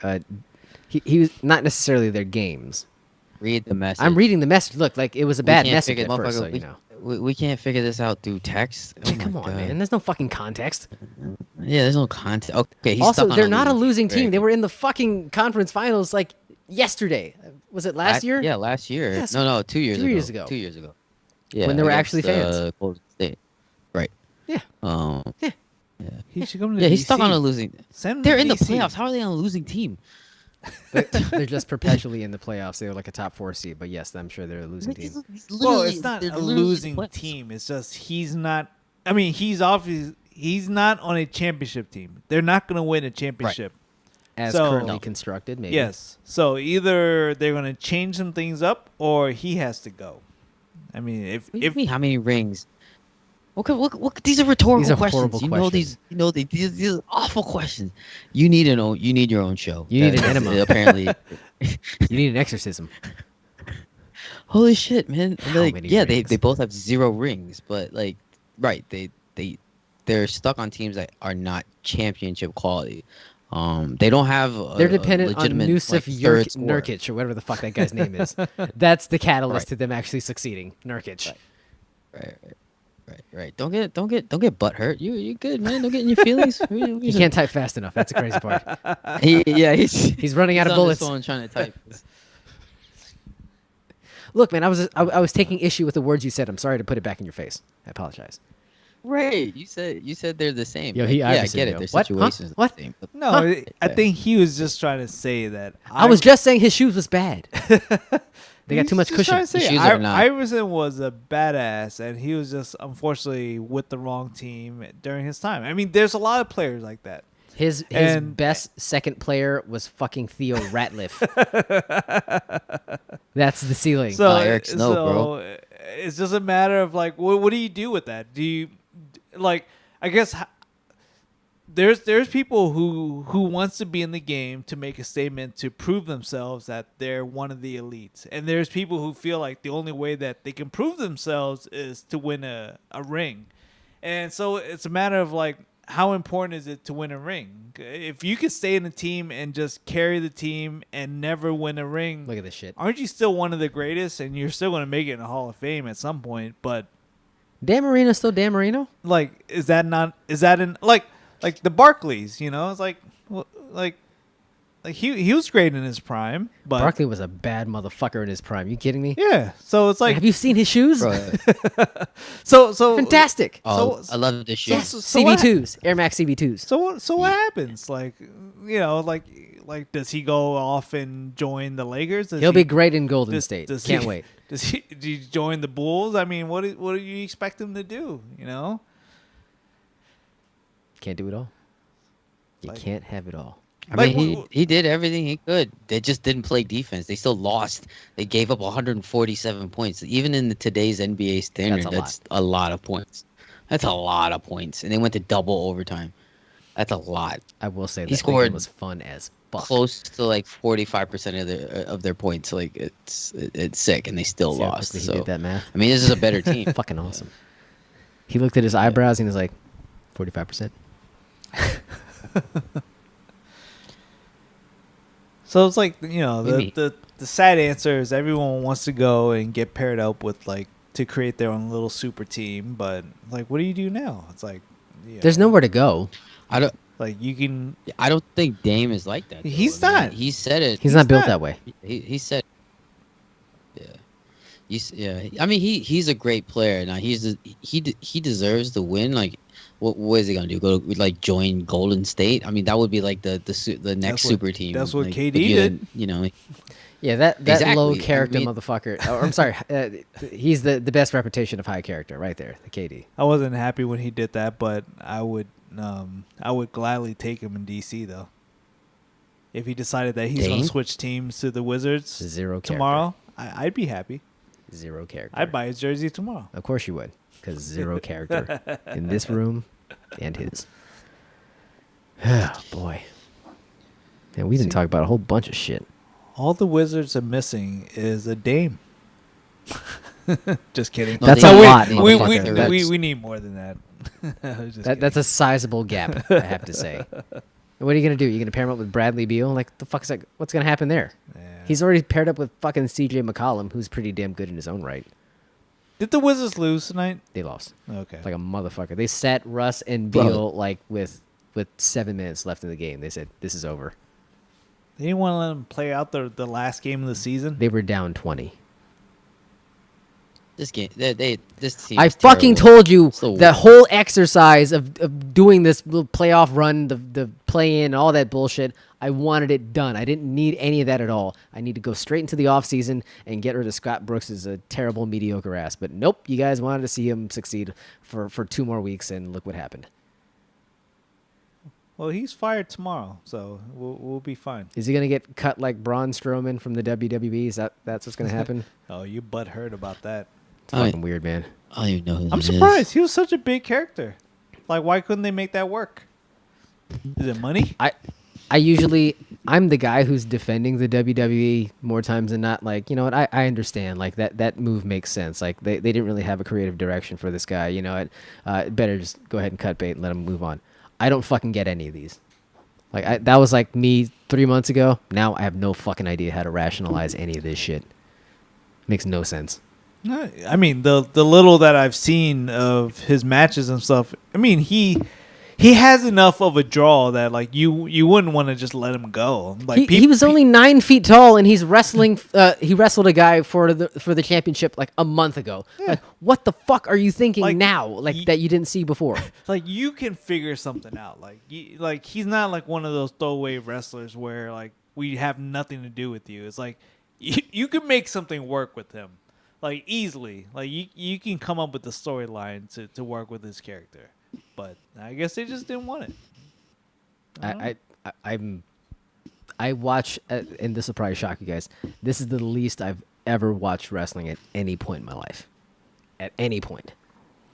He was not necessarily their games. Read the message. I'm reading the message. Look, like it was a bad can't message figure- at first, so motherfucker, you know. We can't figure this out through text. Oh my Come on, God. man. There's no fucking context. Yeah, there's no context. Okay, he's Also, stuck on they're not a losing Very team. They good. were in the fucking conference finals like yesterday. Was it last year? Yeah, last year. Yes, No, 2 years 2 ago. years ago. 2 years ago. Yeah, When there were against, actually fans. Golden State. Right. Yeah. He should come to Yeah, he's DC. stuck on a losing. Send him They're to in the DC. playoffs. How are they on a losing team? They're just perpetually in the playoffs. They were like a top 4 seed, but yes, I'm sure they're a losing team. Well, it's not a losing team. It's just he's not. I mean, he's not on a championship team. They're not going to win a championship. As So- currently No. constructed, maybe. Yes. So either they're going to change some things up, or he has to go. I mean, What do you mean, how many rings? What, these are rhetorical These are questions. horrible You know questions. these are awful questions. You need your own show. You need an That's- enema. Apparently. You need an exorcism. Holy shit, man! How Like, many yeah, rings? they both have 0 rings, but like, right? They're stuck on teams that are not championship quality. They don't have. They're dependent on legitimate, Nusif like, third scorer. Nurkic or whatever the fuck that guy's name is. That's the catalyst Right. to them actually succeeding. Nurkic. Right. Right. Don't get butt hurt. You good, man. Don't get in your feelings. He can't type fast enough. That's the crazy part. He's running out of on bullets. His phone trying to type. Look, man, I was taking issue with the words you said. I'm sorry to put it back in your face. I apologize. Right. You said they're the same. Yo, Like, he I obviously get it. knew. Their What? Huh? situations are What? the same. But No, Huh? I think he was just trying to say that. I was just saying his shoes was bad. They got too much cushion. The shoes are not. Iverson was a badass, and he was just unfortunately with the wrong team during his time. I mean, there's a lot of players like that. His And- best second player was fucking Theo Ratliff. That's the ceiling. So, Eric Snow, bro. It's just a matter of like, what do you do with that? Do you like? I guess there's people who wants to be in the game to make a statement to prove themselves that they're one of the elites, and there's people who feel like the only way that they can prove themselves is to win a ring, and so it's a matter of like, how important is it to win a ring? If you could stay in the team and just carry the team and never win a ring, Look at this shit. aren't you still one of the greatest? And you're still going to make it in the Hall of Fame at some point. But Dan Marino's still Dan Marino? like, is that in like the Barclays? You know, it's like he was great in his prime, but Barkley was a bad motherfucker in his prime. You kidding me? yeah. So it's like Have you seen his shoes? Bro, so Fantastic. oh, I love this shit. Yes, so what- CB2s, Air Max CB2s. So what happens? Like, you know, like does he go off and join the Lakers? Does He'll he- be great in Golden does- State. does Can't he- wait. Does he join the Bulls? I mean, what do you expect him to do? You know, Can't do it all. You Like- can't have it all. I Like, mean, he did everything he could. They just didn't play defense. They still lost. They gave up 147 points. Even in today's NBA standard, That's a that's a lot of points. That's a lot of points. And they went to double overtime. That's a lot. I will say He that scored game was fun as fuck. Close to like 45% of their points. Like it's sick, and they still See how lost. quickly he So did that math? I mean, this is a better team. Fucking awesome. He looked at his eyebrows and he was like, 45%. so it's like, you know, Maybe. the sad answer is everyone wants to go and get paired up with like to create their own little super team, but like, what do you do now? It's like, you There's know, nowhere to go. like you can. I don't think Dame is like that. Though. He's I mean, not. He said it. He's not built not. that way. He said, yeah. I mean, he's a great player. Now he deserves the win. Like, what is he gonna do? Go like join Golden State? I mean, that would be like the next what- super team. that's what like, KD if you did. didn't, You know, Yeah, that Exactly. low I character mean- motherfucker. Or, I'm sorry. He's the best reputation of high character right there, the KD. I wasn't happy when he did that, but I would gladly take him in DC though. If he decided that he's going Dame? to switch teams to the Wizards Zero character. tomorrow, I'd be happy. Zero character. I'd buy his jersey tomorrow. Of course you would, because zero character in this room and his. Oh, boy. And we didn't talk about a whole bunch of shit. All the Wizards are missing is a Dame. Just kidding. No, That's they- a they- lot, they- motherfucker. we need more than that. I was just That's a sizable gap, I have to say. And what are you going to do? You're going to pair him up with Bradley Beal? Like, the fuck is that? What's going to happen there? Yeah. He's already paired up with fucking CJ McCollum, who's pretty damn good in his own right. Did the Wizards lose tonight? They lost. Okay. Like a motherfucker. They sat Russ and Bro. Beal like with 7 minutes left in the game. They said, this is over. They didn't want to let them play out the last game of the season. They were down 20. this game, this team. I is fucking terrible. told you So- the whole exercise of doing this little playoff run, the play in, all that bullshit. I wanted it done. I didn't need any of that at all. I need to go straight into the offseason and get rid of Scott Brooks as a terrible, mediocre ass. But nope, you guys wanted to see him succeed for 2 more weeks, and look what happened. Well, he's fired tomorrow, so we'll be fine. Is he gonna get cut like Braun Strowman from the WWE? That's what's gonna happen? Oh, you butthurt about that. It's I- fucking weird, man. I don't even know who I'm that is. surprised. He was such a big character. Like, why couldn't they make that work? Is it money? I'm the guy who's defending the WWE more times than not. Like, you know what? I understand. Like that move makes sense. Like they didn't really have a creative direction for this guy. You know, better just go ahead and cut bait and let him move on. I don't fucking get any of these. Like that was like me 3 months ago. Now I have no fucking idea how to rationalize any of this shit. Makes no sense. I mean, the little that I've seen of his matches and stuff. I mean, he has enough of a draw that like you wouldn't want to just let him go. Like he was only 9 feet tall, and he's wrestling. He wrestled a guy for the championship like a month ago. Yeah. Like, what the fuck are you thinking Like, now? Like that you didn't see before? like you can figure something out. Like he's not like one of those throwaway wrestlers where like we have nothing to do with you. It's like you can make something work with him, like easily. Like you can come up with the storyline to work with his character. But I guess they just didn't want it. I watch, and this will probably shock you guys. This is the least I've ever watched wrestling at any point in my life. At any point,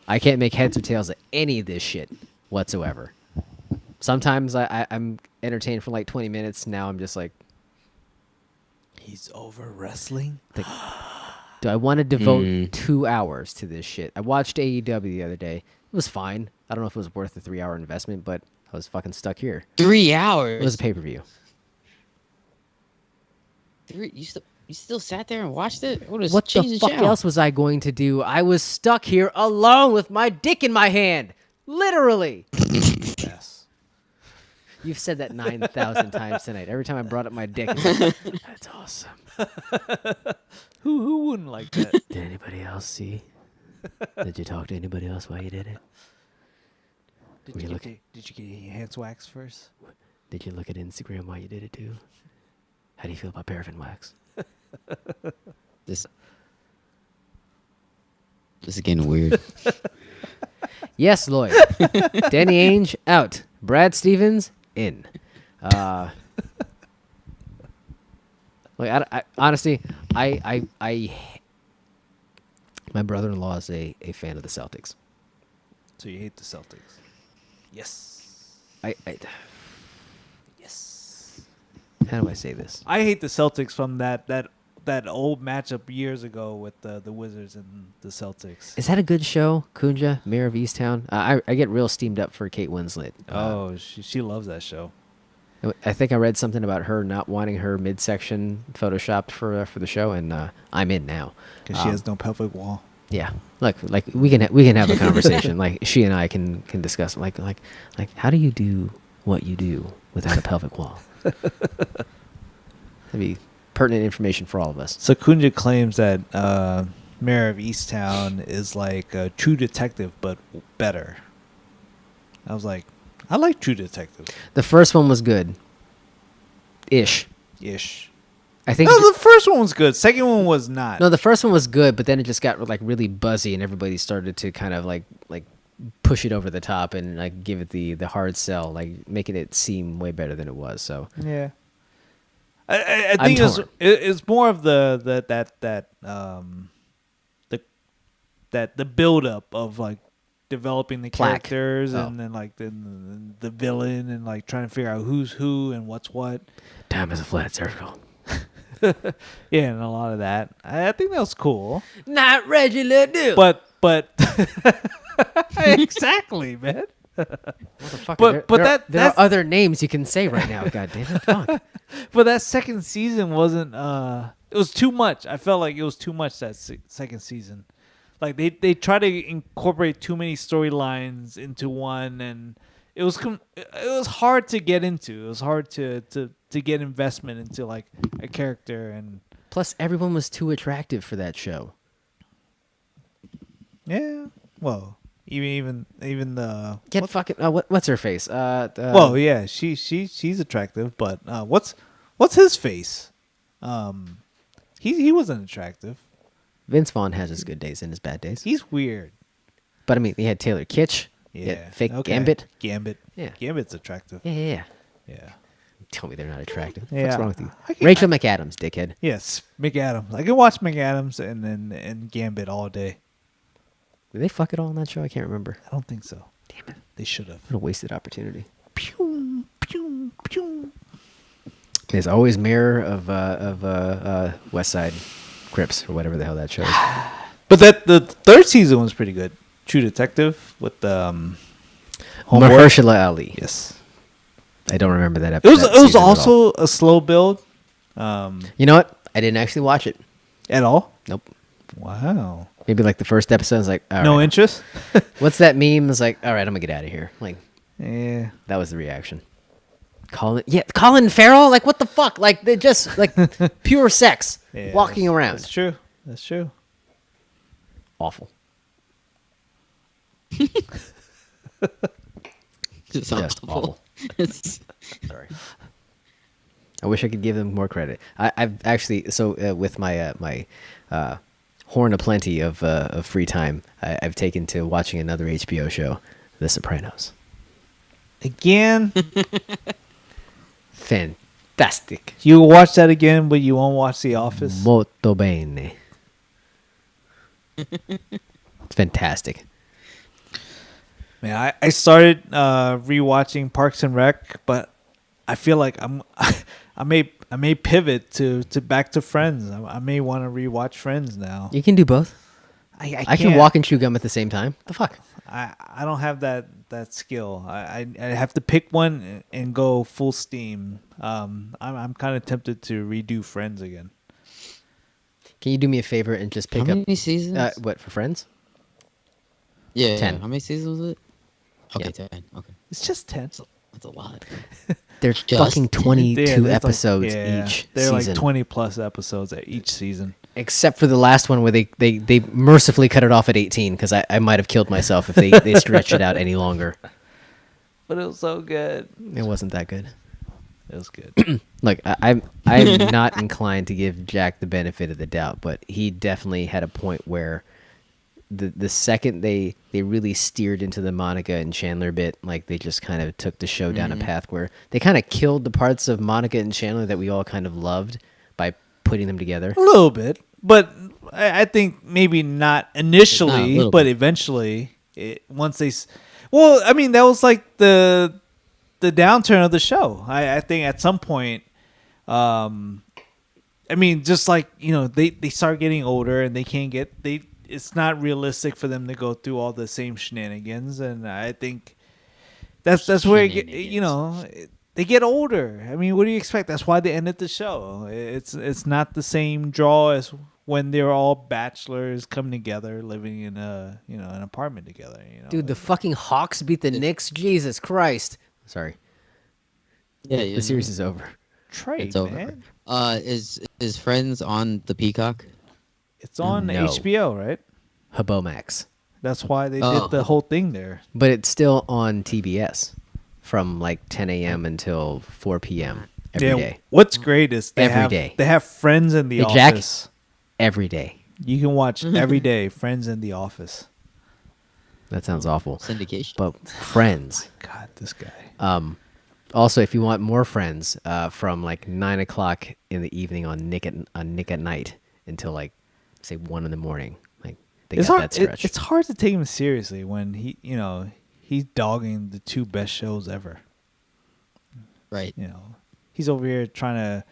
I can't make heads or tails of any of this shit whatsoever. Sometimes I'm entertained for like 20 minutes. Now I'm just like, He's over wrestling. like, do I want to devote 2 hours to this shit? I watched AEW the other day. It was fine. I don't know if it was worth the 3-hour investment, but I was fucking stuck here. 3 hours. It was a pay-per-view. You still sat there and watched it? What The fuck else was I going to do? I was stuck here alone with my dick in my hand. Literally. Yes. You've said that 9,000 times tonight. Every time I brought up my dick, it's like, that's awesome. Who wouldn't like that? Did anybody else see? Did you talk to anybody else while you did it? Did you get your hands waxed first? Did you look at Instagram while you did it too? How do you feel about paraffin wax? This is getting weird. Yes, Lloyd. Danny Ainge out. Brad Stevens in. Like I honestly, I my brother-in-law is a fan of the Celtics. So you hate the Celtics? Yes. Yes. How do I say this? I hate the Celtics from that old matchup years ago with the Wizards and the Celtics. Is that a good show, Kunja, Mayor of Easttown? I get real steamed up for Kate Winslet. She loves that show. I think I read something about her not wanting her midsection photoshopped for the show, and I'm in now Because she has no pelvic wall. Yeah, like we can have a conversation. Like she and I can discuss like how do you do what you do without a pelvic wall? That'd be pertinent information for all of us. So Kunja claims that Mayor of Easttown is like a True Detective, but better. I was like, I like True Detective. The first one was good. Ish. I think No, the first one was good. Second one was not. No, the first one was good, but then it just got like really buzzy, and everybody started to kind of like push it over the top and like give it the hard sell, like making it seem way better than it was. So Yeah. I think it's more of the build up of like developing the Plaque. characters Oh. and then like the villain and like trying to figure out who's who and what's what. time is a flat circle. Yeah, and a lot of that. I think that was cool. Not regular dude. But exactly, man. Motherfucker, but there are other names you can say right now. God damn it, fuck. But that second season wasn't. It was too much. I felt like it was too much that second season. Like they try to incorporate too many storylines into one, and it was hard to get into. It was hard to get investment into like a character, and Plus, everyone was too attractive for that show. yeah. Well, even the Get fucking what's her face? well, yeah, she's attractive, but what's his face? He wasn't attractive. Vince Vaughn has his good days and his bad days. He's weird. But I mean, he had Taylor Kitsch. He Yeah. had fake Okay. Gambit. Gambit. Yeah. Gambit's attractive. Yeah. Yeah. Tell me they're not attractive. Yeah. What's wrong with you? I can- Rachel McAdams, dickhead. Yes, McAdams. I can watch McAdams and Gambit all day. Did they fuck it all on that show? I can't remember. I don't think so. Damn it. They should have. What a wasted opportunity. Pew, pew, pew. There's always Mayor of West Side Crips or whatever the hell that show is. But the third season was pretty good. True Detective with Homeboy. Mahershala Ali. Yes. I don't remember that It episode. was also a slow build. You know what? I didn't actually watch it. At all. Nope. Wow. Maybe like the first episode is like, all No right, interest? what's that meme? It's like, all right, I'm gonna get out of here. Like Yeah. that was the reaction. Colin Farrell. Like what the fuck? Like they just like pure sex Yeah, walking around. That's true. That's true. Awful. Just Just awful. Sorry. I wish I could give them more credit. I've actually with my horn aplenty of free time, I've taken to watching another HBO show, The Sopranos. Again, Fantastic. you watch that again, but you won't watch The Office. Molto bene. It's fantastic. Man, I started rewatching Parks and Rec, but I feel like I may pivot to back to Friends. I may want to rewatch Friends now. You can do both. I I can can't. walk and chew gum at the same time. The fuck? I don't have that skill. I have to pick one and go full steam. I'm kind of tempted to redo Friends again. Can you do me a favor and just pick How up many seasons? what for Friends? Yeah, 10. How many seasons was it? Okay, Yeah. 10. Okay, It's just 10. that's a lot. There's Just fucking 10? 22 there's like- episodes yeah, each They're season. like 20 plus episodes at each season. Except for the last one where they mercifully cut it off at 18 because I might have killed myself if they stretched it out any longer. But it was so good. It wasn't that good. It was good. Look, I'm not inclined to give Jack the benefit of the doubt, but he definitely had a point where the second they really steered into the Monica and Chandler bit, like they just kind of took the show down a path where they kind of killed the parts of Monica and Chandler that we all kind of loved by putting them together. A little bit, but I think maybe not initially, little but bit. eventually, once they. Well, I mean, that was like the downturn of the show. I think at some point, I mean, just like they start getting older and they can't get It's not realistic for them to go through all the same shenanigans, and I think that's where they get older. I mean, what do you expect? That's why they ended the show. It's not the same draw as when they're all bachelors coming together, living in an apartment together. Dude, the fucking Hawks beat the Knicks. Jesus Christ. Sorry. Yeah, The series is over. trade, it's over. man. Is Friends on the Peacock? It's on No. HBO, right? Habomax. That's why they Oh. did the whole thing there. But it's still on TBS from like 10 a.m. until 4 p.m. every day. What's great is Every day. they have Friends in the Hey, Jack? Office. Every day. You can watch every day Friends in the Office. That sounds awful. Syndication. But Friends. God, this guy. Also, if you want more Friends, from like 9 o'clock in the evening on Nick at Night until like say 1 in the morning, like they It's got hard. that stretch. It's hard to take him seriously when he's dogging the two best shows ever. Right. He's over here trying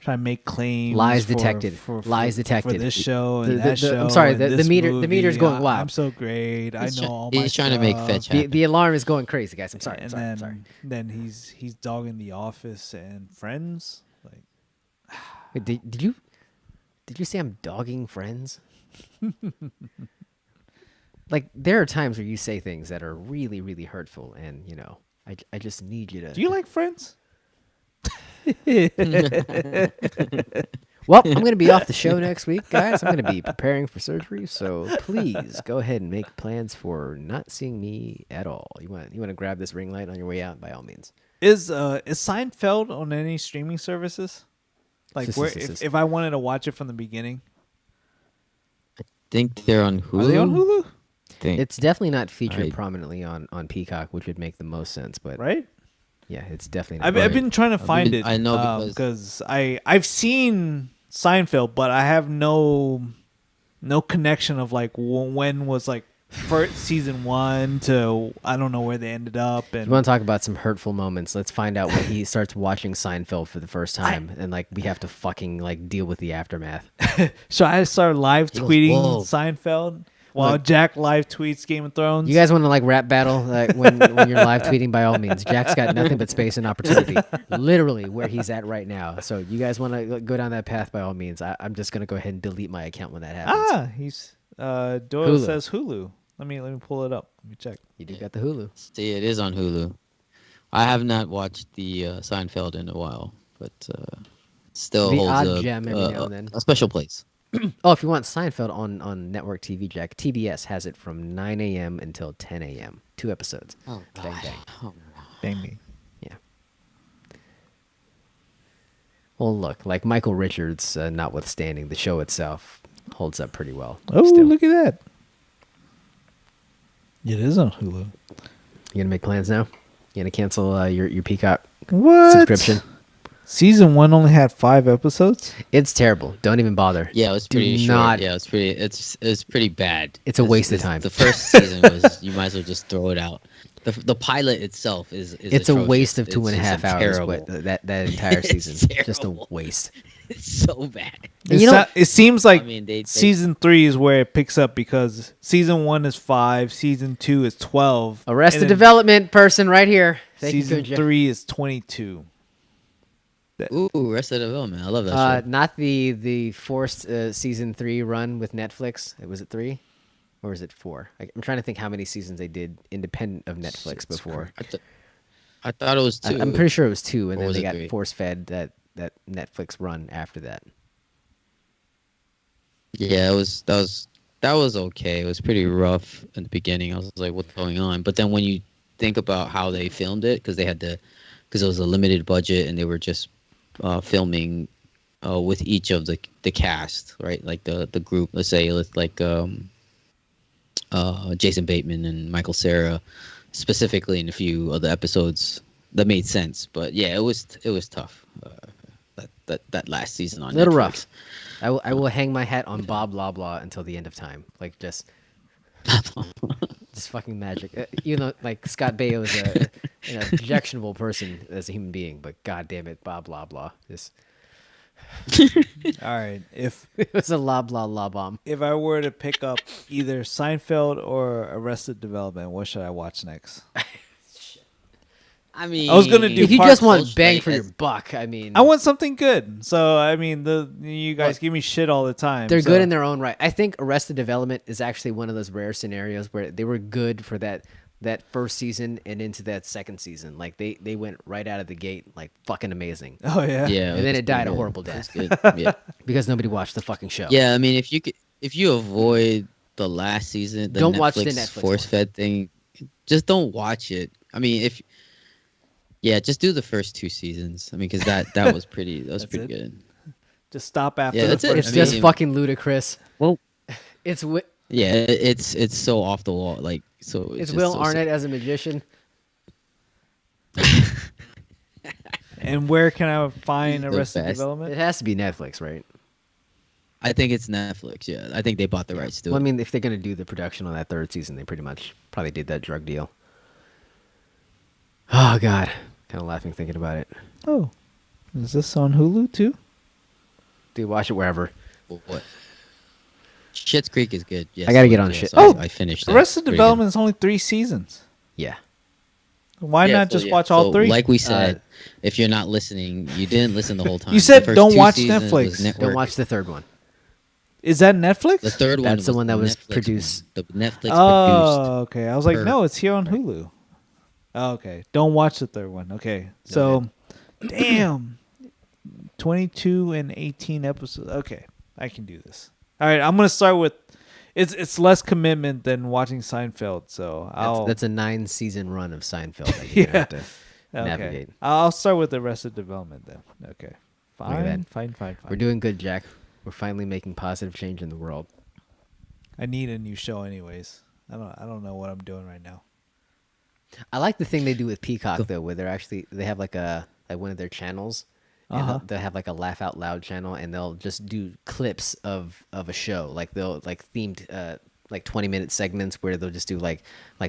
to make claims. Lies for- detected. For, Lies detected. For this show and The- that the- show. I'm sorry, and the this meter- the movie. meter's going wild. I'm so great. He's I know try- all my he's trying to make stuff. fetch the happen. alarm is going crazy, guys. I'm sorry. And I'm then, sorry. then he's dogging The Office and Friends. Like, Wait, did you say I'm dogging Friends? Like there are times where you say things that are really, really hurtful, and I just need you to. do you like Friends? Well, I'm going to be off the show next week, guys. I'm going to be preparing for surgery, so please go ahead and make plans for not seeing me at all. You want to grab this ring light on your way out, by all means. Is Seinfeld on any streaming services? Like if I wanted to watch it from the beginning, Think they're on Hulu. are they on Hulu? Think. It's definitely not featured Right. prominently on Peacock, which would make the most sense. But Right. yeah, it's definitely not. I've been trying to find it. I know because I've seen Seinfeld, but I have no connection of like when was like first season 1 to I don't know where they ended up. You And want to talk about some hurtful moments? Let's find out when he starts watching Seinfeld for the first time, and like we have to fucking like deal with the aftermath. so I started live He goes, tweeting "Whoa." Seinfeld. While Look. Jack live tweets Game of Thrones. You guys want to like rap battle like when you're live tweeting? By all means, Jack's got nothing but space and opportunity, literally where he's at right now. So you guys want to go down that path? By all means, I'm just gonna go ahead and delete my account when that happens. He's Doyle Hulu. says Hulu. Let me pull it up. Let me check. You do got the Hulu. See, it is on Hulu. I have not watched the Seinfeld in a while, but still The holds odd gem every now and then. a special place. Oh, if you want Seinfeld on network TV, Jack, TBS has it from 9 a.m. until 10 a.m. 2 episodes. Oh, Bang bang. Oh, Dang me. Yeah. Well, look, like Michael Richards, notwithstanding, the show itself holds up pretty well. Oh, still. look at that. It is on Hulu. You gonna make plans now? You gonna cancel your Peacock What? subscription? Season 1 only had 5 episodes. It's terrible. Don't even bother. yeah, it was Do pretty short. not- Yeah, it's pretty bad. It's a waste of time. The first season was you might as well just throw it out. The pilot itself is It's a atrocious. waste of It's 2.5 just hours. terrible. But that entire It's season, just a terrible. waste. It's so bad. And you know, It seems like I mean, they season 3 is where it picks up because season 1 is 5, season 2 is 12. Arrested and then Development person right here. Thank you, Season Kunja. 3 is 22. Ooh, Arrested Development. I love that show. Not the forced season 3 run with Netflix. Was it 3 or was it 4? I'm trying to think how many seasons they did independent of Netflix before. I thought it was 2. I'm pretty sure it was 2, and Or then was they it got 3? force fed that Netflix run after that. Yeah, that was okay. It was pretty rough in the beginning. I was like, what's going on? But then when you think about how they filmed it, because it was a limited budget and they were just filming with each of the cast, right? Like the group, let's say, like Jason Bateman and Michael Cera, specifically in a few of the episodes that made sense. But yeah, it was tough. That last season on Little Netflix. rough. I will hang my hat on Bob Loblaw until the end of time. Like just fucking magic. You know, like Scott Baio is an objectionable person as a human being, but god damn it, Bob Loblaw. Just All right. If it was a Loblaw bomb. if I were to pick up either Seinfeld or Arrested Development, what should I watch next? I mean, I was gonna do If you Parks just want Social bang Play for your as- buck, I mean, I want something good. So I mean, you guys give me shit all the time. they're so- good in their own right. I think Arrested Development is actually one of those rare scenarios where they were good for that first season and into that second season. Like they went right out of the gate like fucking amazing. Oh yeah. Yeah, And then was it died a pretty horrible good. death. It was good. Yeah, Because nobody watched the fucking show. yeah. I mean, if you avoid the last season, the Don't Netflix watch the Netflix force fed thing, just don't watch it. I mean, just do the first 2 seasons. I mean, because that was pretty That's pretty it? good. Just stop after. Yeah, the that's it. first It's I just mean- fucking ludicrous. Well, It's yeah, it's so off the wall. Like so, it's just Will so Arnett as a magician. And where can I find The Arrested best. Development? It has to be Netflix, right? I think it's Netflix. Yeah, I think they bought the rights to Well, I it. mean, if they're gonna do the production on that third season, they pretty much probably did that drug deal. Oh god, kind of laughing thinking about it. Oh, is this on Hulu too? Dude, watch it wherever. What? Schitt's Creek is good. Yes, I gotta get so, on yes, Shit. Oh, I finished. that. Arrested Pretty good. Development is only 3 seasons. Yeah. Why Yeah, not so, just yeah. watch all So, 3? Like we said, if you're not listening, you didn't listen the whole time. You said The first don't 2 watch seasons Netflix. was network. Don't watch the third one. Is that Netflix? The third one. That's the one that was Netflix produced- one. The Netflix produced. Oh, okay. I was like, per- no, it's here on Hulu. Oh, okay. Don't watch the third one. Okay. So, damn. 22 and 18 episodes. Okay. I can do this. All right. I'm going to start with it's less commitment than watching Seinfeld. So, That's a 9-season run of Seinfeld that you're gonna have to okay. navigate. I'll start with Arrested Development then. Okay. at Fine. that. Fine. We're doing good, Jack. We're finally making positive change in the world. I need a new show anyways. I don't know what I'm doing right now. I like the thing they do with Peacock though, where they have like one of their channels, and they'll have like a laugh out loud channel, and they'll just do clips of a show, like they'll like themed like 20-minute segments where they'll just do like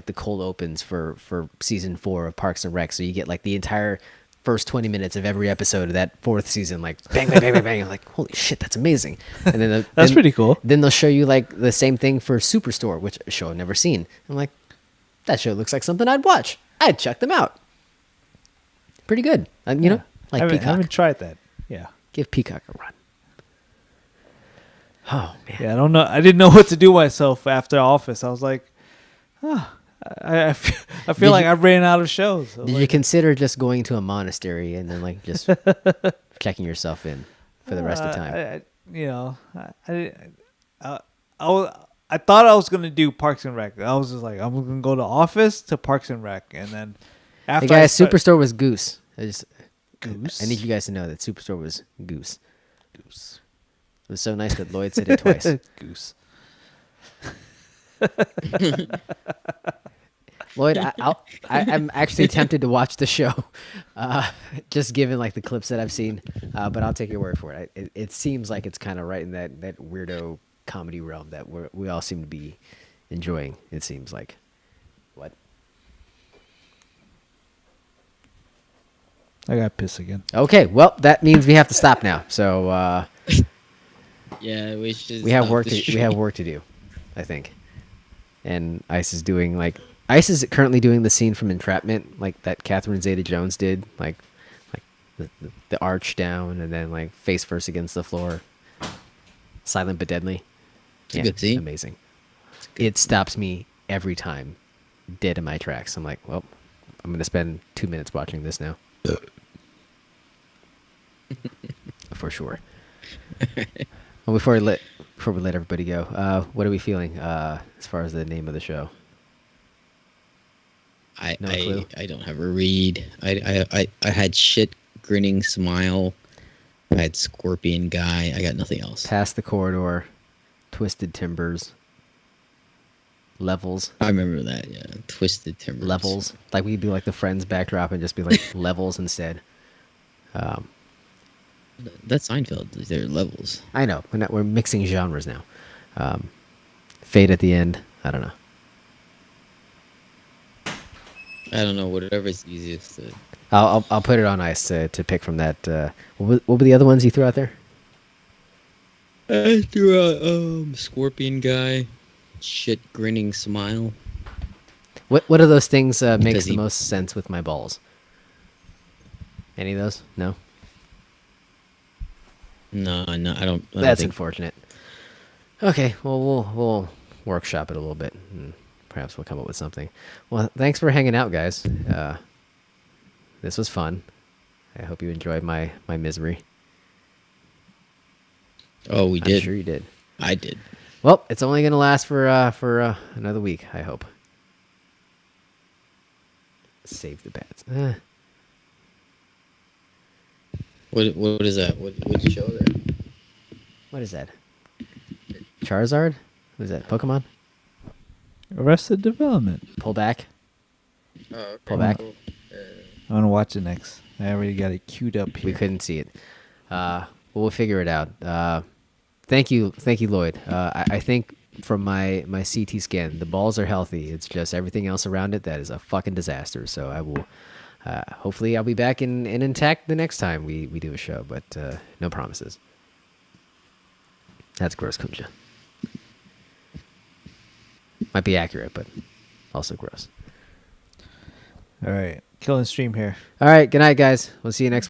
the cold opens for season 4 of Parks and Rec, so you get like the entire first 20 minutes of every episode of that fourth season, like bang, bang, bang, bang, bang. I'm like, holy shit, that's amazing. And then That's then- pretty cool. Then they'll show you like the same thing for Superstore, which a show I've never seen. I'm like, that show looks like something I'd watch. I'd check them out. Pretty good. You know, like I Peacock. haven't tried that. Yeah. Give Peacock a run. Oh man. Yeah, I don't know. I didn't know what to do myself after Office. I was like, I feel like I ran out of shows. Did you consider just going to a monastery and then like just checking yourself in for the rest of the time? I thought I was gonna do Parks and Rec. I was just like, I'm gonna go to Office to Parks and Rec, and then after The guy's Superstore was Goose. Goose. I need you guys to know that Superstore was Goose. Goose. It was so nice that Lloyd said it twice. Goose. Lloyd, I'm actually tempted to watch the show, just given like the clips that I've seen. But I'll take your word for it. It seems like it's kind of right in that weirdo comedy realm that we all seem to be enjoying. It seems like. What? I got pissed again. Okay, well that means we have to stop now. So Yeah, we should. we have stop work the to we stream. have work to do, I think. And Ice is currently doing the scene from Entrapment, like that Catherine Zeta-Jones did, like the arch down and then like face first against the floor, silent but deadly. It's a good scene. Amazing. It stops me every time, dead in my tracks. I'm like, well, I'm gonna spend 2 minutes watching this now, for sure. Well, before we let everybody go, what are we feeling as far as the name of the show? No clue. I don't have a read. I had shit grinning smile. I had scorpion guy. I got nothing else. Past the Corridor, Twisted Timbers, Levels. I remember that. Yeah, Twisted Timbers. Levels. Like we could do like the Friends backdrop and just be like Levels instead. That's Seinfeld. They're levels. I know. We're mixing genres now. Fade at the end. I don't know. I don't know. Whatever's easiest to. I'll put it on Ice to pick from that. What were the other ones you threw out there? I threw out scorpion guy, shit grinning smile. What of those things makes Because the he- most sense with my balls? Any of those? No. No, I don't. That's think, unfortunate. Okay, well we'll workshop it a little bit, and perhaps we'll come up with something. Well, thanks for hanging out, guys. This was fun. I hope you enjoyed my misery. Oh, we I'm did. sure you did. I did. Well, it's only gonna last for another week, I hope. Save the bats. What is that? What's the show there? What is that? Charizard? What is that? Pokemon? Arrested Development. Pull back. Oh, okay. Pull back. I want to watch it next. I already got it queued up here. We couldn't see it. Well, we'll figure it out. Thank you, Lloyd. I think from my CT scan, the balls are healthy. It's just everything else around it that is a fucking disaster. So I will. Hopefully, I'll be back and intact the next time we do a show, but no promises. That's gross, Kunja. Might be accurate, but also gross. All right. Killing stream here. All right, good night, guys. We'll see you next week.